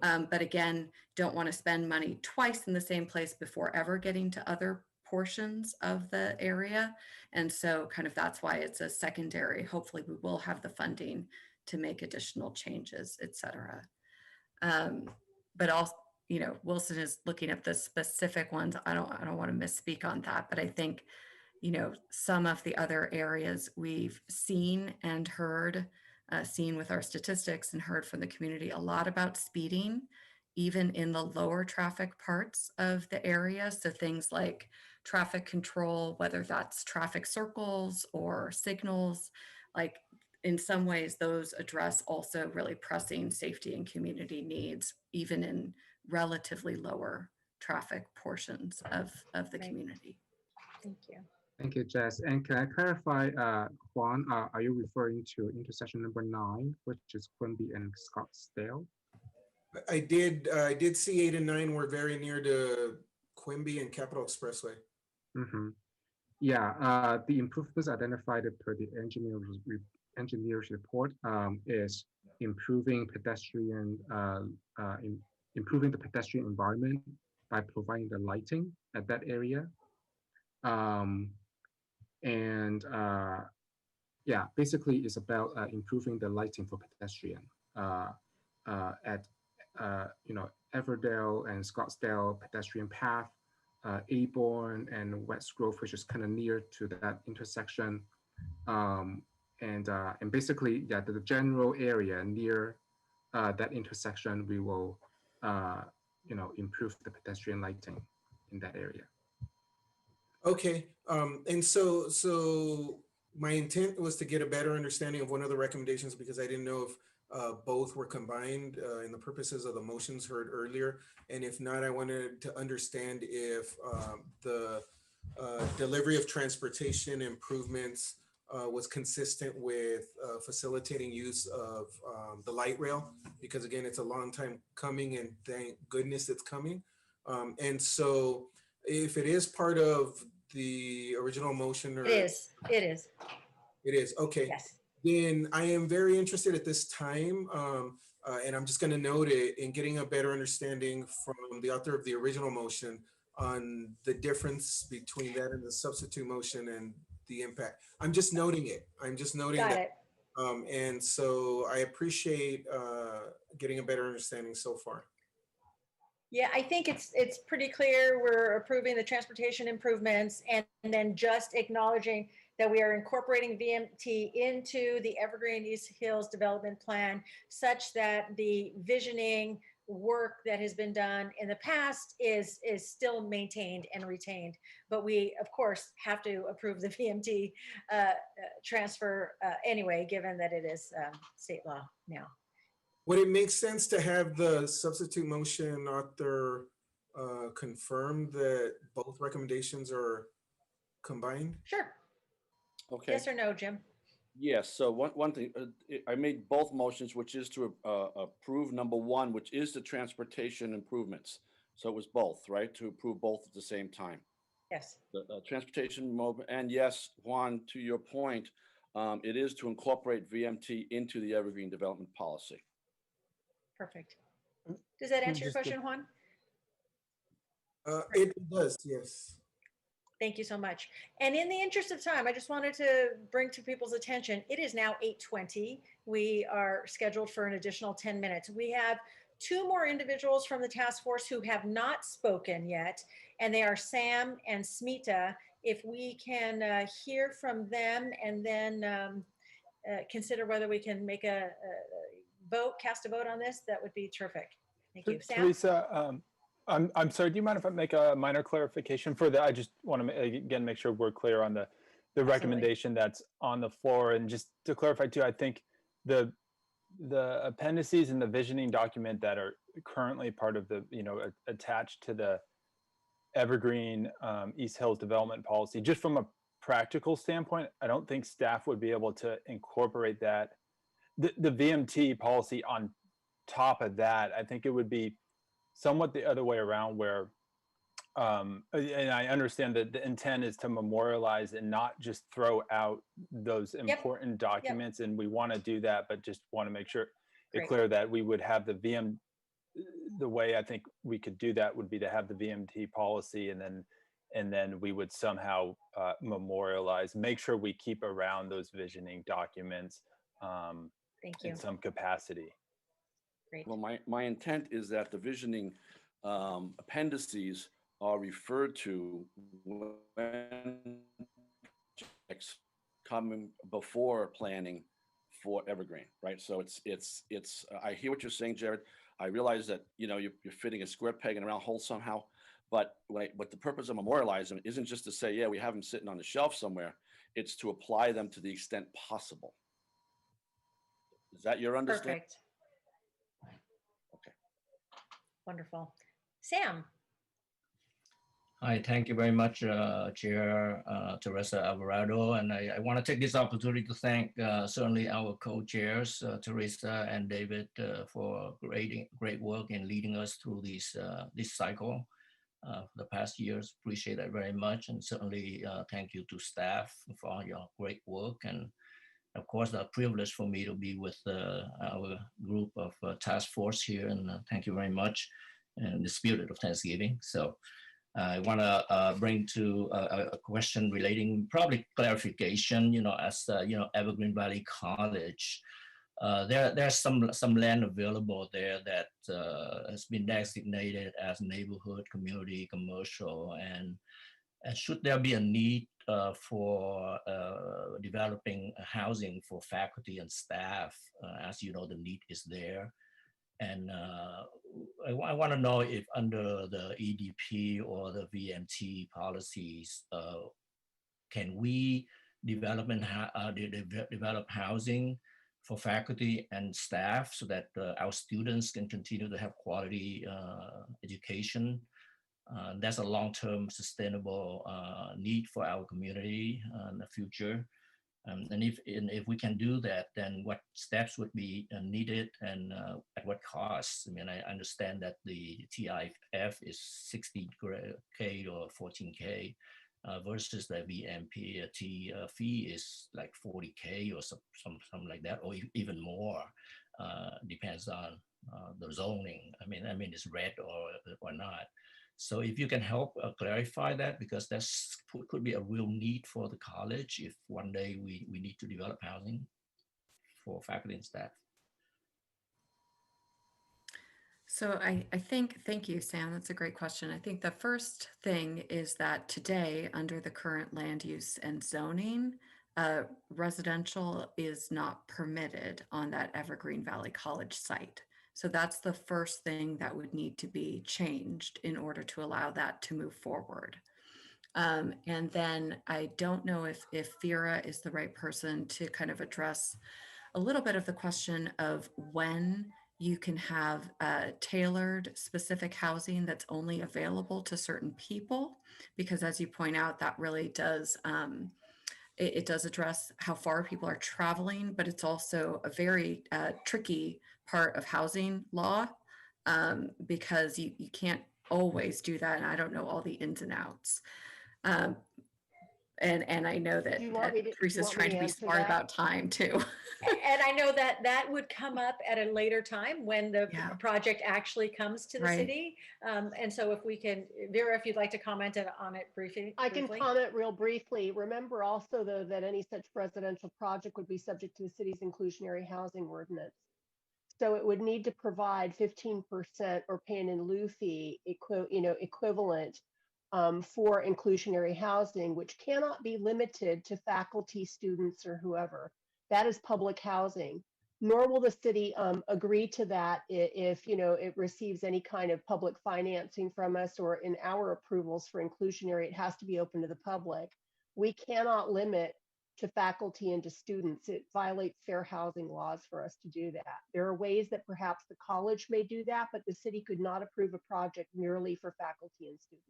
But again, don't want to spend money twice in the same place before ever getting to other portions of the area. And so kind of that's why it's a secondary. Hopefully we will have the funding to make additional changes, et cetera. But also, Wilson is looking at the specific ones. I don't want to misspeak on that, but I think, some of the other areas we've seen and heard seen with our statistics and heard from the community a lot about speeding, even in the lower traffic parts of the area. So things like traffic control, whether that's traffic circles or signals, like in some ways those address also really pressing safety and community needs, even in relatively lower traffic portions of the community. Thank you. Thank you, Jess. And can I clarify, Juan, are you referring to intersection number 9, which is Quimby and Scottsdale? I did see 8 and 9 were very near to Quimby and Capitol Expressway. Mm-hmm. Yeah, the improvements identified per the engineer's report is improving improving the pedestrian environment by providing the lighting at that area. Yeah, basically it's about improving the lighting for pedestrian at Everdale and Scottsdale pedestrian path, Aborn and West Grove, which is kind of near to that intersection, and basically, yeah, the general area near that intersection, we will improve the pedestrian lighting in that area. Okay, and so my intent was to get a better understanding of one of the recommendations because I didn't know if both were combined in the purposes of the motions heard earlier. And if not, I wanted to understand if the delivery of transportation improvements was consistent with facilitating use of the light rail, because again, it's a long time coming and thank goodness it's coming. And so if it is part of the original motion, or It is. It is, okay. Yes. Then I am very interested at this time, and I'm just going to note it, in getting a better understanding from the author of the original motion on the difference between that and the substitute motion and the impact. I'm just noting it. I'm just noting Got that. it. And so I appreciate getting a better understanding so far. Yeah, I think it's pretty clear we're approving the transportation improvements and then just acknowledging that we are incorporating VMT into the Evergreen East Hills Development Plan such that the visioning work that has been done in the past is still maintained and retained. But we, of course, have to approve the VMT transfer anyway, given that it is state law now. Would it make sense to have the substitute motion author confirm that both recommendations are combined? Sure. Okay. Yes or no, Jim? Yes, so one thing, I made both motions, which is to approve number 1, which is the transportation improvements. So it was both, right? To approve both at the same time. Yes. The transportation mode, and yes, Juan, to your point, it is to incorporate VMT into the Evergreen development policy. Perfect. Does that answer your question, Juan? It does, yes. Thank you so much. And in the interest of time, I just wanted to bring to people's attention, it is now 8:20. We are scheduled for an additional 10 minutes. We have 2 more individuals from the task force who have not spoken yet, and they are Sam and Smita. If we can hear from them and then consider whether we can make a vote, cast a vote on this, that would be terrific. Thank you. Sam? Teresa, I'm sorry, do you mind if I make a minor clarification for that? I just want to, again, make sure we're clear on the recommendation that's on the floor. And just to clarify too, I think the appendices and the visioning document that are currently part of the, attached to the Evergreen East Hills development policy, just from a practical standpoint, I don't think staff would be able to incorporate that, the VMT policy on top of that. I think it would be somewhat the other way around, where and I understand that the intent is to memorialize and not just throw out those important documents, and we want to do that, but just want to make sure it's clear that we would have the way I think we could do that would be to have the VMT policy, and then we would somehow memorialize, make sure we keep around those visioning documents in some capacity. Great. Well, my intent is that the visioning appendices are referred to when projects coming before planning for Evergreen, right? So I hear what you're saying, Jared. I realize that, you're fitting a square peg in a round hole somehow, but the purpose of memorializing them isn't just to say, yeah, we have them sitting on the shelf somewhere. It's to apply them to the extent possible. Is that your understanding? Perfect. Wonderful. Sam. Hi, thank you very much, Chair Teresa Alvarado. And I want to take this opportunity to thank certainly our co-chairs, Teresa and David, for great work in leading us through this cycle for the past years. Appreciate that very much. And certainly thank you to staff for your great work. And of course, a privilege for me to be with our group of task force here. And thank you very much in the spirit of Thanksgiving. So I want to bring to a question relating probably clarification, as Evergreen Valley College, there's some land available there that has been designated as neighborhood, community, commercial, and should there be a need for developing housing for faculty and staff, as you know, the need is there. And I want to know if under the EDP or the VMT policies, can we develop housing for faculty and staff so that our students can continue to have quality education? That's a long-term sustainable need for our community in the future. And if we can do that, then what steps would be needed and at what cost? I mean, I understand that the TIF is 16K or 14K versus the VMP fee is like 40K or something like that, or even more. Depends on the zoning. I mean, it's red or not. So if you can help clarify that, because that could be a real need for the college if one day we need to develop housing for faculty and staff. So I think, thank you, Sam, that's a great question. I think the first thing is that today, under the current land use and zoning, residential is not permitted on that Evergreen Valley College site. So that's the first thing that would need to be changed in order to allow that to move forward. And then I don't know if Vera is the right person to kind of address a little bit of the question of when you can have tailored specific housing that's only available to certain people, because as you point out, that really does, it does address how far people are traveling, but it's also a very tricky part of housing law because you can't always do that. And I don't know all the ins and outs. And I know that Teresa's trying to be smart about time too. And I know that would come up at a later time when the project actually comes to the city. And so if we can, Vera, if you'd like to comment on it briefly. I can comment real briefly. Remember also though that any such residential project would be subject to the city's inclusionary housing ordinance. So it would need to provide 15% or pay an in lieu fee equivalent for inclusionary housing, which cannot be limited to faculty, students, or whoever. That is public housing. Nor will the city agree to that if it receives any kind of public financing from us, or in our approvals for inclusionary, it has to be open to the public. We cannot limit to faculty and to students. It violates fair housing laws for us to do that. There are ways that perhaps the college may do that, but the city could not approve a project merely for faculty and students.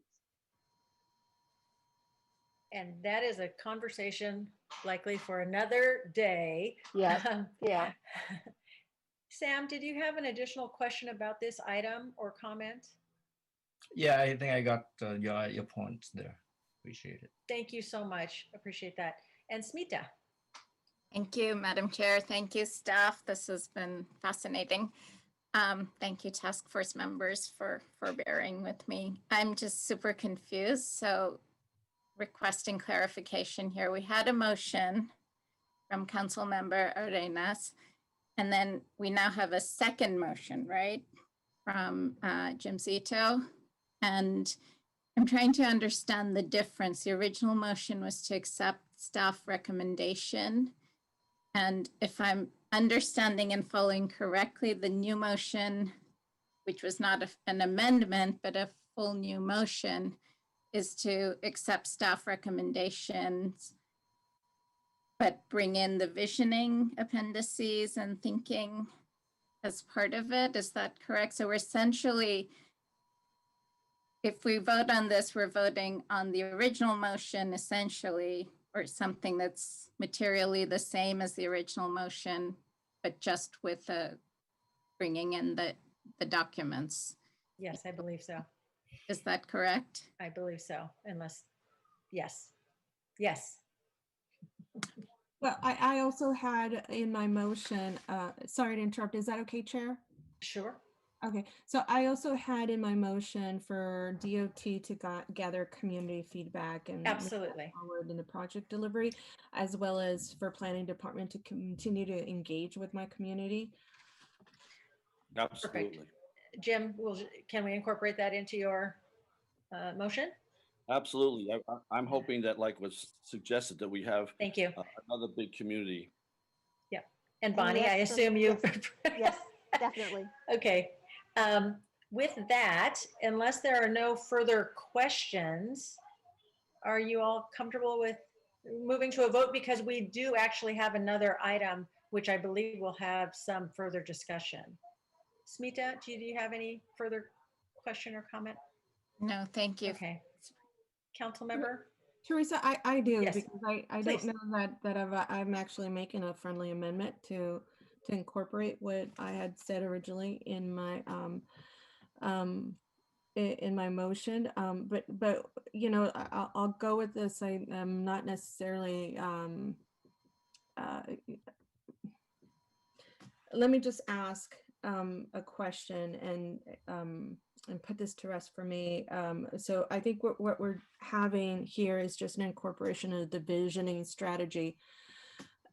And that is a conversation likely for another day. Yeah, yeah. Sam, did you have an additional question about this item or comment? Yeah, I think I got your points there. Appreciate it. Thank you so much. Appreciate that. And Smita. Thank you, Madam Chair. Thank you, staff. This has been fascinating. Thank you, task force members, for bearing with me. I'm just super confused. So requesting clarification here. We had a motion from Council Member Arenas, and then we now have a second motion, right, from Jim Zito. And I'm trying to understand the difference. The original motion was to accept staff recommendation. And if I'm understanding and following correctly, the new motion, which was not an amendment, but a full new motion, is to accept staff recommendations, but bring in the visioning appendices and thinking as part of it. Is that correct? So we're essentially, if we vote on this, we're voting on the original motion essentially, or something that's materially the same as the original motion, but just with bringing in the documents. Yes, I believe so. Is that correct? I believe so, unless, yes, yes. Well, I also had in my motion, sorry to interrupt, is that okay, Chair? Sure. Okay, so I also had in my motion for DOT to gather community feedback and move Absolutely. forward in the project delivery, as well as for planning department to continue to engage with my community. Absolutely. Jim, can we incorporate that into your motion? Absolutely. I'm hoping that, like was suggested, that we have Thank you. Another big community. Yeah. And Bonnie, I assume you. Yes, definitely. Okay. With that, unless there are no further questions, are you all comfortable with moving to a vote? Because we do actually have another item, which I believe will have some further discussion. Smita, do you have any further question or comment? No, thank you. Okay. Council member? Teresa, I do, Yes, because I please. don't know that I'm actually making a friendly amendment to incorporate what I had said originally in my in my motion. But you know, I'll go with this. I'm not necessarily let me just ask a question and put this to rest for me. So I think what we're having here is just an incorporation of the visioning strategy.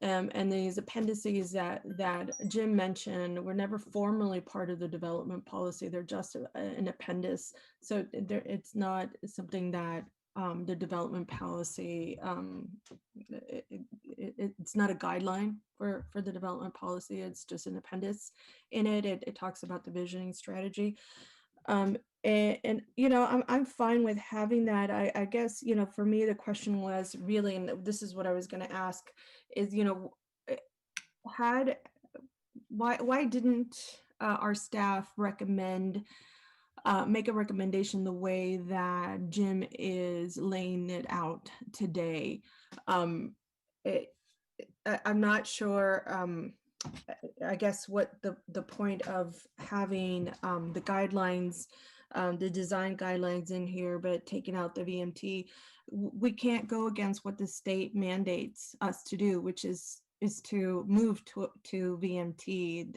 And these appendices that Jim mentioned were never formally part of the development policy. They're just an appendix. So it's not something that the development policy, it's not a guideline for the development policy. It's just an appendix in it. It talks about the visioning strategy. And you know, I'm fine with having that. I guess, you know, for me, the question was really, and this is what I was going to ask, is, you know, why didn't our staff recommend make a recommendation the way that Jim is laying it out today? I'm not sure. I guess what the point of having the guidelines, the design guidelines in here, but taking out the VMT, we can't go against what the state mandates us to do, which is to move to VMT.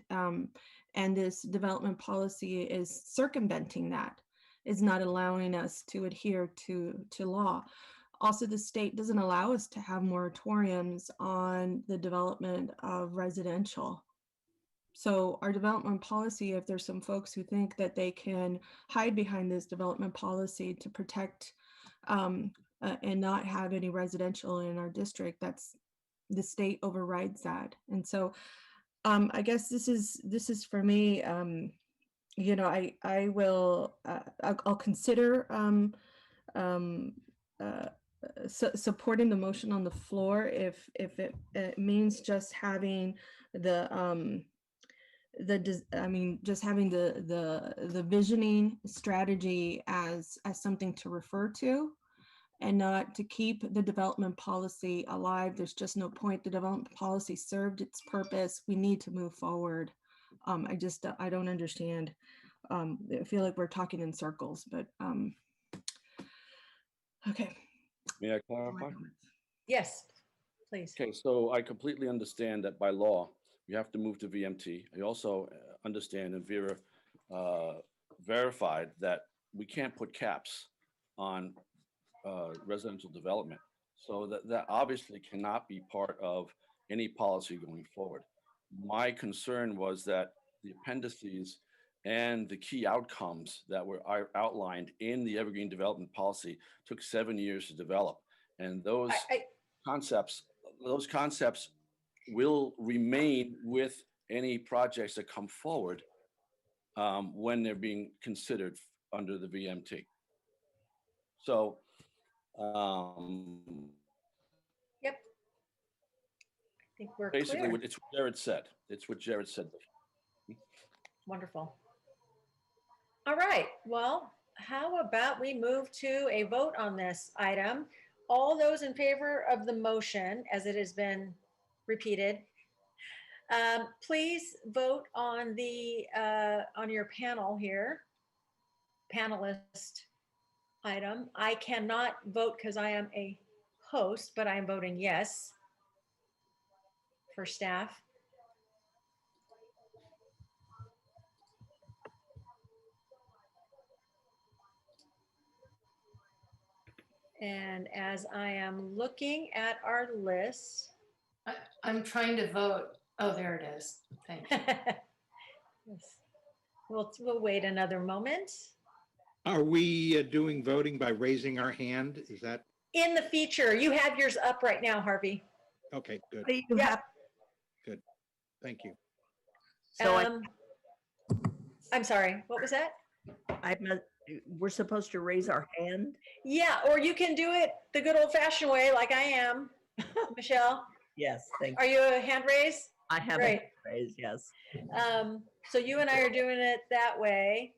And this development policy is circumventing that, is not allowing us to adhere to law. Also, the state doesn't allow us to have moratoriums on the development of residential. So our development policy, if there's some folks who think that they can hide behind this development policy to protect and not have any residential in our district, that's the state overrides that. And so I guess this is for me, you know, I will, I'll consider supporting the motion on the floor if it means just having just having the visioning strategy as something to refer to, and not to keep the development policy alive. There's just no point. The development policy served its purpose. We need to move forward. I don't understand. I feel like we're talking in circles, but okay. May I clarify? Yes, please. Okay, so I completely understand that by law, we have to move to VMT. I also understand, and Vera verified, that we can't put caps on residential development. So that obviously cannot be part of any policy going forward. My concern was that the appendices and the key outcomes that were outlined in the Evergreen development policy took 7 years to develop. And those concepts will remain with any projects that come forward when they're being considered under the VMT. So, Yep. I think we're basically, clear. it's what Jared said. It's what Jared said. Wonderful. All right, well, how about we move to a vote on this item? All those in favor of the motion, as it has been repeated, please vote on the on your panel here, panelist item. I cannot vote because I am a host, but I am voting yes for staff. And as I am looking at our list. I'm trying to vote. Oh, there it is. Thank you. Yes. We'll wait another moment. Are we doing voting by raising our hand? Is that, In the feature, you have yours up right now, Harvey. okay, good, Yeah. good. Thank you. So I'm sorry, what was that? we're supposed to raise our hand? Yeah, or you can do it the good old fashioned way like I am. Michelle, Yes, thank are you. you a hand raise? I have Great. a hand raised, yes. So you and I are doing it that way.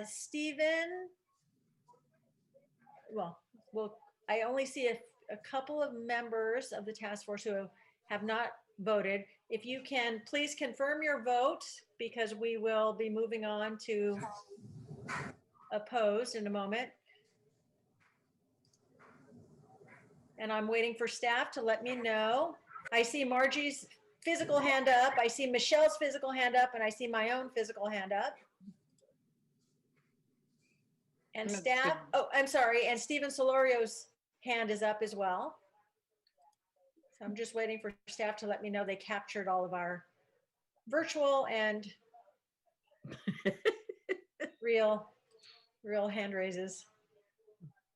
Stephen, well, I only see a couple of members of the task force who have not voted. If you can, please confirm your vote because we will be moving on to opposed in a moment. And I'm waiting for staff to let me know. I see Margie's physical hand up. I see Michelle's physical hand up, and I see my own physical hand up. And staff, oh, I'm sorry, and Stephen Solorio's hand is up as well. So I'm just waiting for staff to let me know they captured all of our virtual and real hand raises.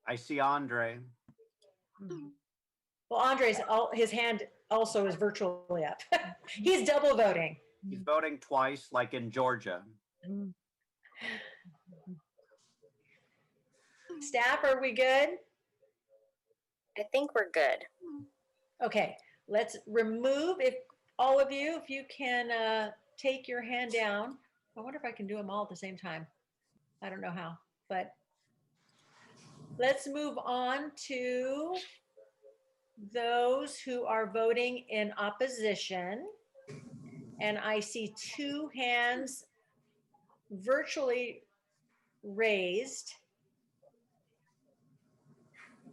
I see Andre. Well, Andre's, his hand also is virtually up. He's double voting. He's voting twice, like in Georgia. Staff, are we good? I think we're good. Okay, let's remove, if all of you, if you can take your hand down. I wonder if I can do them all at the same time. I don't know how, but let's move on to those who are voting in opposition. And I see two hands virtually raised.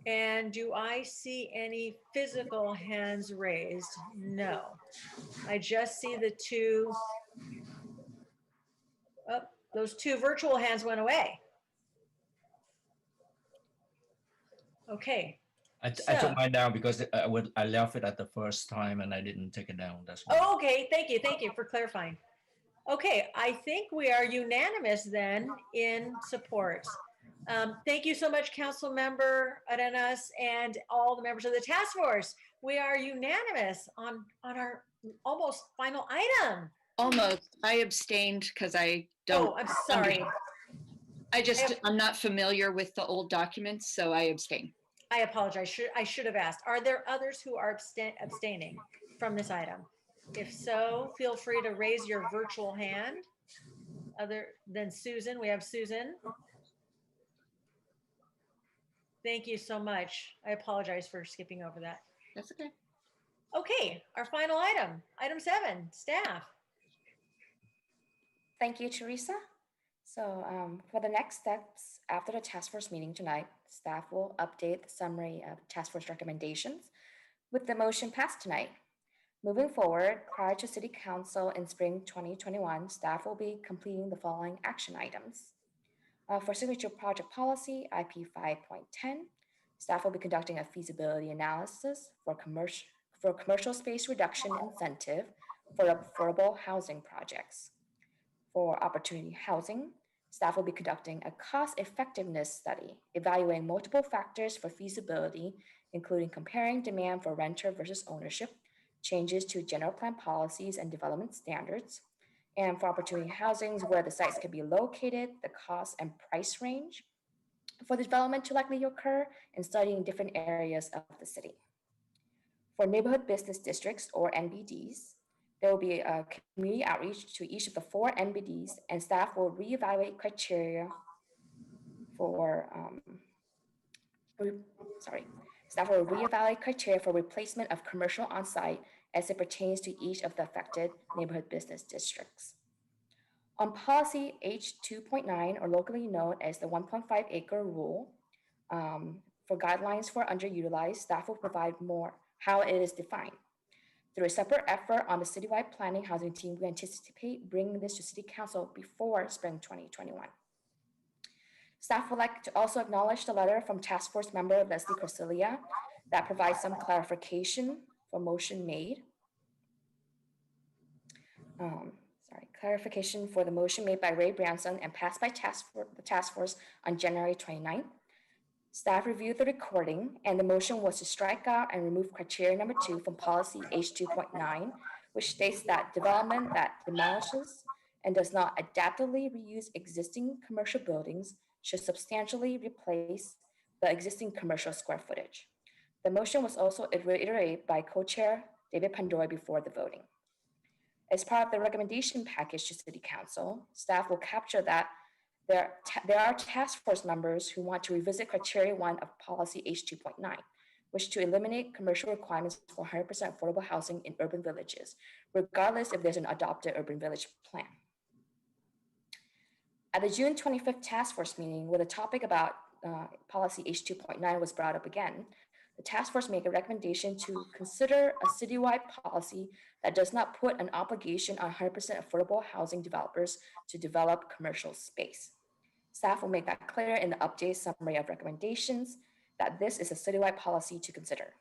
And do I see any physical hands raised? No. I just see the two. Oh, those two virtual hands went away. Okay. I took mine down because I left it at the first time and I didn't take it down. That's why. Oh, okay. Thank you for clarifying. Okay, I think we are unanimous then in support. Thank you so much, Council Member Arenas and all the members of the task force. We are unanimous on our almost final item. Almost. I abstained because I don't. Oh, I'm sorry. I'm not familiar with the old documents, so I abstain. I apologize. I should have asked. Are there others who are abstaining from this item? If so, feel free to raise your virtual hand. Other than Susan, we have Susan. Thank you so much. I apologize for skipping over that. That's okay. Okay, our final item, item 7, staff. Thank you, Teresa. So for the next steps after the task force meeting tonight, staff will update the summary of task force recommendations with the motion passed tonight. Moving forward, prior to City Council in spring 2021, staff will be completing the following action items. For signature project policy, IP 5.10, staff will be conducting a feasibility analysis for commercial space reduction incentive for affordable housing projects. For opportunity housing, staff will be conducting a cost effectiveness study, evaluating multiple factors for feasibility, including comparing demand for renter versus ownership, changes to general plan policies and development standards, and for opportunity housings where the sites can be located, the cost and price range for the development to likely occur, and studying different areas of the city. For neighborhood business districts, or NBDs, there will be a community outreach to each of the 4 NBDs, and staff will reevaluate criteria for, staff will reevaluate criteria for replacement of commercial on-site as it pertains to each of the affected neighborhood business districts. On policy H2.9, or locally known as the 1.5 acre rule, for guidelines for underutilized, staff will provide more how it is defined. Through a separate effort on the citywide planning housing team, we anticipate bringing this to City Council before spring 2021. Staff would like to also acknowledge the letter from Task Force member Leslie Corsilia that provides some clarification for motion made. Clarification for the motion made by Ray Branson and passed by the task force on January 29th. Staff reviewed the recording, and the motion was to strike out and remove criteria number 2 from policy H2.9, which states that development that demolishes and does not adaptively reuse existing commercial buildings should substantially replace the existing commercial square footage. The motion was also reiterated by co-chair David Pandoy before the voting. As part of the recommendation package to City Council, staff will capture that there are task force members who want to revisit criteria 1 of policy H2.9, which to eliminate commercial requirements for 100% affordable housing in urban villages, regardless if there's an adopted urban village plan. At the June 25th task force meeting, where the topic about policy H2.9 was brought up again, the task force made a recommendation to consider a citywide policy that does not put an obligation on 100% affordable housing developers to develop commercial space. Staff will make that clear in the updated summary of recommendations that this is a citywide policy to consider.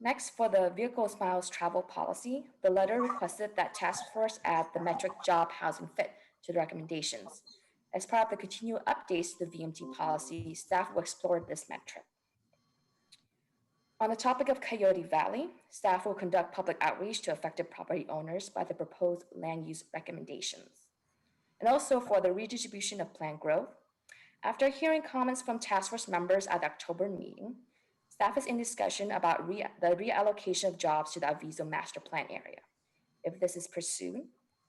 Next, for the vehicles miles travel policy, the letter requested that task force add the metric job housing fit to the recommendations. As part of the continual updates to the VMT policy, staff will explore this metric. On the topic of Coyote Valley, staff will conduct public outreach to affected property owners by the proposed land use recommendations. And also for the redistribution of planned growth, after hearing comments from task force members at the October meeting, staff is in discussion about the reallocation of jobs to the Aviso master plan area. If this is pursued,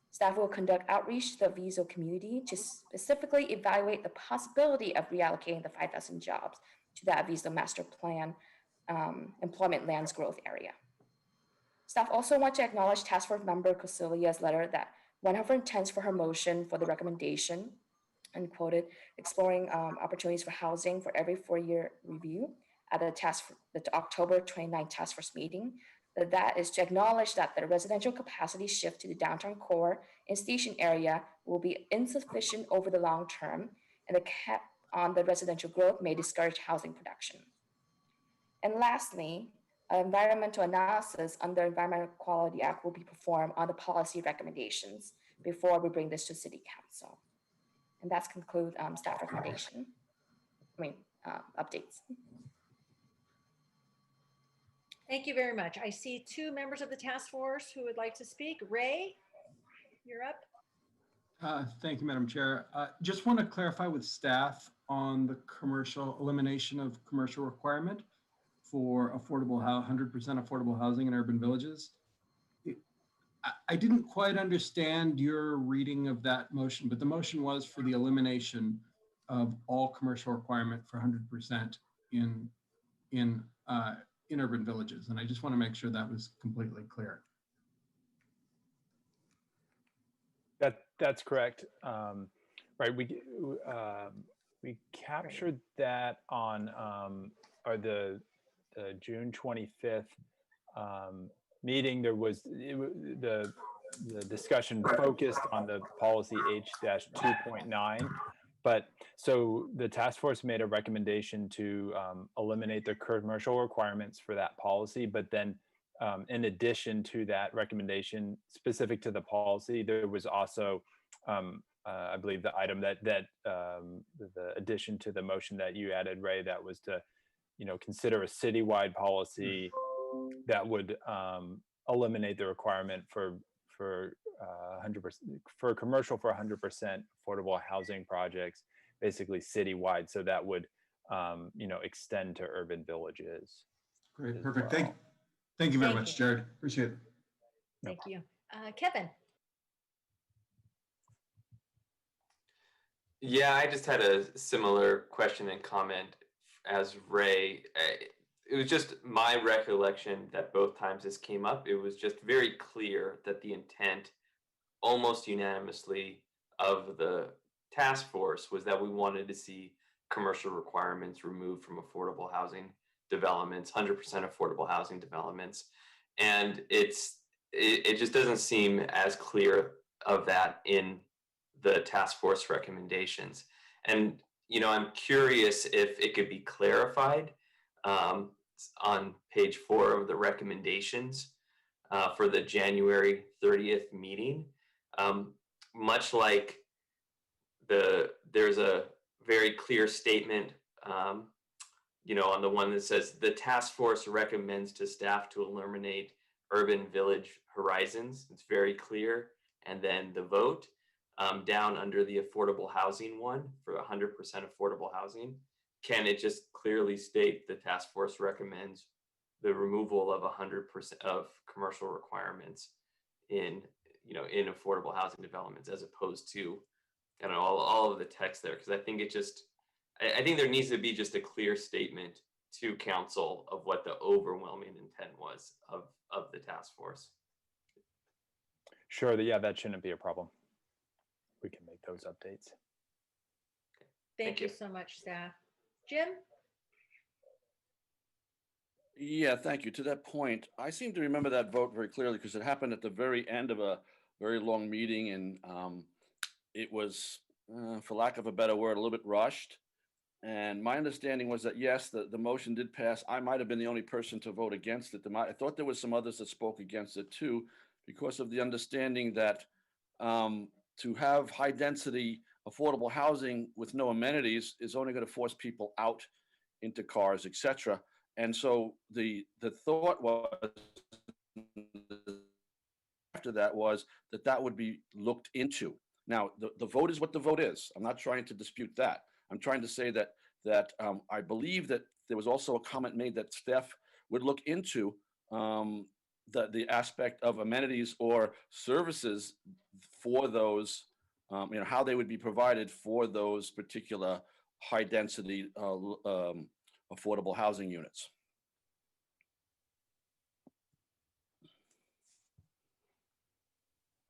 staff will conduct outreach to the Aviso community to specifically evaluate the possibility of reallocating the 5,000 jobs to the Aviso master plan employment lands growth area. Staff also want to acknowledge task force member Cosilia's letter that one of her intents for her motion for the recommendation, and quoted, exploring opportunities for housing for every 4-year review at the October 29th task force meeting, that is to acknowledge that the residential capacity shift to the downtown core and station area will be insufficient over the long term, and the cap on the residential growth may discourage housing production. And lastly, environmental analysis under Environmental Quality Act will be performed on the policy recommendations before we bring this to City Council. And that's conclude staff recommendation, updates. Thank you very much. I see 2 members of the task force who would like to speak. Ray, you're up. Thank you, Madam Chair. Just want to clarify with staff on the elimination of commercial requirement for 100% affordable housing in urban villages. I didn't quite understand your reading of that motion, but the motion was for the elimination of all commercial requirement for 100% in urban villages. And I just want to make sure that was completely clear. That's correct. Right, we captured that on the June 25th meeting. There was the discussion focused on the policy H-2.9, but so the task force made a recommendation to eliminate the commercial requirements for that policy, but then in addition to that recommendation specific to the policy, there was also I believe the item that the addition to the motion that you added, Ray, that was to consider a citywide policy that would eliminate the requirement for 100% for commercial for 100% affordable housing projects, basically citywide. So that would extend to urban villages. Great, perfect. Thank you very Thank much, you. Jared. Appreciate it. Thank you. Kevin? Yeah, I just had a similar question and comment as Ray. It was just my recollection that both times this came up, it was just very clear that the intent almost unanimously of the task force was that we wanted to see commercial requirements removed from affordable housing developments, 100% affordable housing developments. And it just doesn't seem as clear of that in the task force recommendations. And, I'm curious if it could be clarified on page 4 of the recommendations for the January 30th meeting. Much like there's a very clear statement, on the one that says the task force recommends to staff to eliminate urban village horizons. It's very clear. And then the vote down under the affordable housing one for 100% affordable housing. Can it just clearly state the task force recommends the removal of 100% of commercial requirements in affordable housing developments, as opposed to, all of the text there? Because I think I think there needs to be just a clear statement to council of what the overwhelming intent was of the task force. Sure, that shouldn't be a problem. We can make those updates. Thank you so much, staff. Jim? Yeah, thank you. To that point, I seem to remember that vote very clearly because it happened at the very end of a very long meeting, and it was, for lack of a better word, a little bit rushed. And my understanding was that, yes, the motion did pass. I might have been the only person to vote against it. I thought there was some others that spoke against it too, because of the understanding that to have high density affordable housing with no amenities is only going to force people out into cars, etc. And so the thought was after that was that would be looked into. Now, the vote is what the vote is. I'm not trying to dispute that. I'm trying to say that I believe that there was also a comment made that staff would look into the aspect of amenities or services for those, how they would be provided for those particular high density affordable housing units.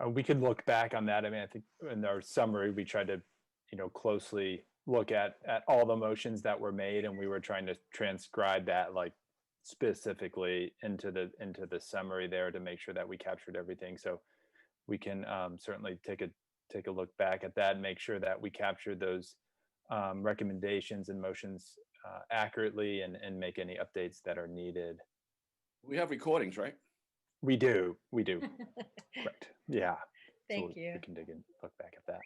We could look back on that. I mean, I think in our summary, we tried to, closely look at all the motions that were made, and we were trying to transcribe that like specifically into the summary there to make sure that we captured everything. So we can certainly take a look back at that and make sure that we capture those recommendations and motions accurately and make any updates that are needed. We have recordings, right? We do. Correct. Yeah. Thank So you. We can dig and look back at that.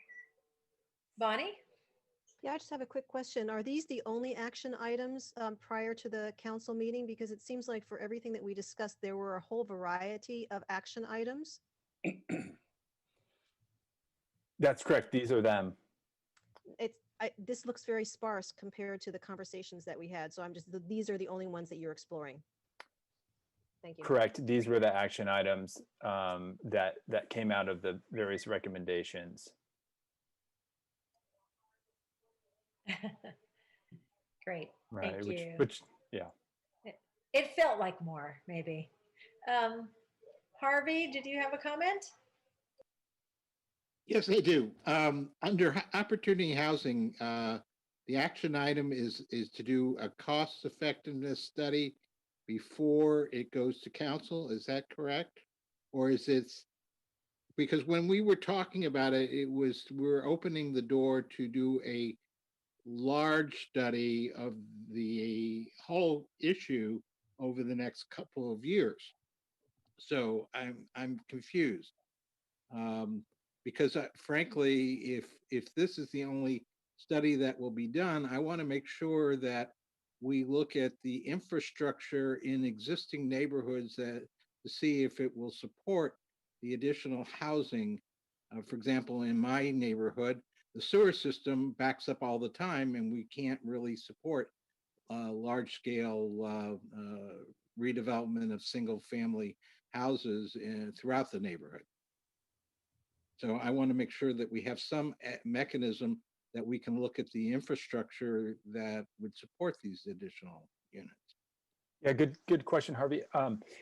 Bonnie? Yeah, I just have a quick question. Are these the only action items prior to the council meeting? Because it seems like for everything that we discussed, there were a whole variety of action items. That's correct. These are them. This looks very sparse compared to the conversations that we had. So these are the only ones that you're exploring. Thank you. Correct. These were the action items that came out of the various recommendations. Great. Right. Thank you. Which yeah. It felt like more, maybe. Harvey, did you have a comment? Yes, I do. Under opportunity housing, the action item is to do a cost effectiveness study before it goes to council. Is that correct? Or is it, because when we were talking about it, we're opening the door to do a large study of the whole issue over the next couple of years. So I'm confused. Because frankly, if this is the only study that will be done, I want to make sure that we look at the infrastructure in existing neighborhoods to see if it will support the additional housing. For example, in my neighborhood, the sewer system backs up all the time and we can't really support large scale redevelopment of single family houses throughout the neighborhood. So I want to make sure that we have some mechanism that we can look at the infrastructure that would support these additional units. Yeah, good question, Harvey.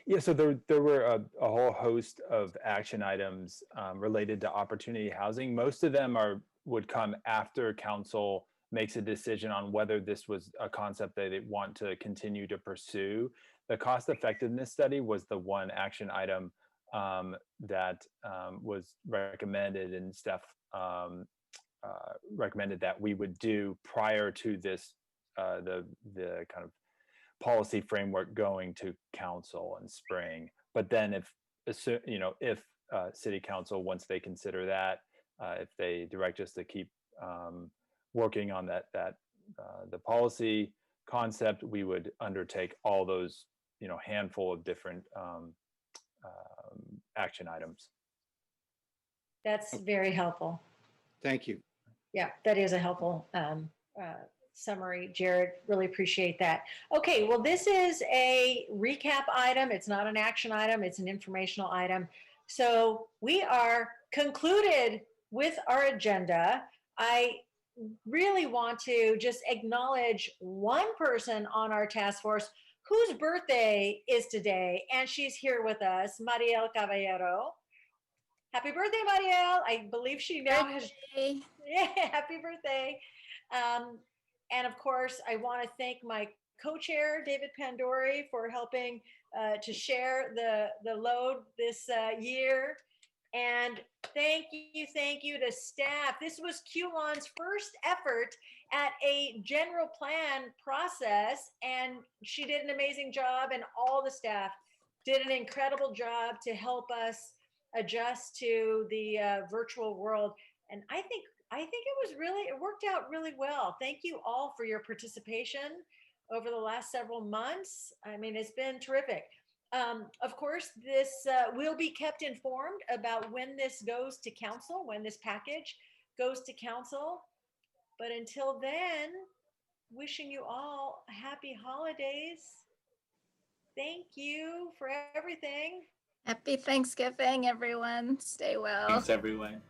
Yeah, so there were a whole host of action items related to opportunity housing. Most of them would come after council makes a decision on whether this was a concept that they want to continue to pursue. The cost effectiveness study was the one action item that was recommended, and Steph recommended that we would do prior to this, the kind of policy framework going to council in spring. But then if city council, once they consider that, if they direct us to keep working on the policy concept, we would undertake all those, handful of different action items. That's very helpful. Thank you. Yeah, that is a helpful summary, Jared. Really appreciate that. Okay, well, this is a recap item. It's not an action item. It's an informational item. So we are concluded with our agenda. I really want to just acknowledge one person on our task force whose birthday is today, and she's here with us, Mariel Caballero. Happy birthday, Mariel. I believe she now has, yeah, happy birthday. And of course, I want to thank my co-chair, David Pandori, for helping to share the load this year. And thank you to staff. This was QLON's first effort at a general plan process, and she did an amazing job, and all the staff did an incredible job to help us adjust to the virtual world. And I think it worked out really well. Thank you all for your participation over the last several months. I mean, it's been terrific. Of course, this will be kept informed about when this goes to council, when this package goes to council. But until then, wishing you all happy holidays. Thank you for everything. Happy Thanksgiving, everyone. Stay well. Thanks, everyone.